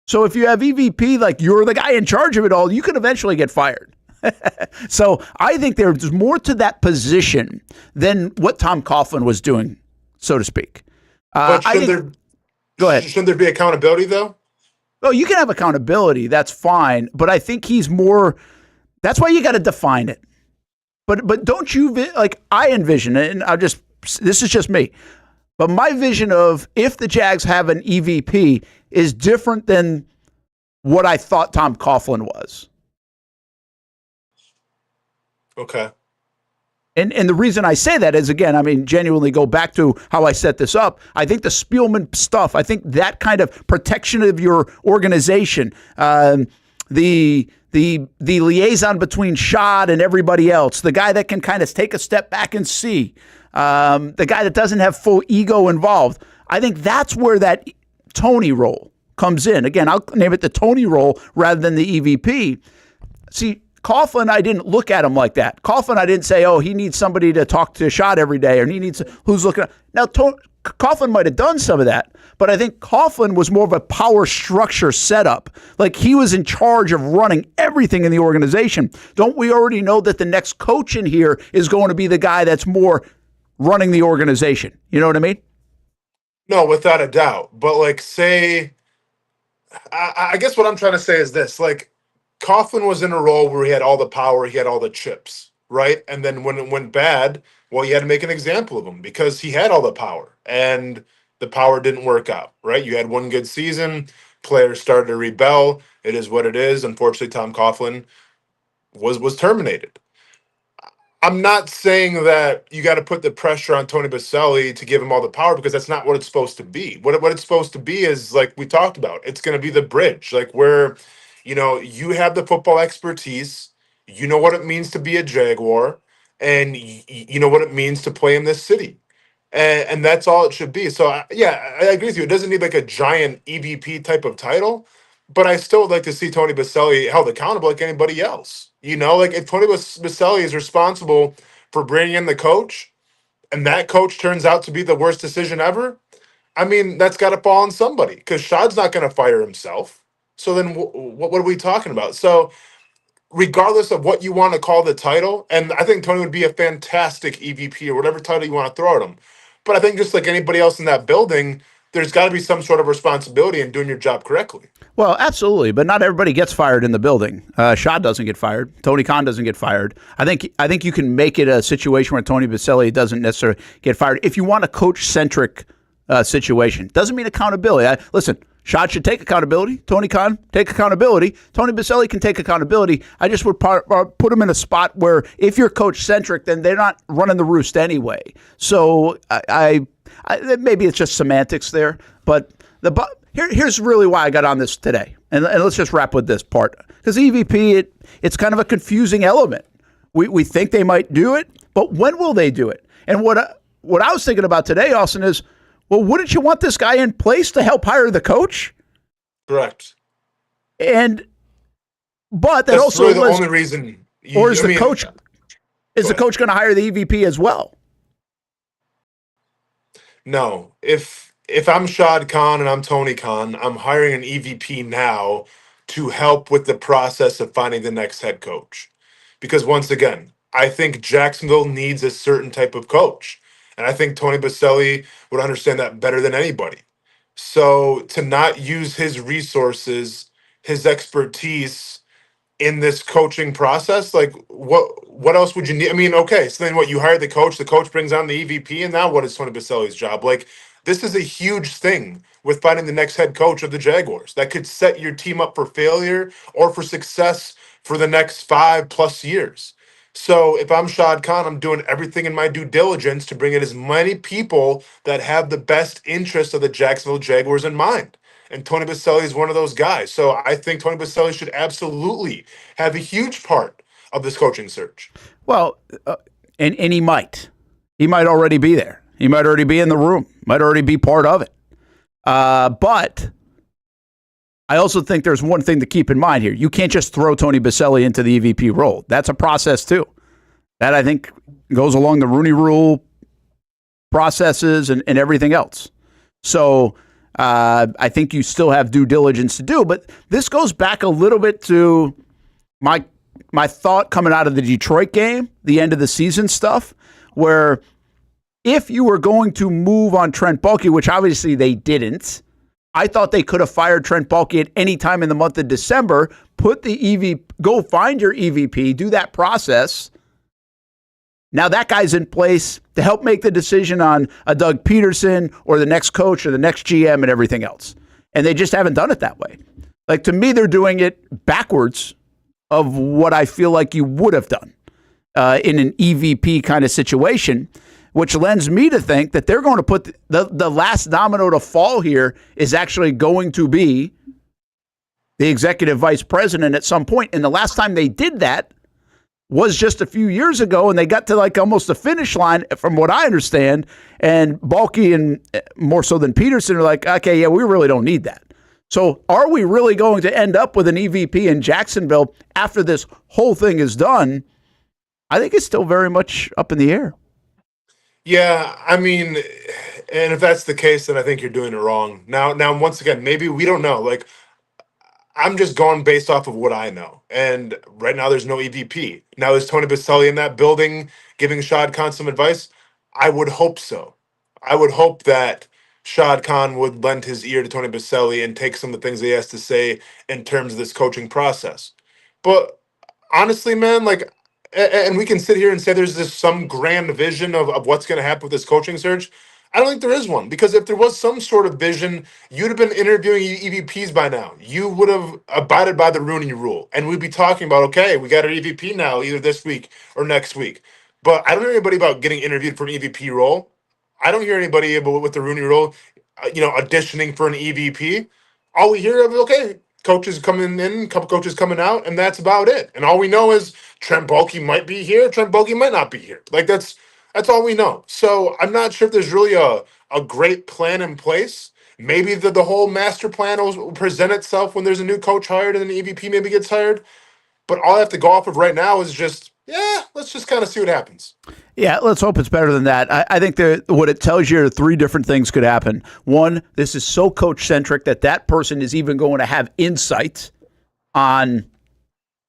S2: So if you have EVP, like you're the guy in charge of it all, you could eventually get fired. So I think there's more to that position than what Tom Coughlin was doing, so to speak.
S4: But
S2: go ahead.
S4: Shouldn't there be accountability, though?
S2: Oh, you can have accountability. That's fine. But I think he's more. That's why you got to define it. But don't you like? I envision it, and this is just me. But my vision of if the Jags have an EVP is different than what I thought Tom Coughlin was.
S4: Okay.
S2: And the reason I say that is, again, I mean, genuinely go back to how I set this up. I think the Spielman stuff, I think that kind of protection of your organization, the liaison between Shad and everybody else, the guy that can kind of take a step back and see, the guy that doesn't have full ego involved. I think that's where that Tony role comes in. Again, I'll name it the Tony role rather than the EVP. See, Coughlin, I didn't look at him like that. Coughlin, I didn't say, oh, he needs somebody to talk to Shad every day, or he needs who's looking at. Now, Coughlin might have done some of that, but I think Coughlin was more of a power structure setup. Like he was in charge of running everything in the organization. Don't we already know that the next coach in here is going to be the guy that's more running the organization? You know what I mean?
S4: No, without a doubt. But like, say, I guess what I'm trying to say is this, like, Coughlin was in a role where he had all the power, he had all the chips, right? And then when it went bad, well, you had to make an example of him because he had all the power and the power didn't work out, right? You had one good season, players started to rebel. It is what it is. Unfortunately, Tom Coughlin was terminated. I'm not saying that you got to put the pressure on Tony Boselli to give him all the power because that's not what it's supposed to be. What it's supposed to be is, like we talked about, it's going to be the bridge, like where you have the football expertise, you know what it means to be a Jaguar, and you know what it means to play in this city. And that's all it should be. So, I agree with you. It doesn't need like a giant EVP type of title, but I still would like to see Tony Boselli held accountable like anybody else. Like if Tony Boselli is responsible for bringing in the coach, and that coach turns out to be the worst decision ever, I mean, that's got to fall on somebody because Shad's not going to fire himself. So then what are we talking about? So regardless of what you want to call the title, and I think Tony would be a fantastic EVP or whatever title you want to throw at him. But I think just like anybody else in that building, there's got to be some sort of responsibility in doing your job correctly.
S2: Well, absolutely, but not everybody gets fired in the building. Shad doesn't get fired. Tony Khan doesn't get fired. I think you can make it a situation where Tony Boselli doesn't necessarily get fired if you want a coach-centric situation. Doesn't mean accountability. Listen, Shad should take accountability. Tony Khan, take accountability. Tony Baselli can take accountability. I just would put him in a spot where if you're coach-centric, then they're not running the roost anyway. So I maybe it's just semantics there. But here's really why I got on this today. And let's just wrap with this part. Because EVP, it's kind of a confusing element. We think they might do it, but when will they do it? And what I was thinking about today, Austen, is, well, wouldn't you want this guy in place to help hire the coach?
S12: Correct.
S2: But that
S12: that's
S2: also
S12: really the
S2: was,
S12: only reason.
S2: Is the coach going to hire the EVP as well?
S12: No. If I'm Shad Khan and I'm Tony Khan, I'm hiring an EVP now to help with the process of finding the next head coach. Because once again, I think Jacksonville needs a certain type of coach. And I think Tony Baselli would understand that better than anybody. So to not use his resources, his expertise in this coaching process, like what else would you need? I mean, okay, so then what, you hire the coach brings on the EVP, and now what is Tony Baselli's job? Like, this is a huge thing with finding the next head coach of the Jaguars that could set your team up for failure or for success for the next 5+ years. So if I'm Shad Khan, I'm doing everything in my due diligence to bring in as many people that have the best interest of the Jacksonville Jaguars in mind. And Tony Baselli is one of those guys. So I think Tony Baselli should absolutely have a huge part of this coaching search.
S2: Well, and he might. He might already be there. He might already be in the room. Might already be part of it. But I also think there's one thing to keep in mind here. You can't just throw Tony Baselli into the EVP role. That's a process too. That, I think, goes along the Rooney Rule processes and everything else. So I think you still have due diligence to do. But this goes back a little bit to my thought coming out of the Detroit game, the end of the season stuff, where if you were going to move on Trent Baalke, which obviously they didn't, I thought they could have fired Trent Baalke at any time in the month of December, put the EVP, go find your EVP, do that process. Now that guy's in place to help make the decision on a Doug Pederson or the next coach or the next GM and everything else. And they just haven't done it that way. Like, to me, they're doing it backwards of what I feel like you would have done in an EVP kind of situation, which lends me to think that they're going to put the last domino to fall here is actually going to be the executive vice president at some point. And the last time they did that was just a few years ago, and they got to like almost the finish line, from what I understand. And Baalke, and more so than Pederson, are like, okay, yeah, we really don't need that. So are we really going to end up with an EVP in Jacksonville after this whole thing is done? I think it's still very much up in the air.
S12: Yeah, I mean, and if that's the case, then I think you're doing it wrong. Now, once again, maybe we don't know. Like, I'm just going based off of what I know. And right now there's no EVP. Now, is Tony Baselli in that building giving Shad Khan some advice? I would hope so. I would hope that Shad Khan would lend his ear to Tony Baselli and take some of the things he has to say in terms of this coaching process. But honestly, man, like, and we can sit here and say there's this some grand vision of what's going to happen with this coaching search. I don't think there is one, because if there was some sort of vision, you'd have been interviewing EVPs by now. You would have abided by the Rooney Rule, and we'd be talking about, okay, we got our EVP now, either this week or next week. But I don't hear anybody about getting interviewed for an EVP role. I don't hear anybody about with the Rooney Rule, auditioning for an EVP. All we hear of, okay, coaches coming in, a couple coaches coming out, and that's about it. And all we know is Trent Baalke might be here, Trent Baalke might not be here. Like, that's all we know. So I'm not sure if there's really a great plan in place. Maybe the whole master plan will present itself when there's a new coach hired and an EVP maybe gets hired. But all I have to go off of right now is just, let's just kind of see what happens.
S2: Yeah, let's hope it's better than that. I think what it tells you are three different things could happen. One, this is so coach-centric that person is even going to have insight on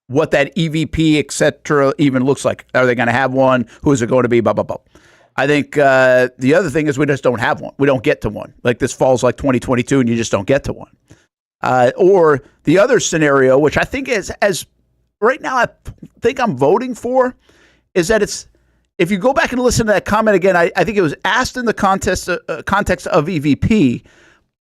S2: what that EVP, et cetera, even looks like. Are they going to have one? Who is it going to be? Blah, blah, blah. I think the other thing is we just don't have one. We don't get to one. Like, this falls like 2022 and you just don't get to one. Or the other scenario, which I think is, as right now I think I'm voting for, is that it's, if you go back and listen to that comment again, I think it was asked in the context of EVP,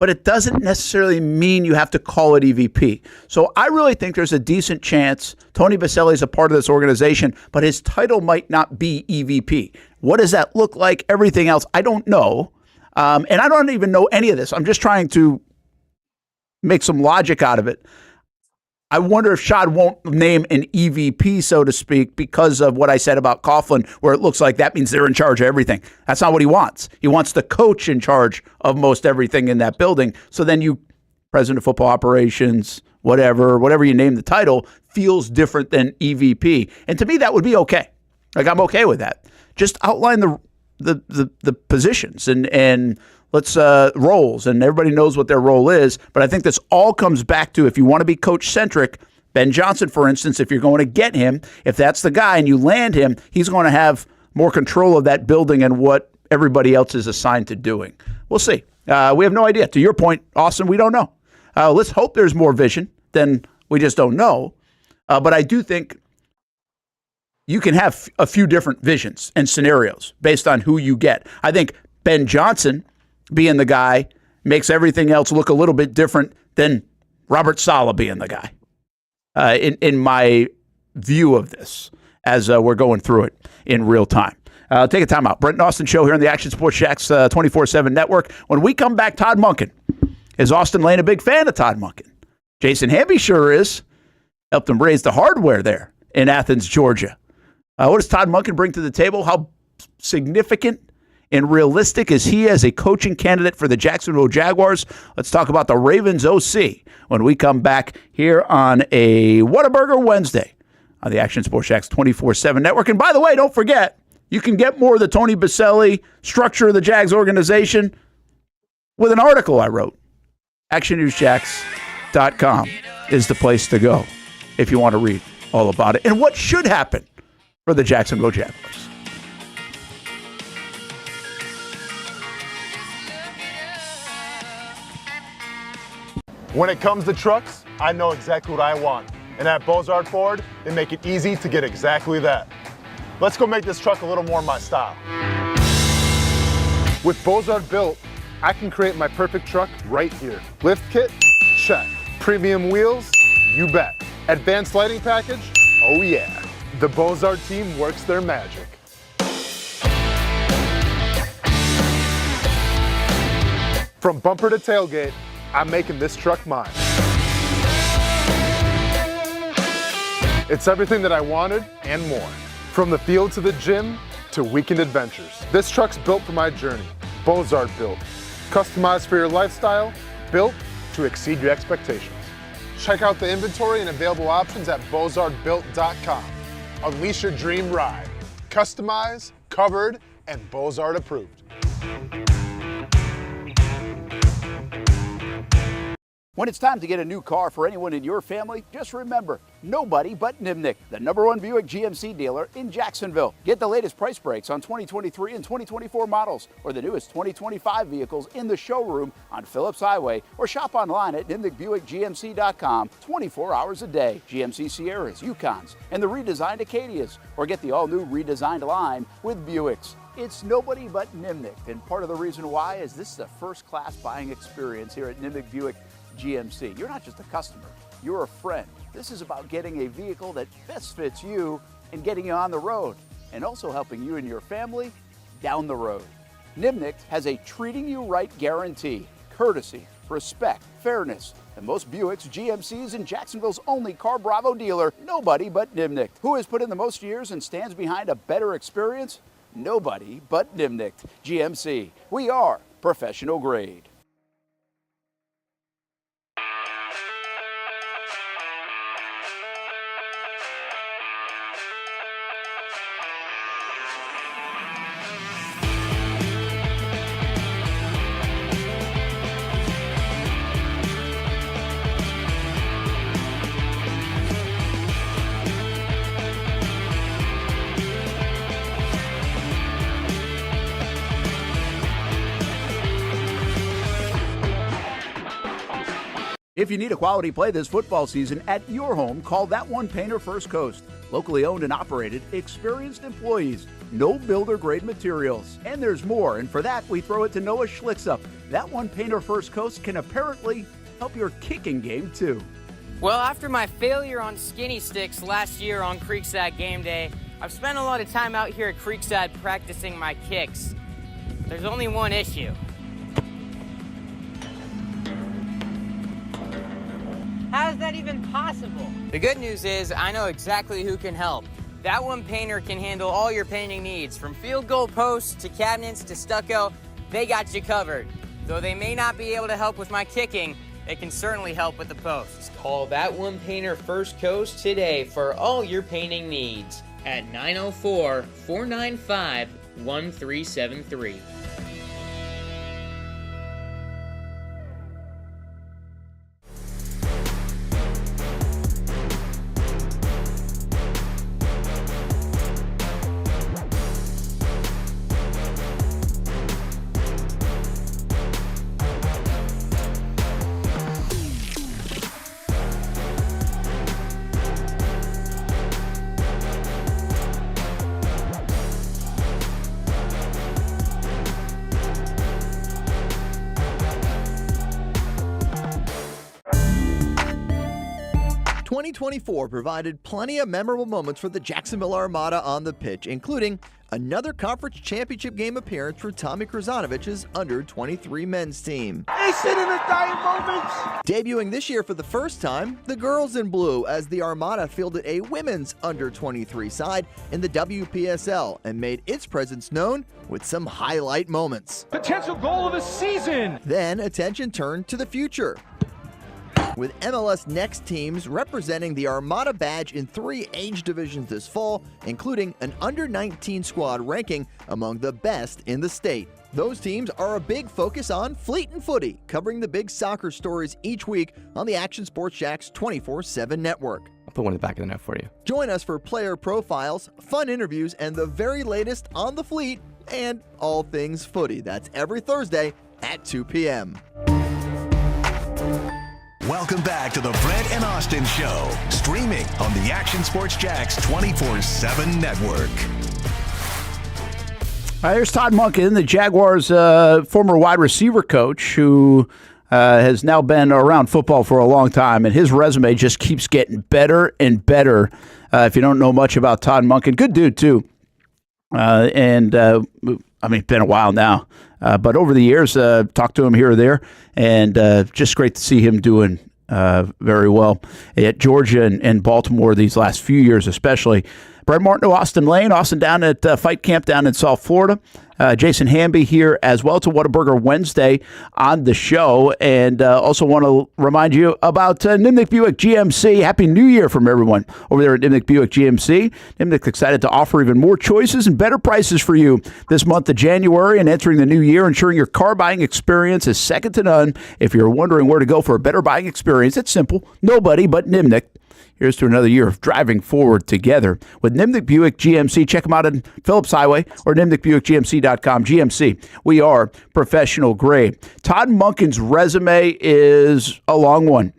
S2: but it doesn't necessarily mean you have to call it EVP. So I really think there's a decent chance Tony Boselli is a part of this organization, but his title might not be EVP. What does that look like? Everything else, I don't know. And I don't even know any of this. I'm just trying to make some logic out of it. I wonder if Shad won't name an EVP, so to speak, because of what I said about Coughlin, where it looks like that means they're in charge of everything. That's not what he wants. He wants the coach in charge of most everything in that building. So then you, president of football operations, whatever you name the title, feels different than EVP. And to me, that would be okay. Like, I'm okay with that. Just outline the positions and let's roles, and everybody knows what their role is. But I think this all comes back to, if you want to be coach-centric, Ben Johnson, for instance, if you're going to get him, if that's the guy and you land him, he's going to have more control of that building and what everybody else is assigned to doing. We'll see. We have no idea. To your point, Austin, we don't know. Let's hope there's more vision than we just don't know. But I do think you can have a few different visions and scenarios based on who you get. I think Ben Johnson being the guy makes everything else look a little bit different than Robert Saleh being the guy, in my view of this, as we're going through it in real time. Take a time out. Brent Austen Show here on the Action Sports Jax 24/7 network. When we come back, Todd Monken. Is Austen Lane a big fan of Todd Monken? Jason Hamby sure is. Helped him raise the hardware there in Athens, Georgia. What does Todd Monken bring to the table? How significant and realistic is he as a coaching candidate for the Jacksonville Jaguars? Let's talk about the Ravens OC when we come back here on a Whataburger Wednesday on the Action Sports Jax 24/7 network. And by the way, don't forget, you can get more of the Tony Boselli structure of the Jags organization with an article I wrote. ActionNewsJax.com is the place to go if you want to read all about it and what should happen for the Jacksonville Jaguars.
S4: When it comes to trucks, I know exactly what I want. And at Bozard Ford, they make it easy to get exactly that. Let's go make this truck a little more my style. With Bozard Built, I can create my perfect truck right here. Lift kit? Check. Premium wheels? You bet. Advanced lighting package? Oh yeah. The Bozard team works their magic. From bumper to tailgate, I'm making this truck mine. It's everything that I wanted and more. From the field to the gym to weekend adventures. This truck's built for my journey. Bozard Built. Customized for your lifestyle, built to exceed your expectations. Check out the inventory and available options at bozardbuilt.com. Unleash your dream ride. Customized, covered, and Bozard approved.
S2: When it's time to get a new car for anyone in your family, just remember, nobody but Nimnick, the #1 Buick GMC dealer in Jacksonville. Get the latest price breaks on 2023 and 2024 models or the newest 2025 vehicles in the showroom on Phillips Highway or shop online at nimnickbuickgmc.com 24 hours a day. GMC Sierras, Yukons, and the redesigned Acadias, or get the all-new redesigned line with Buicks. It's nobody but Nimnick, and part of the reason why is this is a first-class buying experience here at Nimnick Buick GMC. You're not just a customer, you're a friend. This is about getting a vehicle that best fits you and getting you on the road, and also helping you and your family down the road. Nimnick has a treating you right guarantee, courtesy, respect, fairness, and most Buicks, GMCs, and Jacksonville's only Car Bravo dealer, nobody but Nimnick. Who has put in the most years and stands behind a better experience? Nobody but Nimnick. GMC, we are professional grade. If you need a quality play this football season at your home, call That One Painter First Coast. Locally owned and operated, experienced employees, no builder grade materials. And there's more, and for that we throw it to Noah Schlicksup, that one painter first coast can apparently help your kicking game too.
S10: Well, after my failure on skinny sticks last year on Creekside game day, I've spent a lot of time out here at Creekside practicing my kicks. There's only one issue. How is that even possible? The good news is I know exactly who can help. That one painter can handle all your painting needs, from field goal posts to cabinets to stucco. They got you covered. Though they may not be able to help with my kicking, they can certainly help with the posts. Call That One Painter First Coast today for all your painting needs at 904-495-1373.
S6: 2024 provided plenty of memorable moments for the Jacksonville Armada on the pitch, including another conference championship game appearance for Tommy Krasanovich's under-23 men's team.
S7: Is it in the dying moments?
S6: Debuting this year for the first time, the girls in blue, as the Armada fielded a women's under-23 side in the WPSL and made its presence known with some highlight moments.
S7: Potential goal of the season.
S6: Then attention turned to the future, with MLS Next teams representing the Armada badge in 3 age divisions this fall, including an under-19 squad ranking among the best in the state. Those teams are a big focus on Fleet and Footy, covering the big soccer stories each week on the Action Sports Jax 24/7 network.
S13: I'll put one in the back of the net for you.
S6: Join us for player profiles, fun interviews, and the very latest on the Fleet and all things footy. That's every Thursday at 2 p.m.
S1: Welcome back to the Brent and Austen Show, streaming on the Action Sports Jax 24/7 network.
S2: All right, here's Todd Monken, the Jaguars' former wide receiver coach, who has now been around football for a long time, and his resume just keeps getting better and better. If you don't know much about Todd Monken, good dude too. I mean, it's been a while now. But over the years, talked to him here or there, and just great to see him doing very well at Georgia and Baltimore these last few years, especially. Brent Martineau, Austen Lane, Austin down at Fight Camp down in South Florida. Jason Hamby here as well to Whataburger Wednesday on the show. And also want to remind you about Nimnicht Buick GMC. Happy New Year from everyone over there at Nimnicht Buick GMC. Nimnicht excited to offer even more choices and better prices for you this month of January and entering the new year, ensuring your car buying experience is second to none. If you're wondering where to go for a better buying experience, it's simple. Nobody but Nimnicht. Here's to another year of driving forward together with Nimnicht Buick GMC. Check them out on Phillips Highway or NimnichtBuickGMC.com. GMC, we are professional grade. Todd Monken's resume is a long one.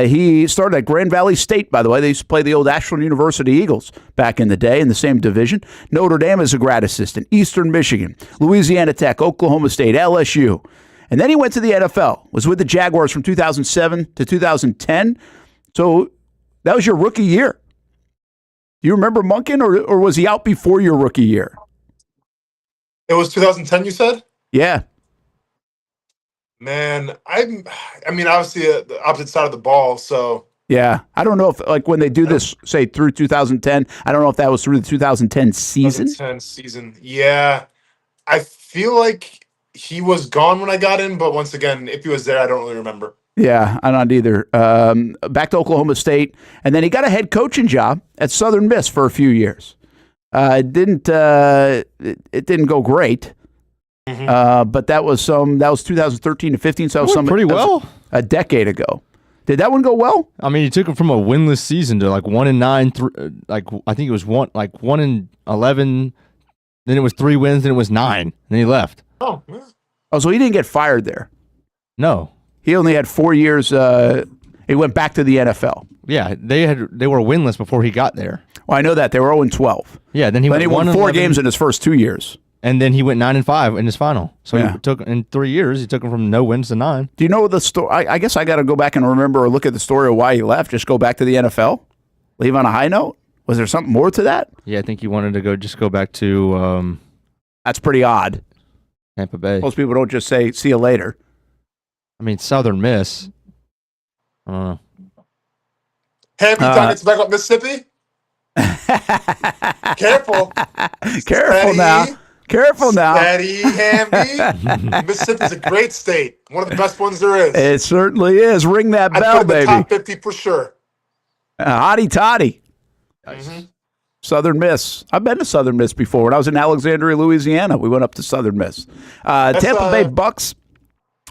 S2: He started at Grand Valley State, by the way. They used to play the old Ashland University Eagles back in the day in the same division. Notre Dame as a grad assistant, Eastern Michigan, Louisiana Tech, Oklahoma State, LSU. And then he went to the NFL, was with the Jaguars from 2007 to 2010. So that was your rookie year. Do you remember Monken, or was he out before your rookie year?
S12: It was 2010, you said?
S2: Yeah.
S12: Man, I mean, obviously the opposite side of the ball, so.
S2: Yeah. I don't know if, like, when they do this, say, through 2010, I don't know if that was through the 2010 season.
S12: 2010 season. Yeah. I feel like he was gone when I got in, but once again, if he was there, I don't really remember.
S2: Yeah, I don't either. Back to Oklahoma State, and then he got a head coaching job at Southern Miss for a few years. It didn't go great, but that was 2013 to 15. So that was
S3: pretty well
S2: a decade ago. Did that one go well?
S3: I mean, he took him from a winless season to like 1-9, like I think it was 1-11. Then it was 3 wins. Then it was 9. Then he left.
S12: Oh, yeah.
S2: Oh, so he didn't get fired there.
S3: No.
S2: He only had 4 years. He went back to the NFL.
S3: Yeah, they were winless before he got there.
S2: Well, I know that. They were 0-12.
S3: Yeah, then he
S2: won 4 games in his first 2 years.
S3: And then he went 9-5 in his final. So
S2: Yeah.
S3: he took in 3 years. He took him from no wins to 9.
S2: Do you know the story? I guess I got to go back and remember or look at the story of why he left. Just go back to the NFL, leave on a high note. Was there something more to that?
S3: Yeah, I think he wanted to go back to
S2: That's pretty odd.
S3: Tampa Bay.
S2: Most people don't just say "see you later."
S3: I mean, Southern Miss. I don't know.
S12: Hamby talking back up Mississippi. Careful.
S2: Careful now. Careful now.
S12: Steady, Hamby. Mississippi's a great state. One of the best ones there is.
S2: It certainly is. Ring that
S12: I'd
S2: bell,
S12: put it in the
S2: baby.
S12: top 50 for sure.
S2: Hotty toddy.
S3: Nice.
S2: Southern Miss. I've been to Southern Miss before. When I was in Alexandria, Louisiana, we went up to Southern Miss. Tampa Bay Bucks.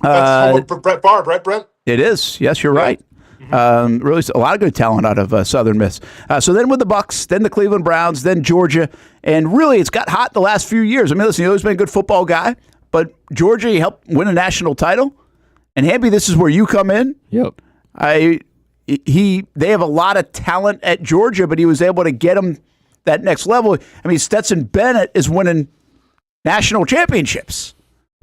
S12: That's home for Brett Favre, right, Brent?
S2: It is. Yes, you're right. Really, a lot of good talent out of Southern Miss. So then with the Bucks, then the Cleveland Browns, then Georgia, and really it's got hot the last few years. I mean, listen, he's always been a good football guy, but Georgia, he helped win a national title. And Hamby, this is where you come in.
S3: Yep.
S2: They have a lot of talent at Georgia, but he was able to get them that next level. I mean, Stetson Bennett is winning national championships.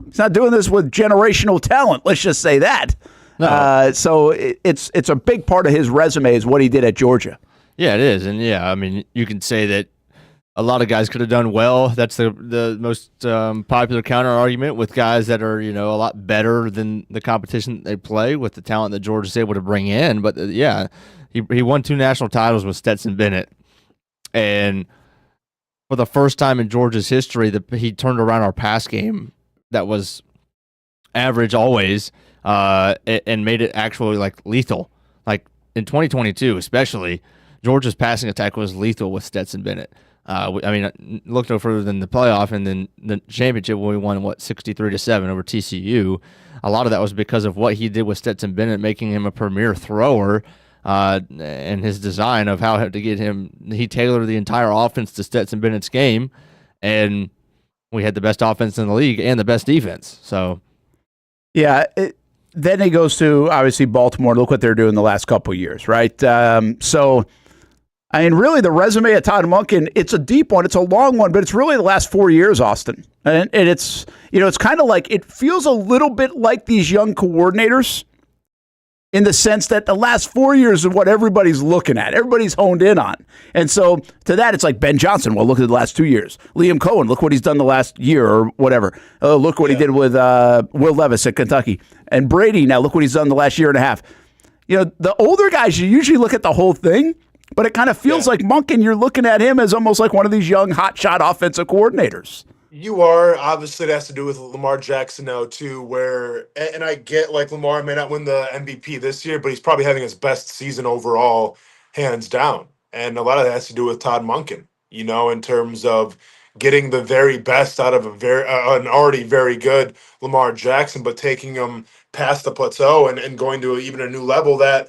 S2: He's not doing this with generational talent. Let's just say that.
S3: No.
S2: So it's a big part of his resume is what he did at Georgia.
S3: Yeah, it is. And yeah, I mean, you can say that a lot of guys could have done well. That's the most popular counter argument with guys that are, a lot better than the competition they play with the talent that Georgia's able to bring in. But yeah, he won 2 national titles with Stetson Bennett. And for the first time in Georgia's history, he turned around our pass game that was average always and made it actually like lethal. Like in 2022, especially, Georgia's passing attack was lethal with Stetson Bennett. Look no further than the playoff and then the championship when we won 63-7 over TCU. A lot of that was because of what he did with Stetson Bennett, making him a premier thrower, and his design of how to get him. He tailored the entire offense to Stetson Bennett's game, and we had the best offense in the league and the best defense. So,
S2: yeah. Then he goes to obviously Baltimore. Look what they're doing the last couple of years, right? I mean, really, the resume of Todd Monken, it's a deep one. It's a long one, but it's really the last 4 years, Austin. And it's, it's kind of like, it feels a little bit like these young coordinators in the sense that the last 4 years is what everybody's looking at. Everybody's honed in on. And so to that, it's like Ben Johnson. Well, look at the last 2 years. Liam Coen, look what he's done the last year or whatever. Look what he did with Will Levis at Kentucky. And Brady, now look what he's done the last year and a half. The older guys, you usually look at the whole thing. But it kind of feels like Monken, you're looking at him as almost like one of these young hotshot offensive coordinators.
S12: You are. Obviously, it has to do with Lamar Jackson now, too, and I get like Lamar may not win the MVP this year, but he's probably having his best season overall, hands down. And a lot of that has to do with Todd Monken, in terms of getting the very best out of an already very good Lamar Jackson, but taking him past the plateau and going to even a new level that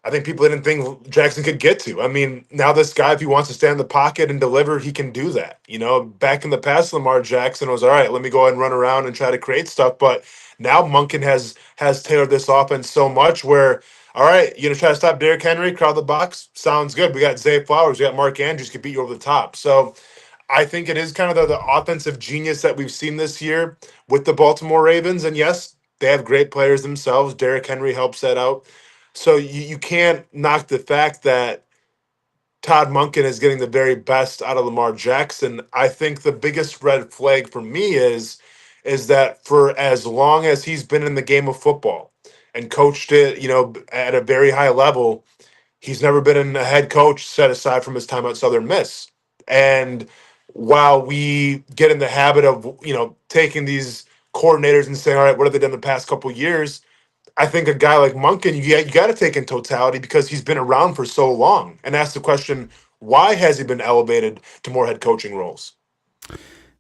S12: I think people didn't think Jackson could get to. I mean, now this guy, if he wants to stand in the pocket and deliver, he can do that. Back in the past, Lamar Jackson was, all right, let me go ahead and run around and try to create stuff. But now Monken has tailored this offense so much where, all right, you're going to try to stop Derrick Henry, crowd the box. Sounds good. We got Zay Flowers. We got Mark Andrews can beat you over the top. So I think it is kind of the offensive genius that we've seen this year with the Baltimore Ravens. And yes, they have great players themselves. Derrick Henry helps that out. So you can't knock the fact that Todd Monken is getting the very best out of Lamar Jackson. I think the biggest red flag for me is that for as long as he's been in the game of football and coached it, at a very high level, he's never been a head coach set aside from his time at Southern Miss. And while we get in the habit of, taking these coordinators and saying, all right, what have they done the past couple of years? I think a guy like Monken, you got to take in totality because he's been around for so long and ask the question, why has he been elevated to more head coaching roles?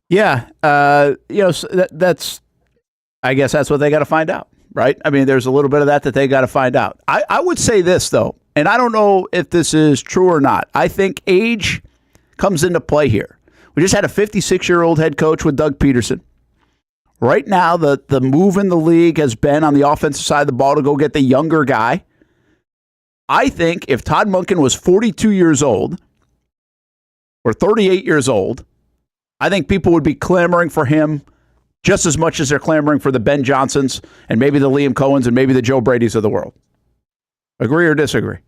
S2: Yeah. That's, I guess that's what they got to find out, right? I mean, there's a little bit of that they got to find out. I would say this, though, and I don't know if this is true or not. I think age comes into play here. We just had a 56-year-old head coach with Doug Pederson. Right now, the move in the league has been on the offensive side of the ball to go get the younger guy. I think if Todd Monken was 42 years old or 38 years old I think people would be clamoring for him just as much as they're clamoring for the Ben Johnsons and maybe the Liam Coens and maybe the Joe Bradys of the world. Agree or disagree?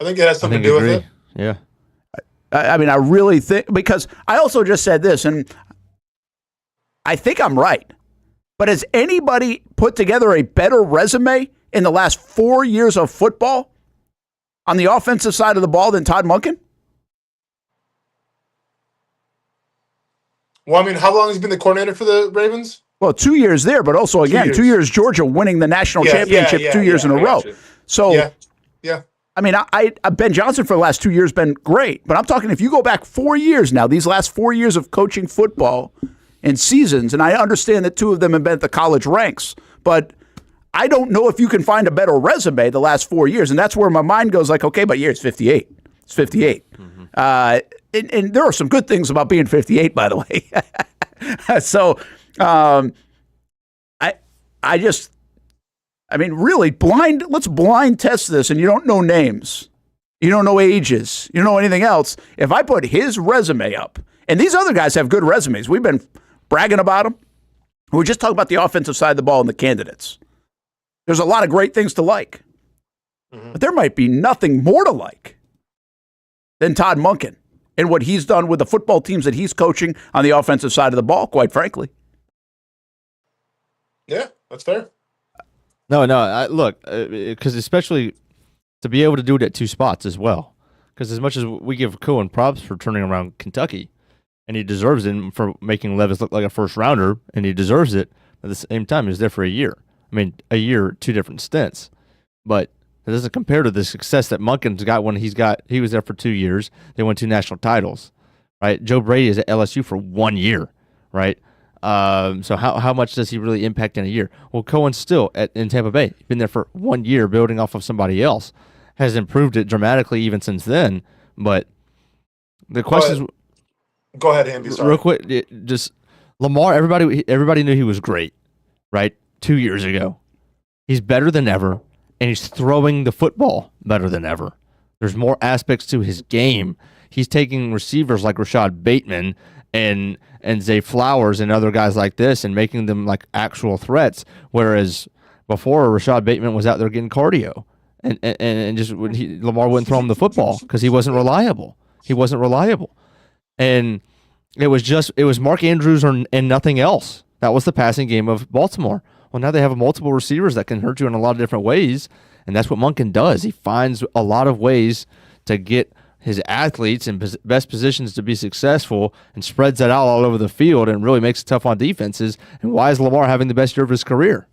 S12: I think it has something to do with it.
S3: Yeah.
S2: I mean, I really think, because I also just said this, and I think I'm right. But has anybody put together a better resume in the last 4 years of football on the offensive side of the ball than Todd Monken?
S12: Well, I mean, how long has he been the coordinator for the Ravens?
S2: Well, 2 years there, but also, again, 2 years Georgia winning the national championship 2 years in a row. So,
S12: yeah.
S2: I mean, I Ben Johnson for the last 2 years been great, but I'm talking if you go back 4 years now, these last 4 years of coaching football and seasons, and I understand that 2 of them have been at the college ranks, but I don't know if you can find a better resume the last 4 years, and that's where my mind goes like, okay, but it's 58. It's 58. Mm-hmm. And there are some good things about being 58, by the way. So, I mean, really, let's blind test this, and you don't know names. You don't know ages. You don't know anything else. If I put his resume up, and these other guys have good resumes. We've been bragging about them. We're just talking about the offensive side of the ball and the candidates. There's a lot of great things to like. Mm-hmm. But there might be nothing more to like than Todd Monken and what he's done with the football teams that he's coaching on the offensive side of the ball, quite frankly.
S12: Yeah, that's fair.
S3: No, look, because especially to be able to do it at 2 spots as well. Because as much as we give Coen props for turning around Kentucky, and he deserves it for making Levis look like a first-rounder, and he deserves it, at the same time, he was there for a year. I mean, a year, 2 different stints. But it doesn't compare to the success that Monken's got when he was there for 2 years. They won 2 national titles, right? Joe Brady is at LSU for 1 year, right? So how much does he really impact in a year? Well, Coen's still in Tampa Bay. He's been there for 1 year building off of somebody else. Has improved it dramatically even since then. But the question is...
S12: Go ahead, Hamby. Sorry.
S3: Real quick, just Lamar, everybody knew he was great, right? 2 years ago. He's better than ever, and he's throwing the football better than ever. There's more aspects to his game. He's taking receivers like Rashad Bateman and Zay Flowers and other guys like this and making them like actual threats, whereas before Rashad Bateman was out there getting cardio and just Lamar wouldn't throw him the football because he wasn't reliable. And it was Mark Andrews and nothing else. That was the passing game of Baltimore. Well, now they have multiple receivers that can hurt you in a lot of different ways, and that's what Monken does. He finds a lot of ways to get his athletes in best positions to be successful and spreads that out all over the field and really makes it tough on defenses. And why is Lamar having the best year of his career?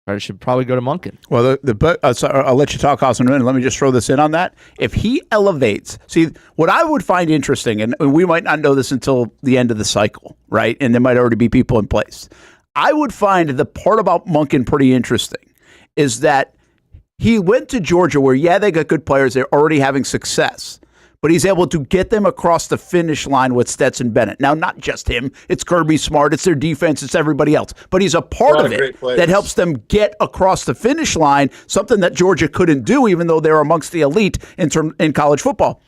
S3: Right, it should probably go to Monken.
S2: Well, I'll let you talk, Austen, in a minute. Let me just throw this in on that. If he elevates, see, what I would find interesting, and we might not know this until the end of the cycle, right? And there might already be people in place. I would find the part about Monken pretty interesting is that he went to Georgia where, they got good players. They're already having success. But he's able to get them across the finish line with Stetson Bennett. Now, not just him. It's Kirby Smart. It's their defense. It's everybody else. But he's a part of it that helps them get across the finish line, something that Georgia couldn't do, even though they're amongst the elite in college football.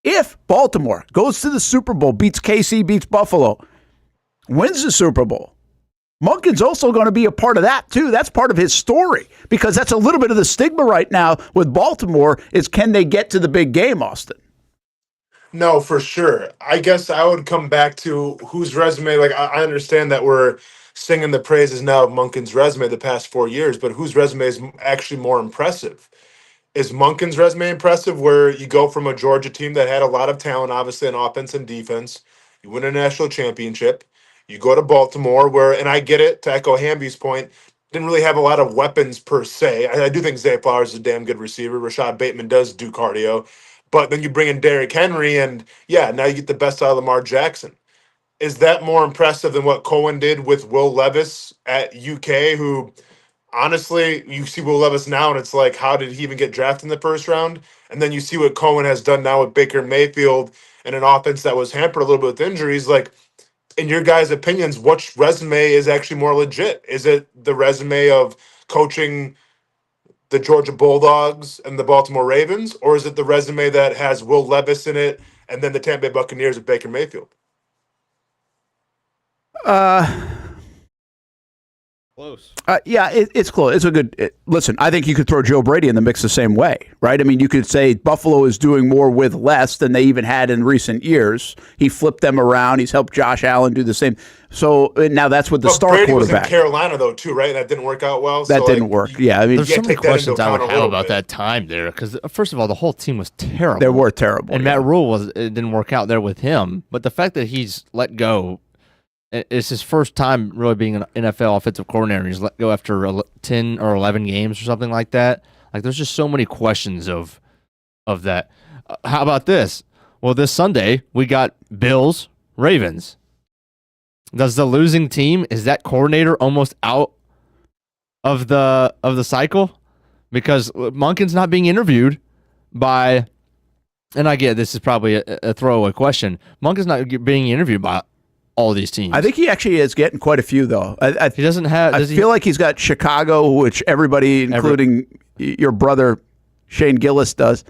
S2: If Baltimore goes to the Super Bowl, beats KC, beats Buffalo, wins the Super Bowl, Monken's also going to be a part of that, too. That's part of his story, because that's a little bit of the stigma right now with Baltimore is can they get to the big game, Austen?
S12: No, for sure. I guess I would come back to whose resume. Like, I understand that we're singing the praises now of Monken's resume the past 4 years, but whose resume is actually more impressive? Is Monken's resume impressive where you go from a Georgia team that had a lot of talent, obviously, in offense and defense, you win a national championship, you go to Baltimore where, and I get it, to echo Hamby's point, didn't really have a lot of weapons per se. I do think Zay Flowers is a damn good receiver. Rashad Bateman does do cardio. But then you bring in Derrick Henry, and now you get the best out of Lamar Jackson. Is that more impressive than what Coen did with Will Levis at UK, who, honestly, you see Will Levis now, and it's like, how did he even get drafted in the first round? And then you see what Coen has done now with Baker Mayfield and an offense that was hampered a little bit with injuries. Like, in your guys' opinions, which resume is actually more legit? Is it the resume of coaching the Georgia Bulldogs and the Baltimore Ravens, or is it the resume that has Will Levis in it and then the Tampa Bay Buccaneers of Baker Mayfield?
S3: Close.
S2: Yeah, it's close. It's a good. Listen, I think you could throw Joe Brady in the mix the same way, right? I mean, you could say Buffalo is doing more with less than they even had in recent years. He flipped them around. He's helped Josh Allen do the same. So now that's with the star
S12: Brady
S2: quarterback.
S12: was in Carolina though too, right? That didn't work out well.
S2: That didn't work. Yeah, I mean,
S3: there's so many questions I would have about that time there because first of all, the whole team was terrible.
S2: They were terrible,
S3: and Matt Rule it didn't work out there with him. But the fact that he's let go. It's his first time really being an NFL offensive coordinator. He's let go after 10 or 11 games or something like that. Like, there's just so many questions of that. How about this? Well, this Sunday, we got Bills, Ravens. Does the losing team, is that coordinator almost out of the cycle? Because Monken's not being interviewed by, and I get this is probably a throwaway question, Monken's not being interviewed by all these teams.
S2: I think he actually is getting quite a few, though.
S3: He doesn't have.
S2: I feel like he's got Chicago, which everybody, including your brother Shane Gillis, does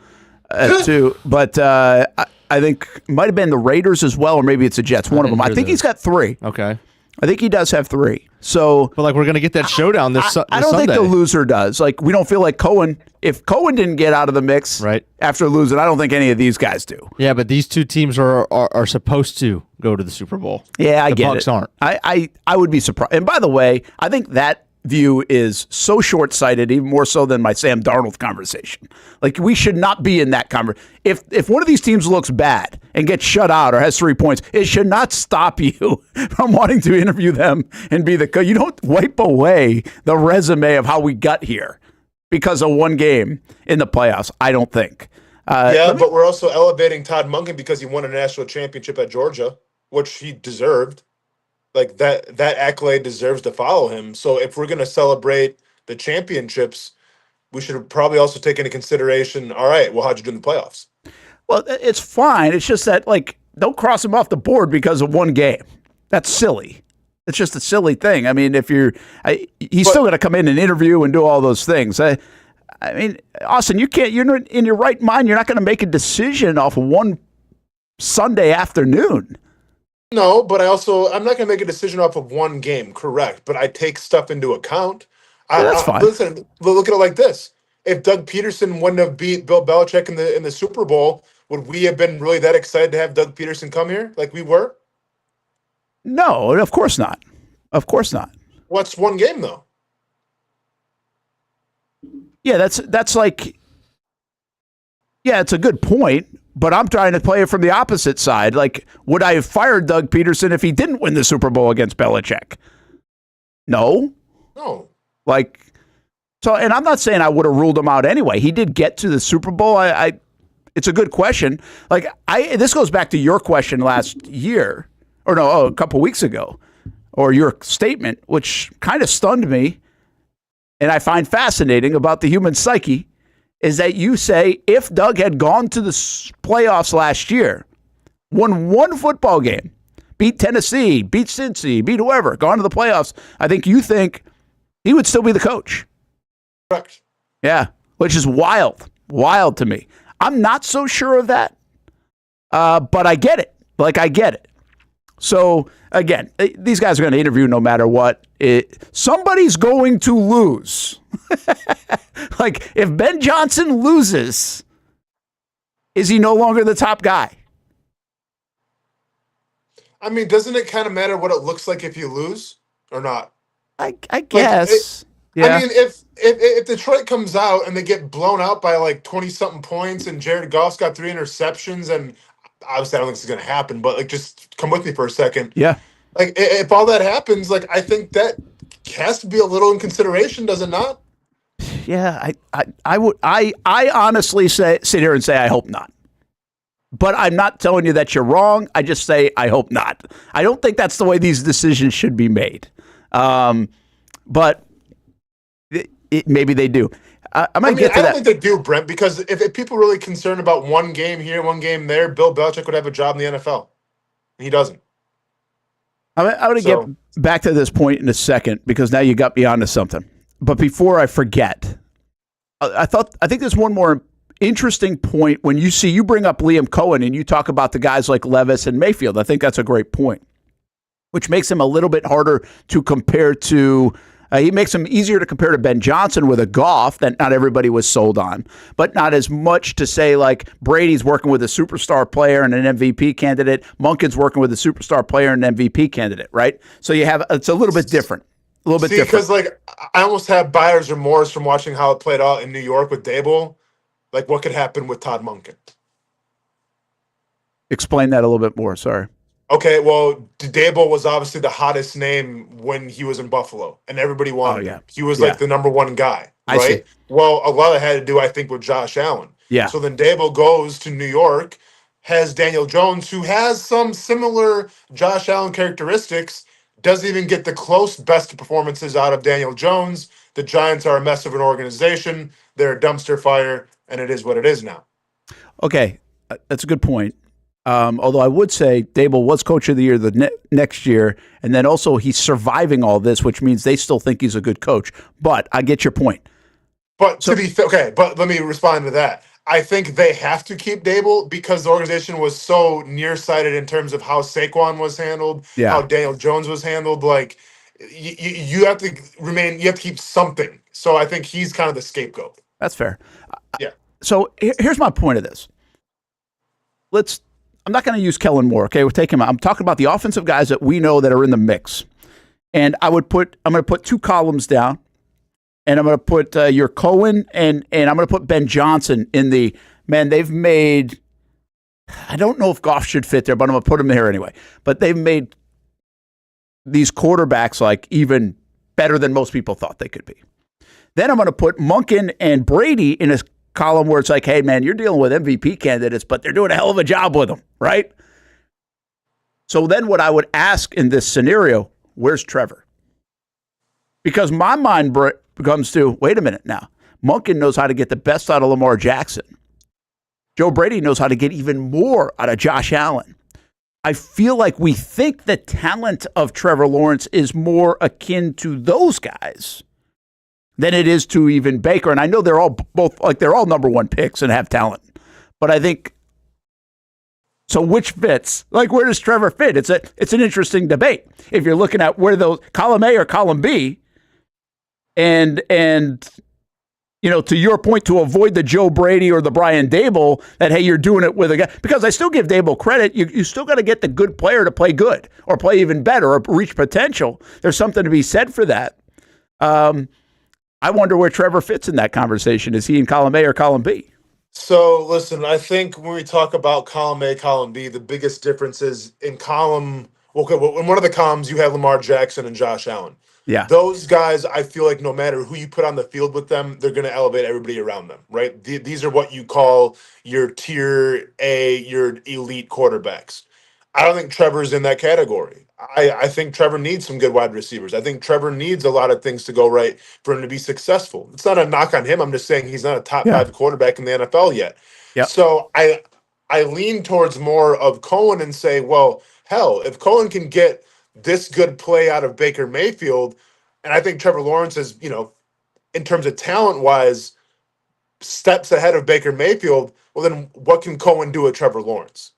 S2: too. But I think it might have been the Raiders as well, or maybe it's the Jets. One of them. I think he's got 3.
S3: Okay.
S2: I think he does have 3. So,
S3: but like we're gonna get that showdown this
S2: I don't
S3: Sunday.
S2: think the loser does. Like we don't feel like Coen. If Coen didn't get out of the mix
S3: right
S2: after losing, I don't think any of these guys do.
S3: Yeah, but these two teams are supposed to go to the Super Bowl.
S2: Yeah, I
S3: the
S2: get
S3: Bucs
S2: it.
S3: Aren't.
S2: I would be surprised. And by the way, I think that view is so short-sighted, even more so than my Sam Darnold conversation. Like we should not be in that conversation. If one of these teams looks bad and gets shut out or has 3 points, it should not stop you from wanting to interview them and be the coach. You don't wipe away the resume of how we got here because of one game in the playoffs. I don't think.
S12: But we're also elevating Todd Monken because he won a national championship at Georgia, which he deserved. Like that accolade deserves to follow him. So if we're going to celebrate the championships, we should probably also take into consideration, all right, well, how'd you do in the playoffs?
S2: Well, it's fine. It's just that, like, don't cross him off the board because of one game. That's silly. It's just a silly thing. I mean, he's still going to come in and interview and do all those things. I mean, Austin, you're not in your right mind. You're not going to make a decision off of one Sunday afternoon.
S12: No, but I'm not going to make a decision off of one game, correct. But I take stuff into account.
S2: That's fine.
S12: Listen, look at it like this. If Doug Pederson wouldn't have beat Bill Belichick in the Super Bowl, would we have been really that excited to have Doug Pederson come here like we were?
S2: No, of course not. Of course not.
S12: What's one game, though?
S2: Yeah, that's like, yeah, it's a good point. But I'm trying to play it from the opposite side. Like, would I have fired Doug Pederson if he didn't win the Super Bowl against Belichick? No.
S12: No.
S2: Like, so, and I'm not saying I would have ruled him out anyway. He did get to the Super Bowl. It's a good question. Like, this goes back to your question last year, or no, a couple weeks ago, or your statement, which kind of stunned me, and I find fascinating about the human psyche. Is that you say if Doug had gone to the playoffs last year, won one football game, beat Tennessee, beat Cincy, beat whoever, gone to the playoffs, I think you think he would still be the coach.
S12: Correct.
S2: Yeah, which is wild to me. I'm not so sure of that, but I get it. Like, I get it. So, again, these guys are going to interview no matter what. Somebody's going to lose. Like, if Ben Johnson loses, is he no longer the top guy?
S12: I mean, doesn't it kind of matter what it looks like if you lose or not?
S2: I guess.
S12: Yeah. I mean, if Detroit comes out and they get blown out by like 20-something points and Jared Goff's got 3 interceptions, and obviously I don't think this is going to happen, but like just come with me for a second.
S2: Yeah.
S12: Like if all that happens, like I think that has to be a little in consideration, does it not?
S2: Yeah, I honestly sit here and say I hope not. But I'm not telling you that you're wrong. I just say I hope not. I don't think that's the way these decisions should be made. But maybe they do. I don't
S12: think they do, Brent, because if people are really concerned about one game here, one game there, Bill Belichick would have a job in the NFL. He doesn't.
S2: I'm going to get back to this point in a second because now you got me onto something. But before I forget, I think there's one more interesting point when you bring up Liam Coen and you talk about the guys like Levis and Mayfield. I think that's a great point. which makes him a little bit harder to compare to. He makes him easier to compare to Ben Johnson with a Goff that not everybody was sold on, but not as much to say like Brady's working with a superstar player and an MVP candidate. Monken's working with a superstar player and an MVP candidate, right? So it's a little bit different. A little bit different.
S12: Because like I almost have buyer's remorse from watching how it played out in New York with Dable. Like what could happen with Todd Monken?
S2: Explain that a little bit more. Sorry.
S12: Okay, well, Dable was obviously the hottest name when he was in Buffalo, and everybody wanted him. He was like the number one guy, right?
S2: I see.
S12: Well, a lot of it had to do, I think, with Josh Allen.
S2: Yeah.
S12: So then Dable goes to New York, has Daniel Jones, who has some similar Josh Allen characteristics, doesn't even get the close best performances out of Daniel Jones. The Giants are a mess of an organization. They're a dumpster fire, and it is what it is now.
S2: Okay, that's a good point. Although I would say Dable was coach of the year next year, and then also he's surviving all this, which means they still think he's a good coach. But I get your point.
S12: But but let me respond to that. I think they have to keep Dable because the organization was so nearsighted in terms of how Saquon was handled, how Daniel Jones was handled. Like you have to remain, you have to keep something. So I think he's kind of the scapegoat.
S2: That's fair.
S12: Yeah.
S2: So here's my point of this. I'm not going to use Kellen Moore. Okay, we'll take him out. I'm talking about the offensive guys that we know that are in the mix. And I'm going to put two columns down, and I'm going to put your Coen and I'm going to put Ben Johnson in the, man, they've made, I don't know if Goff should fit there, but I'm going to put him there anyway. But they've made these quarterbacks like even better than most people thought they could be. Then I'm going to put Monken and Brady in a column where it's like, hey, man, you're dealing with MVP candidates, but they're doing a hell of a job with them, right? So then what I would ask in this scenario, where's Trevor? Because my mind comes to, wait a minute now. Monken knows how to get the best out of Lamar Jackson. Joe Brady knows how to get even more out of Josh Allen. I feel like we think the talent of Trevor Lawrence is more akin to those guys than it is to even Baker. And I know they're all they're all number one picks and have talent. But I think, so which fits? Like, where does Trevor fit? It's an interesting debate. If you're looking at where those, column A or column B, and you know, to your point, to avoid the Joe Brady or the Brian Dable, that, hey, you're doing it with a guy, because I still give Dable credit. You still got to get the good player to play good or play even better or reach potential. There's something to be said for that. I wonder where Trevor fits in that conversation. Is he in column A or column B?
S12: So, listen, I think when we talk about column A, column B, the biggest difference is in in one of the columns, you have Lamar Jackson and Josh Allen.
S2: Yeah.
S12: Those guys, I feel like no matter who you put on the field with them, they're going to elevate everybody around them, right? These are what you call your tier A, your elite quarterbacks. I don't think Trevor's in that category. I think Trevor needs some good wide receivers. I think Trevor needs a lot of things to go right for him to be successful. It's not a knock on him. I'm just saying he's not a top 5 quarterback in the NFL yet.
S2: Yep.
S12: So I lean towards more of Coen and say, well, hell, if Coen can get this good play out of Baker Mayfield, and I think Trevor Lawrence is, you know, in terms of talent-wise, steps ahead of Baker Mayfield, well, then what can Coen do with Trevor Lawrence?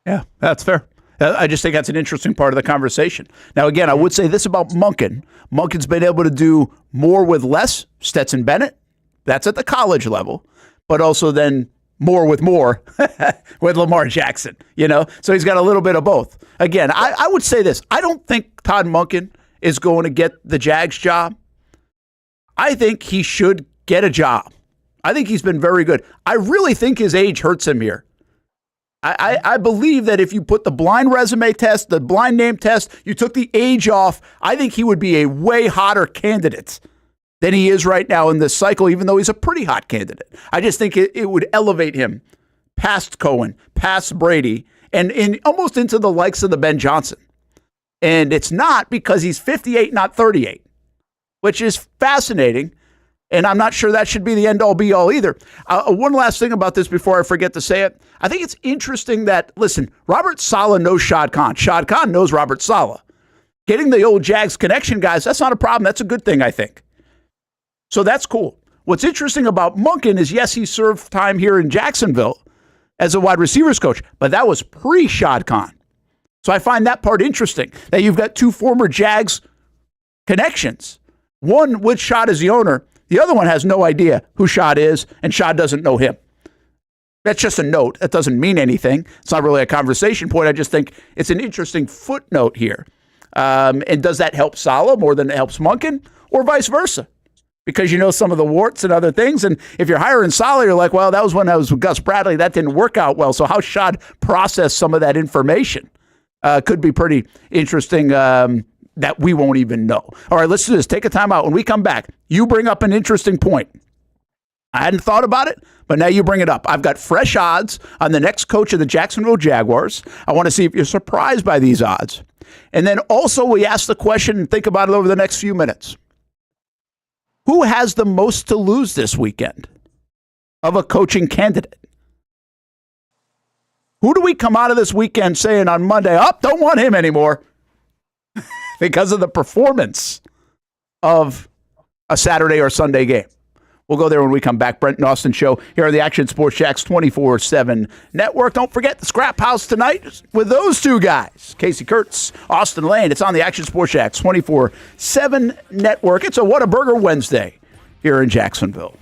S2: Yeah, that's fair. I just think that's an interesting part of the conversation. Now, again, I would say this about Monken. Monken's been able to do more with less. Stetson Bennett, that's at the college level, but also then more with Lamar Jackson, you know? So he's got a little bit of both. Again, I would say this. I don't think Todd Monken is going to get the Jags job. I think he should get a job. I think he's been very good. I really think his age hurts him here. I believe that if you put the blind resume test, the blind name test, you took the age off, I think he would be a way hotter candidate than he is right now in this cycle, even though he's a pretty hot candidate. I just think it would elevate him past Coen, past Brady, and almost into the likes of the Ben Johnson. And it's not because he's 58, not 38, which is fascinating. And I'm not sure that should be the end-all, be-all either. One last thing about this before I forget to say it. I think it's interesting that, listen, Robert Saleh knows Shad Khan. Shad Khan knows Robert Saleh. Getting the old Jags connection, guys, that's not a problem. That's a good thing, I think. So that's cool. What's interesting about Monken is, yes, he served time here in Jacksonville as a wide receivers coach, but that was pre-Shad Khan. So I find that part interesting, that you've got two former Jags connections. One with Shad as the owner. The other one has no idea who Shad is, and Shad doesn't know him. That's just a note. That doesn't mean anything. It's not really a conversation point. I just think it's an interesting footnote here. And does that help Saleh more than it helps Monken, or vice versa? Because you know some of the warts and other things. And if you're hiring Saleh, you're like, well, that was when I was with Gus Bradley. That didn't work out well. So how Shad processed some of that information could be pretty interesting that we won't even know. All right, let's do this. Take a time out. When we come back, you bring up an interesting point. I hadn't thought about it, but now you bring it up. I've got fresh odds on the next coach of the Jacksonville Jaguars. I want to see if you're surprised by these odds. And then also we ask the question and think about it over the next few minutes. Who has the most to lose this weekend of a coaching candidate? Who do we come out of this weekend saying on Monday, don't want him anymore because of the performance of a Saturday or Sunday game? We'll go there when we come back. Brent Austen Show here on the Action Sports Jacks 24/7 Network. Don't forget the Scrap House tonight with those two guys, Casey Kurtz, Austen Lane. It's on the Action Sports Jacks 24/7 Network. It's a Whataburger Wednesday here in Jacksonville.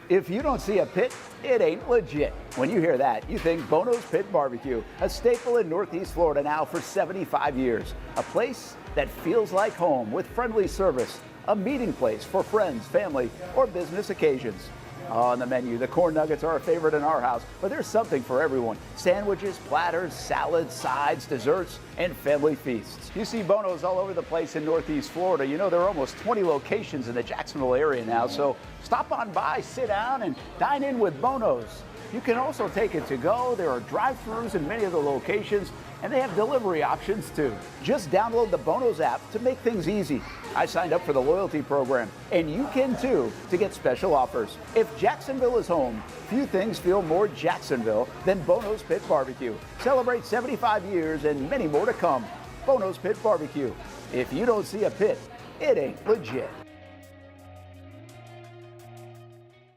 S8: If you don't see a pit, it ain't legit. When you hear that, you think Bono's Pit Barbecue, a staple in Northeast Florida now for 75 years. A place that feels like home with friendly service, a meeting place for friends, family, or business occasions. On the menu, the corn nuggets are a favorite in our house, but there's something for everyone. Sandwiches, platters, salads, sides, desserts, and family feasts. You see Bono's all over the place in Northeast Florida. You know, there are almost 20 locations in the Jacksonville area now, so stop on by, sit down, and dine in with Bono's. You can also take it to go. There are drive-thrus in many of the locations, and they have delivery options too. Just download the Bono's app to make things easy. I signed up for the loyalty program, and you can too, to get special offers. If Jacksonville is home, few things feel more Jacksonville than Bono's Pit Barbecue. Celebrate 75 years and many more to come. Bono's Pit Barbecue. If you don't see a pit, it ain't legit.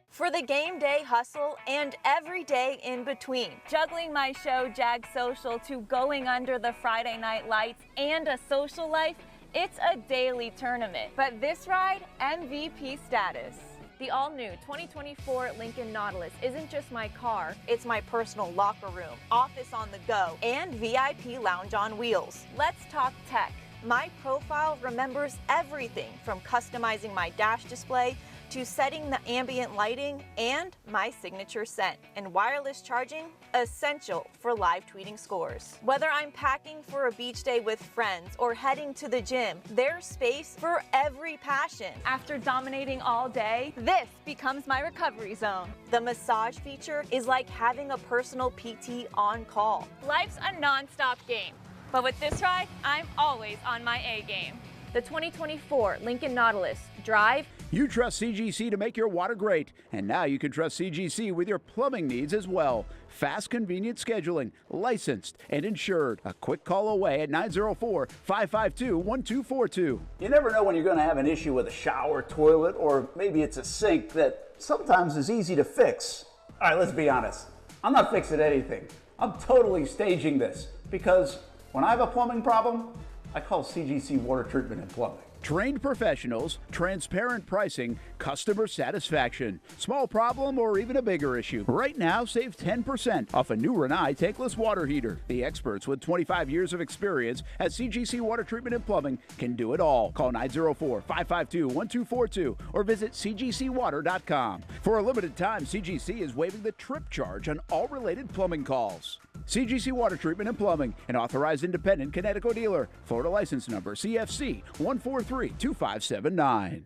S11: For the game day hustle and every day in between. Juggling my show, Jag Social, to going under the Friday night lights and a social life, it's a daily tournament. But this ride, MVP status. The all-new 2024 Lincoln Nautilus isn't just my car, it's my personal locker room, office on the go, and VIP lounge on wheels. Let's talk tech. My profile remembers everything from customizing my dash display to setting the ambient lighting and my signature scent. And wireless charging, essential for live tweeting scores. Whether I'm packing for a beach day with friends or heading to the gym, there's space for every passion. After dominating all day, this becomes my recovery zone. The massage feature is like having a personal PT on call. Life's a non-stop game, but with this ride, I'm always on my A game. The 2024 Lincoln Nautilus. Drive.
S2: You trust CGC to make your water great, and now you can trust CGC with your plumbing needs as well. Fast, convenient scheduling, licensed and insured. A quick call away at 904-552-1242.
S8: You never know when you're going to have an issue with a shower, toilet, or maybe it's a sink that sometimes is easy to fix. All right, let's be honest. I'm not fixing anything. I'm totally staging this because when I have a plumbing problem, I call CGC Water Treatment and Plumbing.
S2: Trained professionals, transparent pricing, customer satisfaction. Small problem or even a bigger issue. Right now, save 10% off a new Rinnai tankless water heater. The experts with 25 years of experience at CGC Water Treatment and Plumbing can do it all. Call 904-552-1242 or visit cgcwater.com. For a limited time, CGC is waiving the trip charge on all related plumbing calls. CGC Water Treatment and Plumbing, an authorized independent Connecticut dealer. Florida license number CFC 1432579.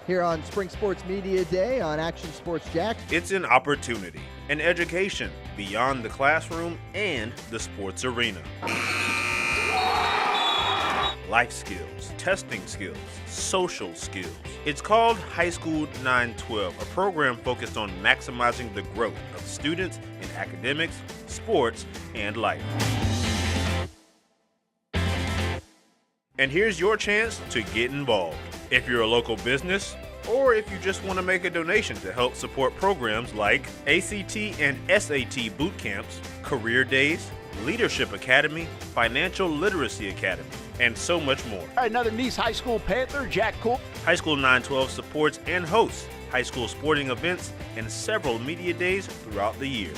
S6: Here on Spring Sports Media Day on Action Sports Jack.
S9: It's an opportunity, an education beyond the classroom and the sports arena. Life skills, testing skills, social skills. It's called High School 912, a program focused on maximizing the growth of students in academics, sports, and life. And here's your chance to get involved. If you're a local business, or if you just want to make a donation to help support programs like ACT and SAT boot camps, career days, Leadership Academy, Financial Literacy Academy, and so much more.
S2: All right, another Nice High School Panther, Jack Cool.
S9: High School 912 supports and hosts high school sporting events and several media days throughout the year.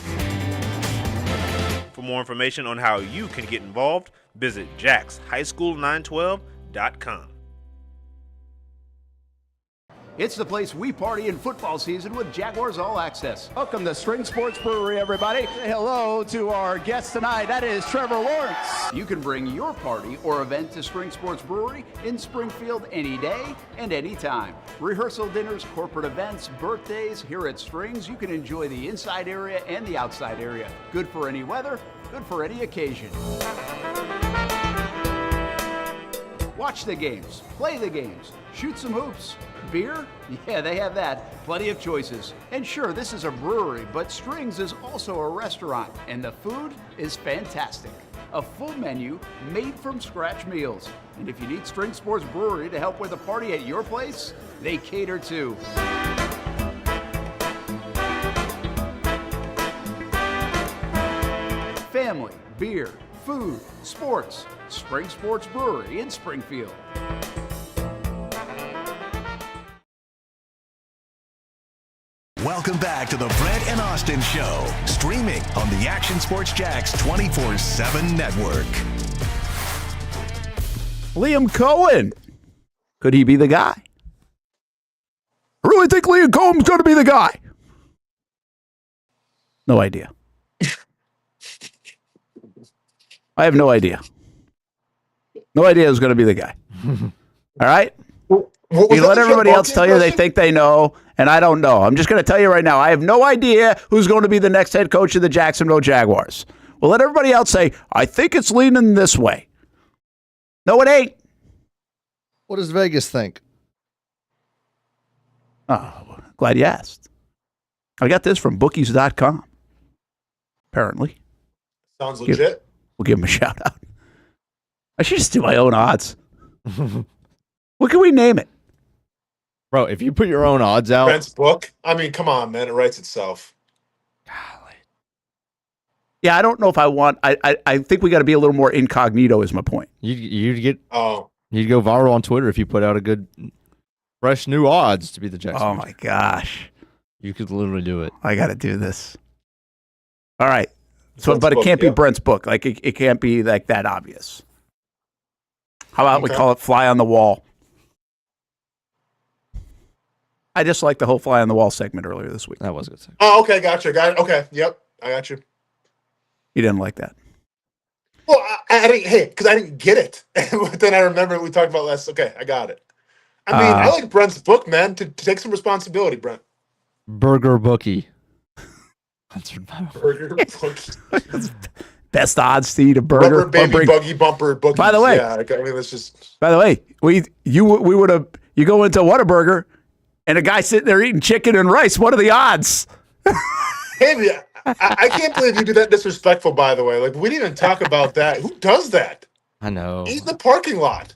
S9: For more information on how you can get involved, visit jackshighschool912.com.
S2: It's the place we party in football season with Jaguars All Access. Welcome to String Sports Brewery, everybody. Say hello to our guest tonight. That is Trevor Lawrence. You can bring your party or event to String Sports Brewery in Springfield any day and any time. Rehearsal dinners, corporate events, birthdays. Here at Strings, you can enjoy the inside area and the outside area. Good for any weather, good for any occasion. Watch the games, play the games, shoot some hoops. Beer? Yeah, they have that. Plenty of choices. And sure, this is a brewery, but Strings is also a restaurant, and the food is fantastic. A full menu made from scratch meals. And if you need String Sports Brewery to help with a party at your place, they cater too. Family, beer, food, sports. Spring Sports Brewery in Springfield.
S1: Welcome back to the Brent and Austen Show, streaming on the Action Sports Jax 24/7 network.
S2: Liam Coen. Could he be the guy? I really think Liam Coen's going to be the guy. No idea. I have no idea. No idea who's going to be the guy. All right? You let everybody else tell you they think they know, and I don't know. I'm just going to tell you right now, I have no idea who's going to be the next head coach of the Jacksonville Jaguars. Well, let everybody else say, I think it's leaning this way. No, it ain't.
S3: What does Vegas think?
S2: Oh, glad you asked. I got this from bookies.com, apparently.
S12: Sounds legit.
S2: We'll give them a shout out. I should just do my own odds. What can we name it?
S3: Bro, if you put your own odds out.
S12: Brent's book? I mean, come on, man. It writes itself.
S2: Golly. Yeah, I don't know if I want. I think we got to be a little more incognito is my point.
S3: You'd go viral on Twitter if you put out a good, fresh new odds to be the Jacksonville.
S2: Oh, my gosh.
S3: You could literally do it.
S2: I got to do this. All right. So, but it can't be Brent's book. Like, it can't be like that obvious. How about we call it Fly on the Wall? I just liked the whole Fly on the Wall segment earlier this week.
S3: That was a good segment.
S12: Oh, okay. Gotcha. Got it. Okay. Yep. I got you.
S2: You didn't like that?
S12: Well, I didn't, because I didn't get it. But then I remember we talked about last. Okay. I got it. I mean, I like Brent's book, man, to take some responsibility, Brent.
S3: Burger Bookie.
S12: Burger Bookie.
S2: Best odds to eat a burger.
S12: Rubber baby buggy bumper bookies.
S2: By the way,
S12: yeah, I mean, let's just.
S2: By the way, we would have. You go into Whataburger, and a guy sitting there eating chicken and rice. What are the odds?
S12: Hey, I can't believe you do that disrespectful. By the way, like we didn't even talk about that. Who does that?
S3: I know.
S12: Eat in the parking lot.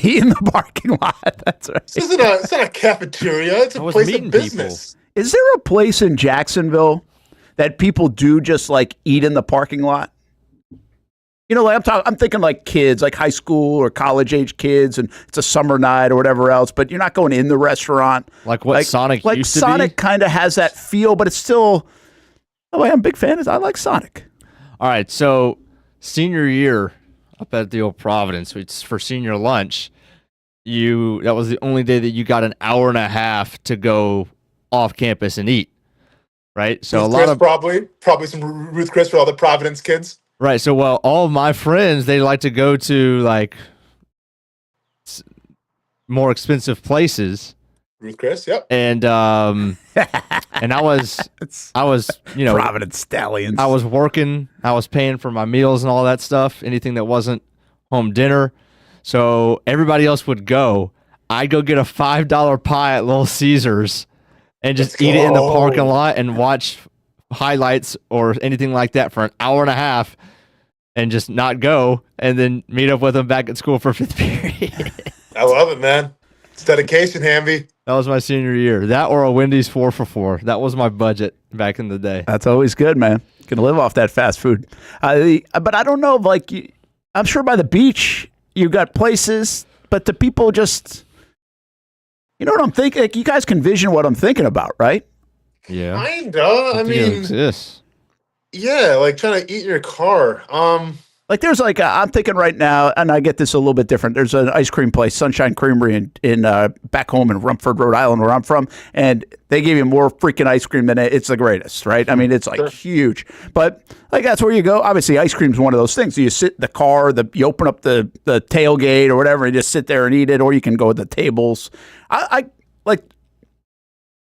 S2: Eat in the parking lot. That's right.
S12: It's not a cafeteria. It's a place of business.
S2: People. Is there a place in Jacksonville that people do just like eat in the parking lot? You know, like I'm thinking like kids, like high school or college age kids, and it's a summer night or whatever else, but you're not going in the restaurant.
S3: Like what Sonic used to be?
S2: Sonic kind of has that feel, but it's still, the way I'm a big fan is I like Sonic.
S3: All right, so senior year up at the old Providence, it's for senior lunch. That was the only day that you got an hour and a half to go off campus and eat. Right? So
S12: Ruth
S3: a lot
S12: Chris,
S3: of
S12: probably some Ruth Chris for all the Providence kids.
S3: Right. So, well, all of my friends, they like to go to like more expensive places.
S12: Ruth Chris, yep.
S3: And and I was,
S2: Providence Stallions.
S3: I was working. I was paying for my meals and all that stuff. Anything that wasn't home dinner. So everybody else would go. I'd go get a $5 pie at Little Caesars and just eat it in the parking lot and watch highlights or anything like that for an hour and a half and just not go and then meet up with them back at school for fifth period.
S12: I love it, man. It's dedication, Hamby.
S3: That was my senior year. That or a Wendy's 4 for $4. That was my budget back in the day.
S2: That's always good, man. Can live off that fast food. But I don't know, like, I'm sure by the beach you got places, but the people just, you know what I'm thinking? Like, you guys can vision what I'm thinking about, right?
S3: Yeah.
S12: Kinda. I
S3: It
S12: mean,
S3: exists.
S12: yeah, like trying to eat in your car.
S2: Like there's like I'm thinking right now, and I get this a little bit different. There's an ice cream place, Sunshine Creamery, in back home in Rumford, Rhode Island, where I'm from, and they give you more freaking ice cream than it's the greatest, right? I mean, it's like huge, but like that's where you go. Obviously, ice cream is one of those things. You sit in the car, you open up the tailgate or whatever, and just sit there and eat it, or you can go to the tables. I like.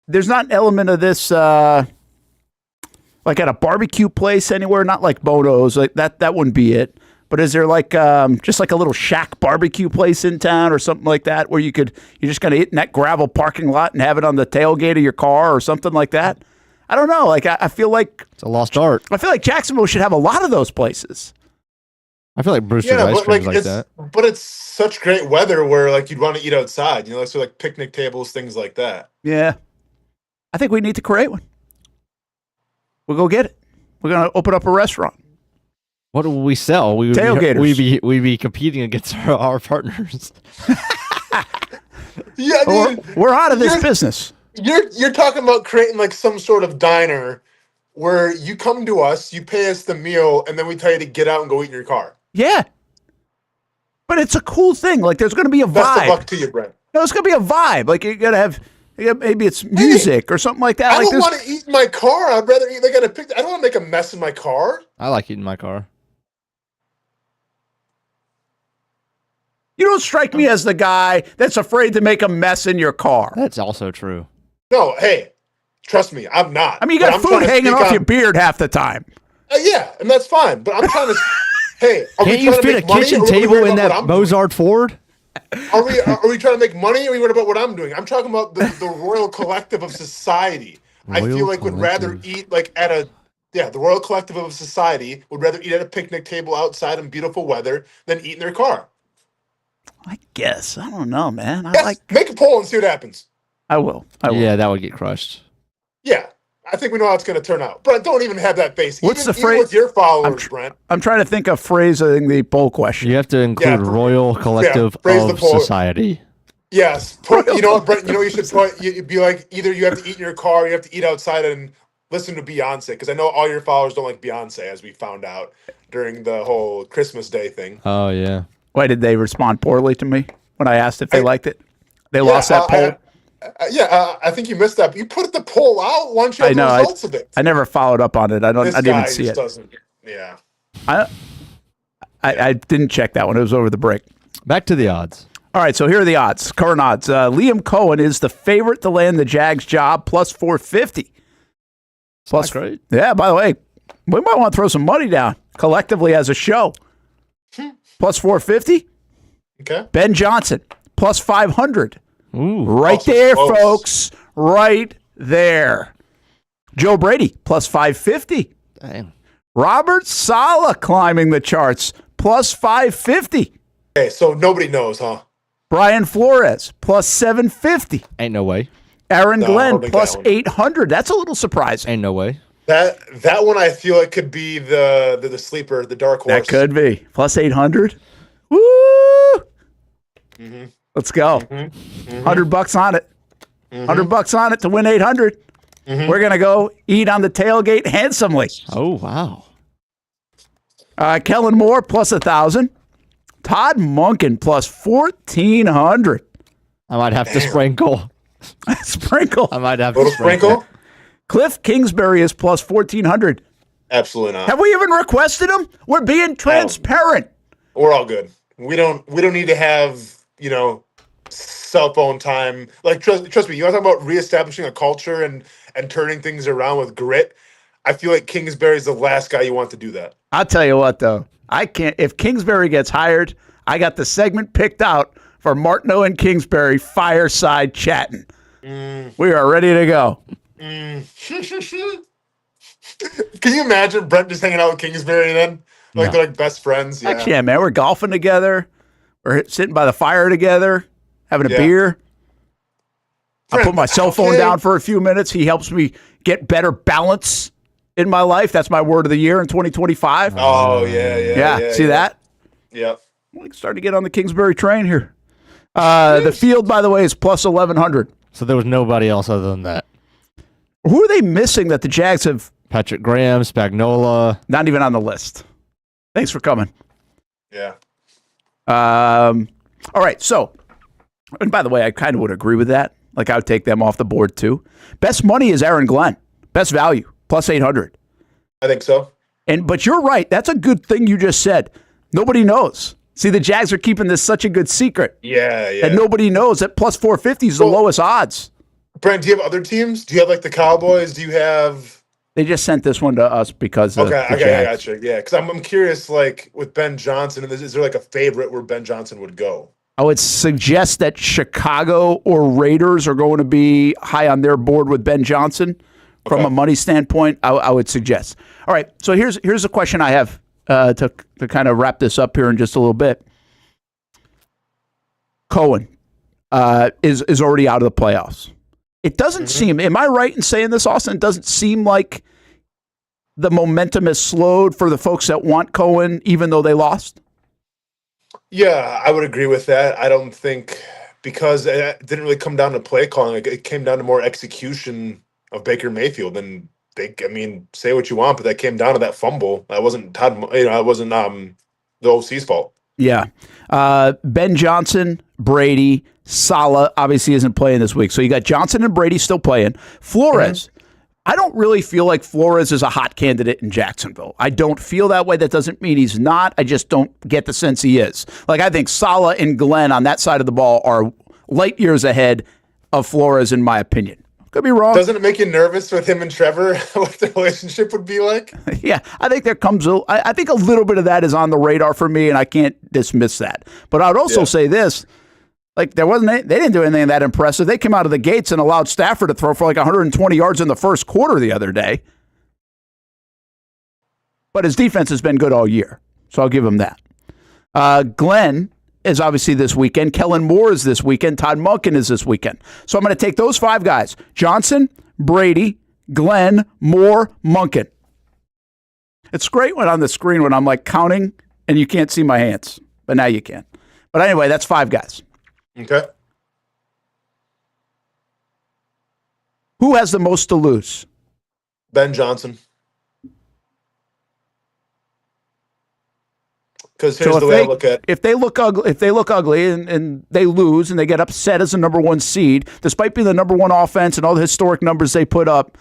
S2: There's not an element of this. Like at a barbecue place anywhere, not like Bono's, like that wouldn't be it. But is there like just like a little shack barbecue place in town or something like that where you're just gonna hit in that gravel parking lot and have it on the tailgate of your car or something like that? I don't know. Like I feel like
S3: it's a lost art.
S2: I feel like Jacksonville should have a lot of those places.
S3: I feel like Brewster's ice cream is like that.
S12: But it's such great weather where like you'd want to eat outside, so like picnic tables, things like that.
S2: Yeah. I think we need to create one. We'll go get it. We're going to open up a restaurant.
S3: What do we sell?
S2: Tailgaters.
S3: We'd be competing against our partners.
S12: Yeah, I mean,
S2: we're out of this business.
S12: You're talking about creating like some sort of diner where you come to us, you pay us the meal, and then we tell you to get out and go eat in your car.
S2: Yeah. But it's a cool thing. Like there's going to be a vibe.
S12: Best of luck to you, Brent.
S2: No, it's going to be a vibe. Like you got to have... Maybe it's music or something like that.
S12: I don't want to eat in my car. I'd rather eat. I don't want to make a mess in my car.
S3: I like eating in my car.
S2: You don't strike me as the guy that's afraid to make a mess in your car.
S3: That's also true.
S12: No, hey, trust me, I'm not.
S2: I mean, you got food hanging off your beard half the time.
S12: Yeah, and that's fine. But I'm trying to. Hey,
S3: can't you fit a kitchen table in that Mozart Ford?
S12: Are we trying to make money, or are we worried about what I'm doing? I'm talking about the royal collective of society. I feel like would rather eat like the royal collective of society would rather eat at a picnic table outside in beautiful weather than eat in their car.
S2: I guess. I don't know, man.
S12: Make a poll and see what happens.
S2: I will.
S3: Yeah, that would get crushed.
S12: Yeah. I think we know how it's going to turn out. Brent, don't even have that face.
S2: What's the phrase?
S12: Even with your followers, Brent.
S2: I'm trying to think of phrasing the poll question.
S3: You have to include royal collective of society.
S12: Yes. You know what, Brent? You know what you should put? You'd be like, either you have to eat in your car, or you have to eat outside and listen to Beyonce. Because I know all your followers don't like Beyonce, as we found out during the whole Christmas Day thing.
S3: Oh, yeah.
S2: Why did they respond poorly to me when I asked if they liked it? They lost that poll?
S12: I think you missed that. You put the poll out once you have the results of it.
S2: I never followed up on it. I didn't even see it.
S12: Yeah.
S2: I didn't check that one. It was over the break.
S3: Back to the odds.
S2: All right, so here are the odds. Current odds. Liam Coen is the favorite to land the Jags job, plus 450.
S3: Plus, great.
S2: Yeah, by the way, we might want to throw some money down collectively as a show. Plus 450.
S12: Okay.
S2: Ben Johnson, plus 500.
S3: Ooh,
S2: right there, folks. Right there. Joe Brady, plus 550.
S3: Damn.
S2: Robert Saleh climbing the charts, plus 550.
S12: Okay, so nobody knows, huh?
S2: Brian Flores, plus 750.
S3: Ain't no way.
S2: Aaron Glenn, plus 800. That's a little surprising.
S3: Ain't no way.
S12: That one I feel like could be the sleeper, the dark horse.
S2: That could be. Plus 800. Woo!
S12: Mm-hmm.
S2: Let's go.
S12: Mm-hmm.
S2: $100 on it.
S12: Mm-hmm.
S2: $100 on it to win 800.
S12: Mm-hmm.
S2: We're going to go eat on the tailgate handsomely.
S3: Oh, wow.
S2: Kellen Moore, plus 1,000. Todd Monken, plus 1,400.
S3: I might have to sprinkle.
S2: Sprinkle.
S3: I might have to sprinkle.
S2: Cliff Kingsbury is plus 1,400.
S12: Absolutely not.
S2: Have we even requested him? We're being transparent.
S12: We're all good. We don't need to have, cell phone time. Like, trust me, you want to talk about reestablishing a culture and turning things around with grit? I feel like Kingsbury's the last guy you want to do that.
S2: I'll tell you what, though. I can't. If Kingsbury gets hired, I got the segment picked out for Martineau and Kingsbury fireside chatting. We are ready to go.
S12: Can you imagine Brent just hanging out with Kingsbury then? Like they're like best friends. Yeah.
S2: Actually, yeah, man. We're golfing together. We're sitting by the fire together, having a beer. I put my cell phone down for a few minutes. He helps me get better balance in my life. That's my word of the year in 2025.
S12: Oh, yeah.
S2: See that?
S12: Yep.
S2: I'm starting to get on the Kingsbury train here. The field, by the way, is plus 1,100.
S3: So there was nobody else other than that.
S2: Who are they missing that the Jags have?
S3: Patrick Graham, Spagnuolo.
S2: Not even on the list. Thanks for coming.
S12: Yeah.
S2: All right. So, and by the way, I kind of would agree with that. Like, I would take them off the board, too. Best money is Aaron Glenn. Best value, plus 800.
S12: I think so.
S2: But you're right. That's a good thing you just said. Nobody knows. See, the Jags are keeping this such a good secret.
S12: Yeah.
S2: And nobody knows that plus 450 is the lowest odds.
S12: Brent, do you have other teams? Do you have, like, the Cowboys? Do you have...
S2: They just sent this one to us because of
S12: I
S2: Jags.
S12: gotcha. Yeah, because I'm curious, like, with Ben Johnson, is there, like, a favorite where Ben Johnson would go?
S2: I would suggest that Chicago or Raiders are going to be high on their board with Ben Johnson from a money standpoint. I would suggest. All right, so here's a question I have to kind of wrap this up here in just a little bit. Coen is already out of the playoffs. It doesn't seem. Am I right in saying this, Austin? It doesn't seem like the momentum has slowed for the folks that want Coen, even though they lost.
S12: Yeah, I would agree with that. I don't think because it didn't really come down to play calling. It came down to more execution of Baker Mayfield. And say what you want, but that came down to that fumble. That wasn't Todd. It wasn't the OC's fault.
S2: Yeah, Ben Johnson, Brady, Saleh obviously isn't playing this week. So you got Johnson and Brady still playing. Flores. I don't really feel like Flores is a hot candidate in Jacksonville. I don't feel that way. That doesn't mean he's not. I just don't get the sense he is. Like, I think Saleh and Glenn on that side of the ball are light years ahead of Flores, in my opinion. Could be wrong.
S12: Doesn't it make you nervous with him and Trevor, what the relationship would be like?
S2: Yeah, I think there comes I think a little bit of that is on the radar for me, and I can't dismiss that. But I would also say this. Like, they didn't do anything that impressive. They came out of the gates and allowed Stafford to throw for like 120 yards in the first quarter the other day. But his defense has been good all year, so I'll give him that. Glenn is obviously this weekend. Kellen Moore is this weekend. Todd Monken is this weekend. So I'm going to take those 5 guys. Johnson, Brady, Glenn, Moore, Monken. It's great when on the screen when I'm like counting and you can't see my hands, but now you can. But anyway, that's 5 guys.
S12: Okay.
S2: Who has the most to lose?
S12: Ben Johnson. Because here's the way I look at it.
S2: If they look ugly and they lose and they get upset as the number 1 seed, despite being the number 1 offense and all the historic numbers they put up,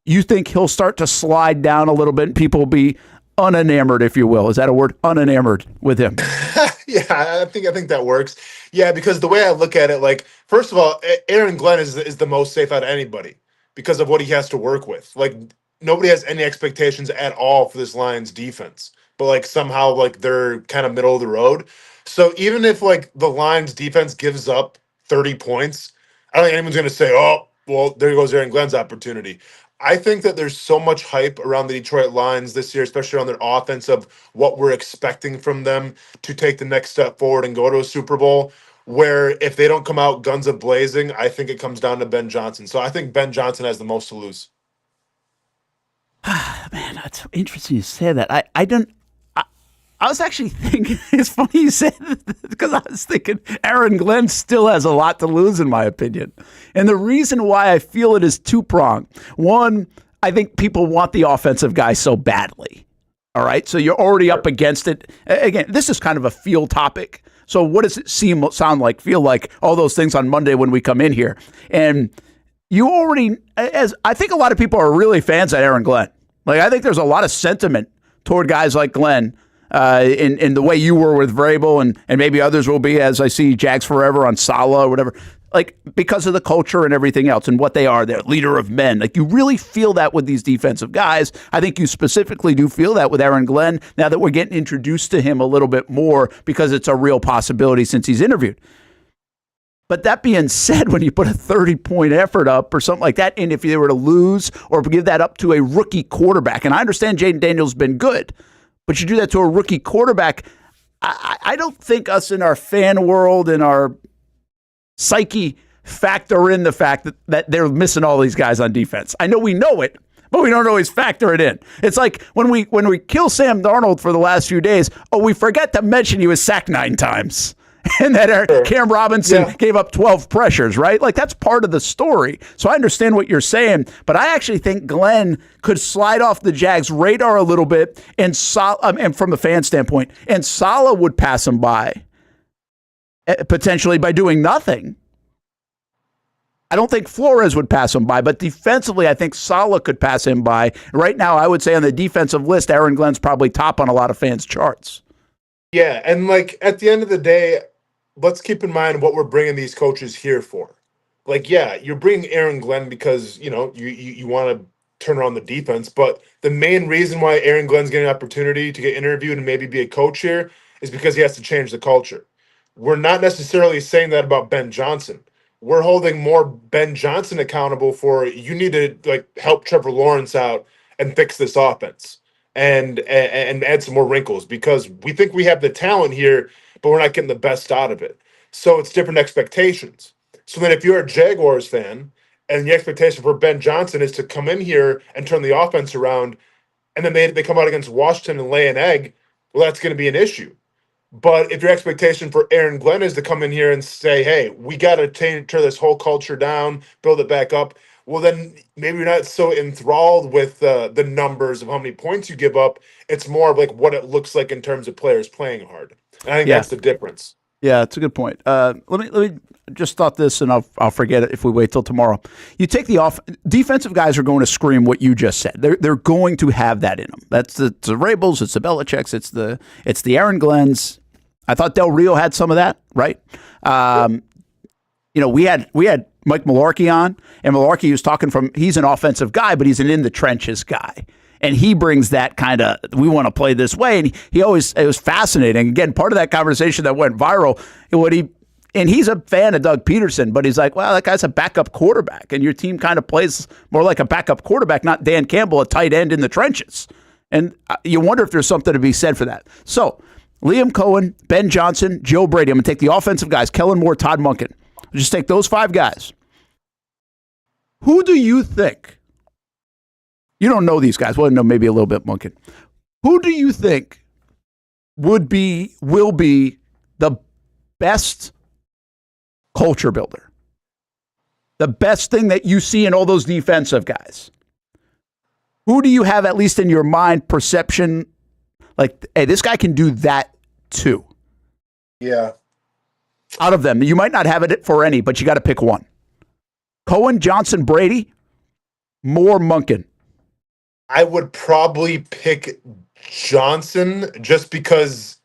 S2: you think he'll start to slide down a little bit and people will be unenamored, if you will. Is that a word? Unenamored with him.
S12: Yeah, I think that works. Yeah, because the way I look at it, like, first of all, Aaron Glenn is the most safe out of anybody because of what he has to work with. Like, nobody has any expectations at all for this Lions defense, but like somehow like they're kind of middle of the road. So even if like the Lions defense gives up 30 points, I don't think anyone's going to say, oh, well, there goes Aaron Glenn's opportunity. I think that there's so much hype around the Detroit Lions this year, especially on their offense, of what we're expecting from them to take the next step forward and go to a Super Bowl, where if they don't come out guns a-blazing, I think it comes down to Ben Johnson. So I think Ben Johnson has the most to lose.
S2: Man, that's interesting you say that. I was actually thinking, it's funny you said that because I was thinking Aaron Glenn still has a lot to lose, in my opinion. And the reason why I feel it is two-pronged. One, I think people want the offensive guy so badly. All right? So you're already up against it. Again, this is kind of a feel topic. So what does it sound like, feel like, all those things on Monday when we come in here? And you already, I think a lot of people are really fans of Aaron Glenn. Like, I think there's a lot of sentiment toward guys like Glenn in the way you were with Vrabel, and maybe others will be, as I see Jags Forever on Saleh or whatever, like, because of the culture and everything else and what they are, they're leader of men. Like, you really feel that with these defensive guys. I think you specifically do feel that with Aaron Glenn now that we're getting introduced to him a little bit more because it's a real possibility since he's interviewed. But that being said, when you put a 30-point effort up or something like that, and if you were to lose or give that up to a rookie quarterback, and I understand Jaden Daniels has been good, but you do that to a rookie quarterback, I don't think us in our fan world, in our psyche, factor in the fact that they're missing all these guys on defense. I know we know it, but we don't always factor it in. It's like when we kill Sam Darnold for the last few days, we forget to mention he was sacked 9 times. And that Cam Robinson gave up 12 pressures, right? Like, that's part of the story. So I understand what you're saying, but I actually think Glenn could slide off the Jags' radar a little bit, and from the fan standpoint, and Saleh would pass him by, potentially by doing nothing. I don't think Flores would pass him by, but defensively, I think Saleh could pass him by. Right now, I would say on the defensive list, Aaron Glenn's probably top on a lot of fans' charts.
S12: Yeah, and like at the end of the day, let's keep in mind what we're bringing these coaches here for. Like, yeah, you're bringing Aaron Glenn because, you want to turn around the defense, but the main reason why Aaron Glenn's getting an opportunity to get interviewed and maybe be a coach here is because he has to change the culture. We're not necessarily saying that about Ben Johnson. We're holding more Ben Johnson accountable for, you need to help Trevor Lawrence out and fix this offense and add some more wrinkles, because we think we have the talent here, but we're not getting the best out of it. So it's different expectations. So then if you're a Jaguars fan and the expectation for Ben Johnson is to come in here and turn the offense around, and then they come out against Washington and lay an egg, well, that's going to be an issue. But if your expectation for Aaron Glenn is to come in here and say, hey, we got to tear this whole culture down, build it back up, well, then maybe you're not so enthralled with the numbers of how many points you give up. It's more of like what it looks like in terms of players playing hard. And I think that's the difference.
S2: Yeah, it's a good point. Let me just thought this, and I'll forget it if we wait till tomorrow. You take the defensive guys are going to scream what you just said. They're going to have that in them. That's the Rabels, it's the Belichick's, it's the Aaron Glenn's. I thought Del Rio had some of that, right? We had Mike Mularkey on, and Mularkey was talking he's an offensive guy, but he's an in the trenches guy. And he brings that kind of, we want to play this way. And it was fascinating. Again, part of that conversation that went viral, and he's a fan of Doug Pederson, but he's like, well, that guy's a backup quarterback. And your team kind of plays more like a backup quarterback, not Dan Campbell, a tight end in the trenches. And you wonder if there's something to be said for that. So Liam Coen, Ben Johnson, Joe Brady. I'm going to take the offensive guys, Kellen Moore, Todd Monken. I'll just take those 5 guys. Who do you think? You don't know these guys. Well, no, maybe a little bit, Monken. Who do you think will be the best culture builder? The best thing that you see in all those defensive guys? Who do you have, at least in your mind, perception, like, hey, this guy can do that too?
S12: Yeah.
S2: Out of them, you might not have it for any, but you got to pick one. Coen, Johnson, Brady, Moore, Monken.
S12: I would probably pick Johnson just because,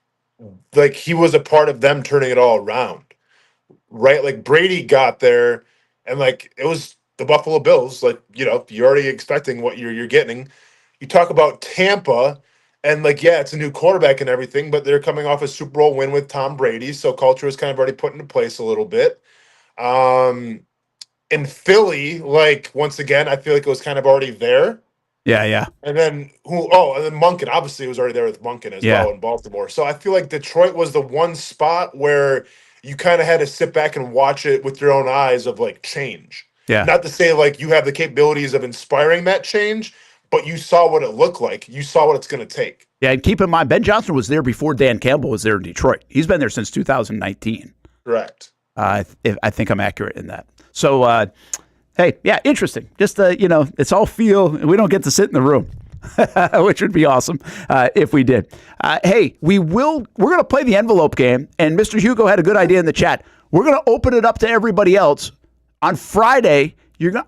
S12: he was a part of them turning it all around, right? Like, Brady got there, and, it was the Buffalo Bills. You're already expecting what you're getting. You talk about Tampa, and, it's a new quarterback and everything, but they're coming off a Super Bowl win with Tom Brady, so culture was kind of already put into place a little bit. In Philly, once again, I feel like it was kind of already there.
S2: Yeah.
S12: And then Monken obviously was already there with Monken as well in Baltimore. So I feel like Detroit was the one spot where you kind of had to sit back and watch it with your own eyes of change.
S2: Yeah.
S12: Not to say you have the capabilities of inspiring that change, but you saw what it looked like. You saw what it's going to take.
S2: Yeah, and keep in mind, Ben Johnson was there before Dan Campbell was there in Detroit. He's been there since 2019.
S12: Correct.
S2: I think I'm accurate in that. So, hey, yeah, interesting. Just, it's all feel, and we don't get to sit in the room, which would be awesome if we did. Hey, we're going to play the envelope game, and Mr. Hugo had a good idea in the chat. We're going to open it up to everybody else. On Friday,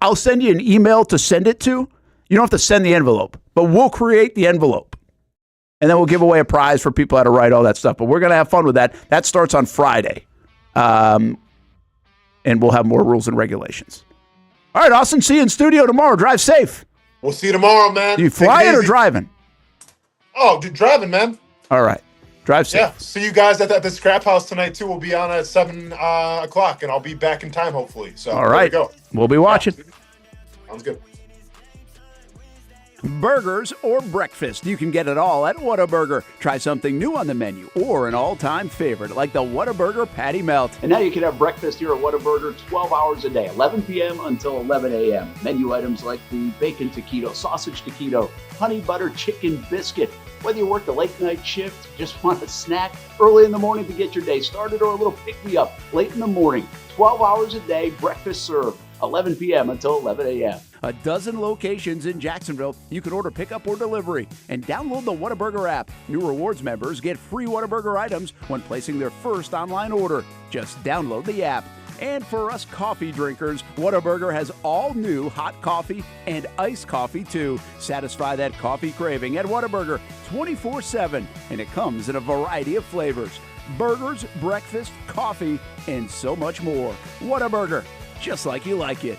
S2: I'll send you an email to send it to. You don't have to send the envelope, but we'll create the envelope. And then we'll give away a prize for people how to write all that stuff. But we're going to have fun with that. That starts on Friday. And we'll have more rules and regulations. All right, Austen, see you in studio tomorrow. Drive safe.
S12: We'll see you tomorrow, man.
S2: You flying or driving?
S12: Oh, dude, driving, man.
S2: All right. Drive safe.
S12: Yeah, see you guys at the Scrap House tonight, too. We'll be on at 7 o'clock, and I'll be back in time, hopefully. So
S2: all right.
S12: There we go.
S2: We'll be watching.
S12: Sounds good.
S2: Burgers or breakfast, you can get it all at Whataburger. Try something new on the menu or an all-time favorite like the Whataburger Patty Melt.
S13: And now you can have breakfast here at Whataburger 12 hours a day, 11 p.m. until 11 a.m. Menu items like the bacon taquito, sausage taquito, honey butter chicken biscuit. Whether you work the late night shift, just want a snack early in the morning to get your day started, or a little pick-me-up late in the morning, 12 hours a day, breakfast served, 11 p.m. until 11 a.m.
S2: A dozen locations in Jacksonville. You can order pickup or delivery and download the Whataburger app. New rewards members get free Whataburger items when placing their first online order. Just download the app. And for us coffee drinkers, Whataburger has all new hot coffee and iced coffee too. Satisfy that coffee craving at Whataburger 24/7, and it comes in a variety of flavors. Burgers, breakfast, coffee, and so much more. Whataburger, just like you like it.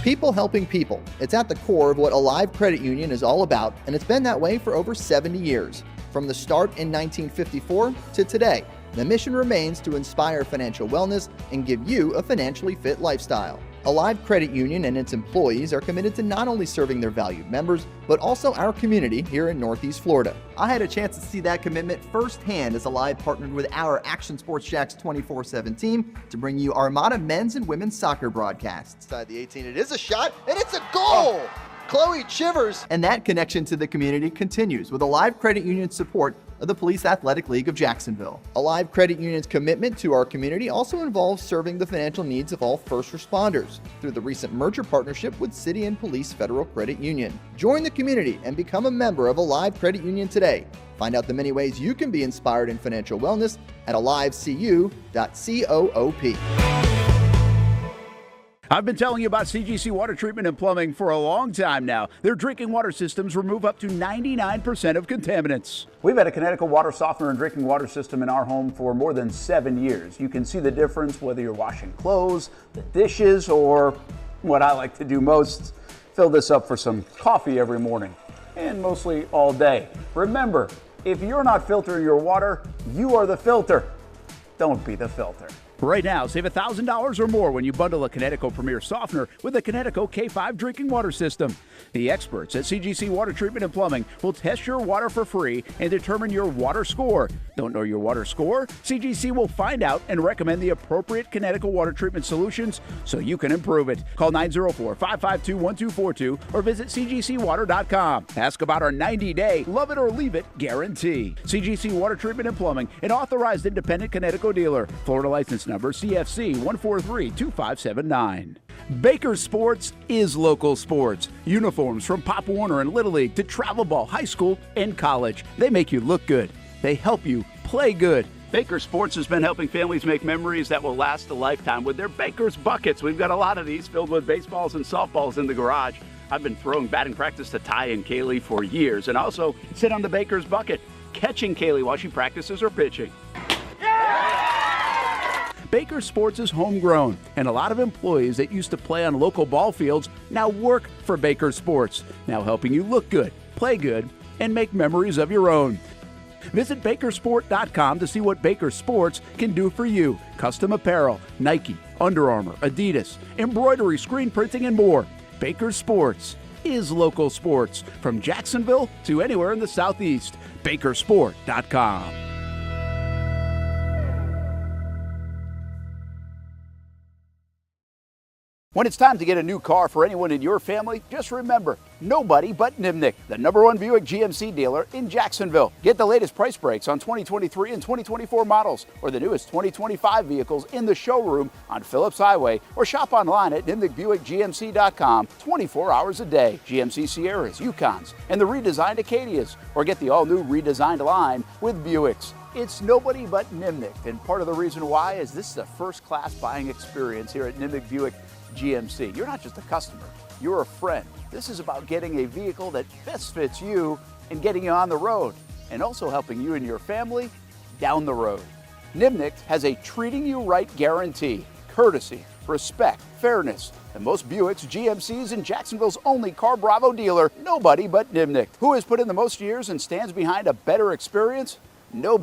S6: People helping people. It's at the core of what Alive Credit Union is all about, and it's been that way for over 70 years. From the start in 1954 to today, the mission remains to inspire financial wellness and give you a financially fit lifestyle. Alive Credit Union and its employees are committed to not only serving their valued members, but also our community here in Northeast Florida. I had a chance to see that commitment firsthand as Alive partnered with our Action Sports Jacks 24/7 team to bring you Armada men's and women's soccer broadcasts. Inside the 18, it is a shot, and it's a goal! Chloe Chivers! And that connection to the community continues with Alive Credit Union's support of the Police Athletic League of Jacksonville. Alive Credit Union's commitment to our community also involves serving the financial needs of all first responders through the recent merger partnership with City and Police Federal Credit Union. Join the community and become a member of Alive Credit Union today. Find out the many ways you can be inspired in financial wellness at alivecu.coop.
S2: I've been telling you about CGC Water Treatment and Plumbing for a long time now. Their drinking water systems remove up to 99% of contaminants.
S8: We've had a Connecticut water softener and drinking water system in our home for more than 7 years. You can see the difference whether you're washing clothes, the dishes, or what I like to do most, fill this up for some coffee every morning, and mostly all day. Remember, if you're not filtering your water, you are the filter. Don't be the filter.
S2: Right now, save $1,000 or more when you bundle a Connecticut Premier Softener with a Connecticut K5 drinking water system. The experts at CGC Water Treatment and Plumbing will test your water for free and determine your water score. Don't know your water score? CGC will find out and recommend the appropriate Connecticut water treatment solutions so you can improve it. Call 904-552-1242 or visit cgcwater.com. Ask about our 90-day love it or leave it guarantee. CGC Water Treatment and Plumbing, an authorized independent Connecticut dealer. Florida license number CFC 1432579. Baker Sports is local sports. Uniforms from Pop Warner and Little League to travel ball, high school, and college. They make you look good. They help you play good. Baker Sports has been helping families make memories that will last a lifetime with their Baker's Buckets. We've got a lot of these filled with baseballs and softballs in the garage. I've been throwing batting practice to Ty and Kaylee for years and also sit on the Baker's Bucket, catching Kaylee while she practices her pitching. Baker Sports is homegrown, and a lot of employees that used to play on local ball fields now work for Baker Sports, now helping you look good, play good, and make memories of your own. Visit bakersport.com to see what Baker Sports can do for you. Custom apparel, Nike, Under Armour, Adidas, embroidery, screen printing, and more. Baker Sports is local sports from Jacksonville to anywhere in the Southeast. Bakersport.com. When it's time to get a new car for anyone in your family, just remember, nobody but Nimnick, the #1 Buick GMC dealer in Jacksonville. Get the latest price breaks on 2023 and 2024 models or the newest 2025 vehicles in the showroom on Phillips Highway or shop online at nimnickbuickgmc.com 24 hours a day. GMC Sierras, Yukons, and the redesigned Acadias, or get the all-new redesigned line with Buicks. It's nobody but Nimnick, and part of the reason why is this is a first-class buying experience here at Nimnick Buick GMC. You're not just a customer, you're a friend. This is about getting a vehicle that best fits you and getting you on the road, and also helping you and your family down the road. Nimnick has a treating you right guarantee, courtesy, respect, fairness. And most Buicks, GMCs, and Jacksonville's only Car Bravo dealer, nobody but Nimnick. Who has put in the most years and stands behind a better experience? Nobody.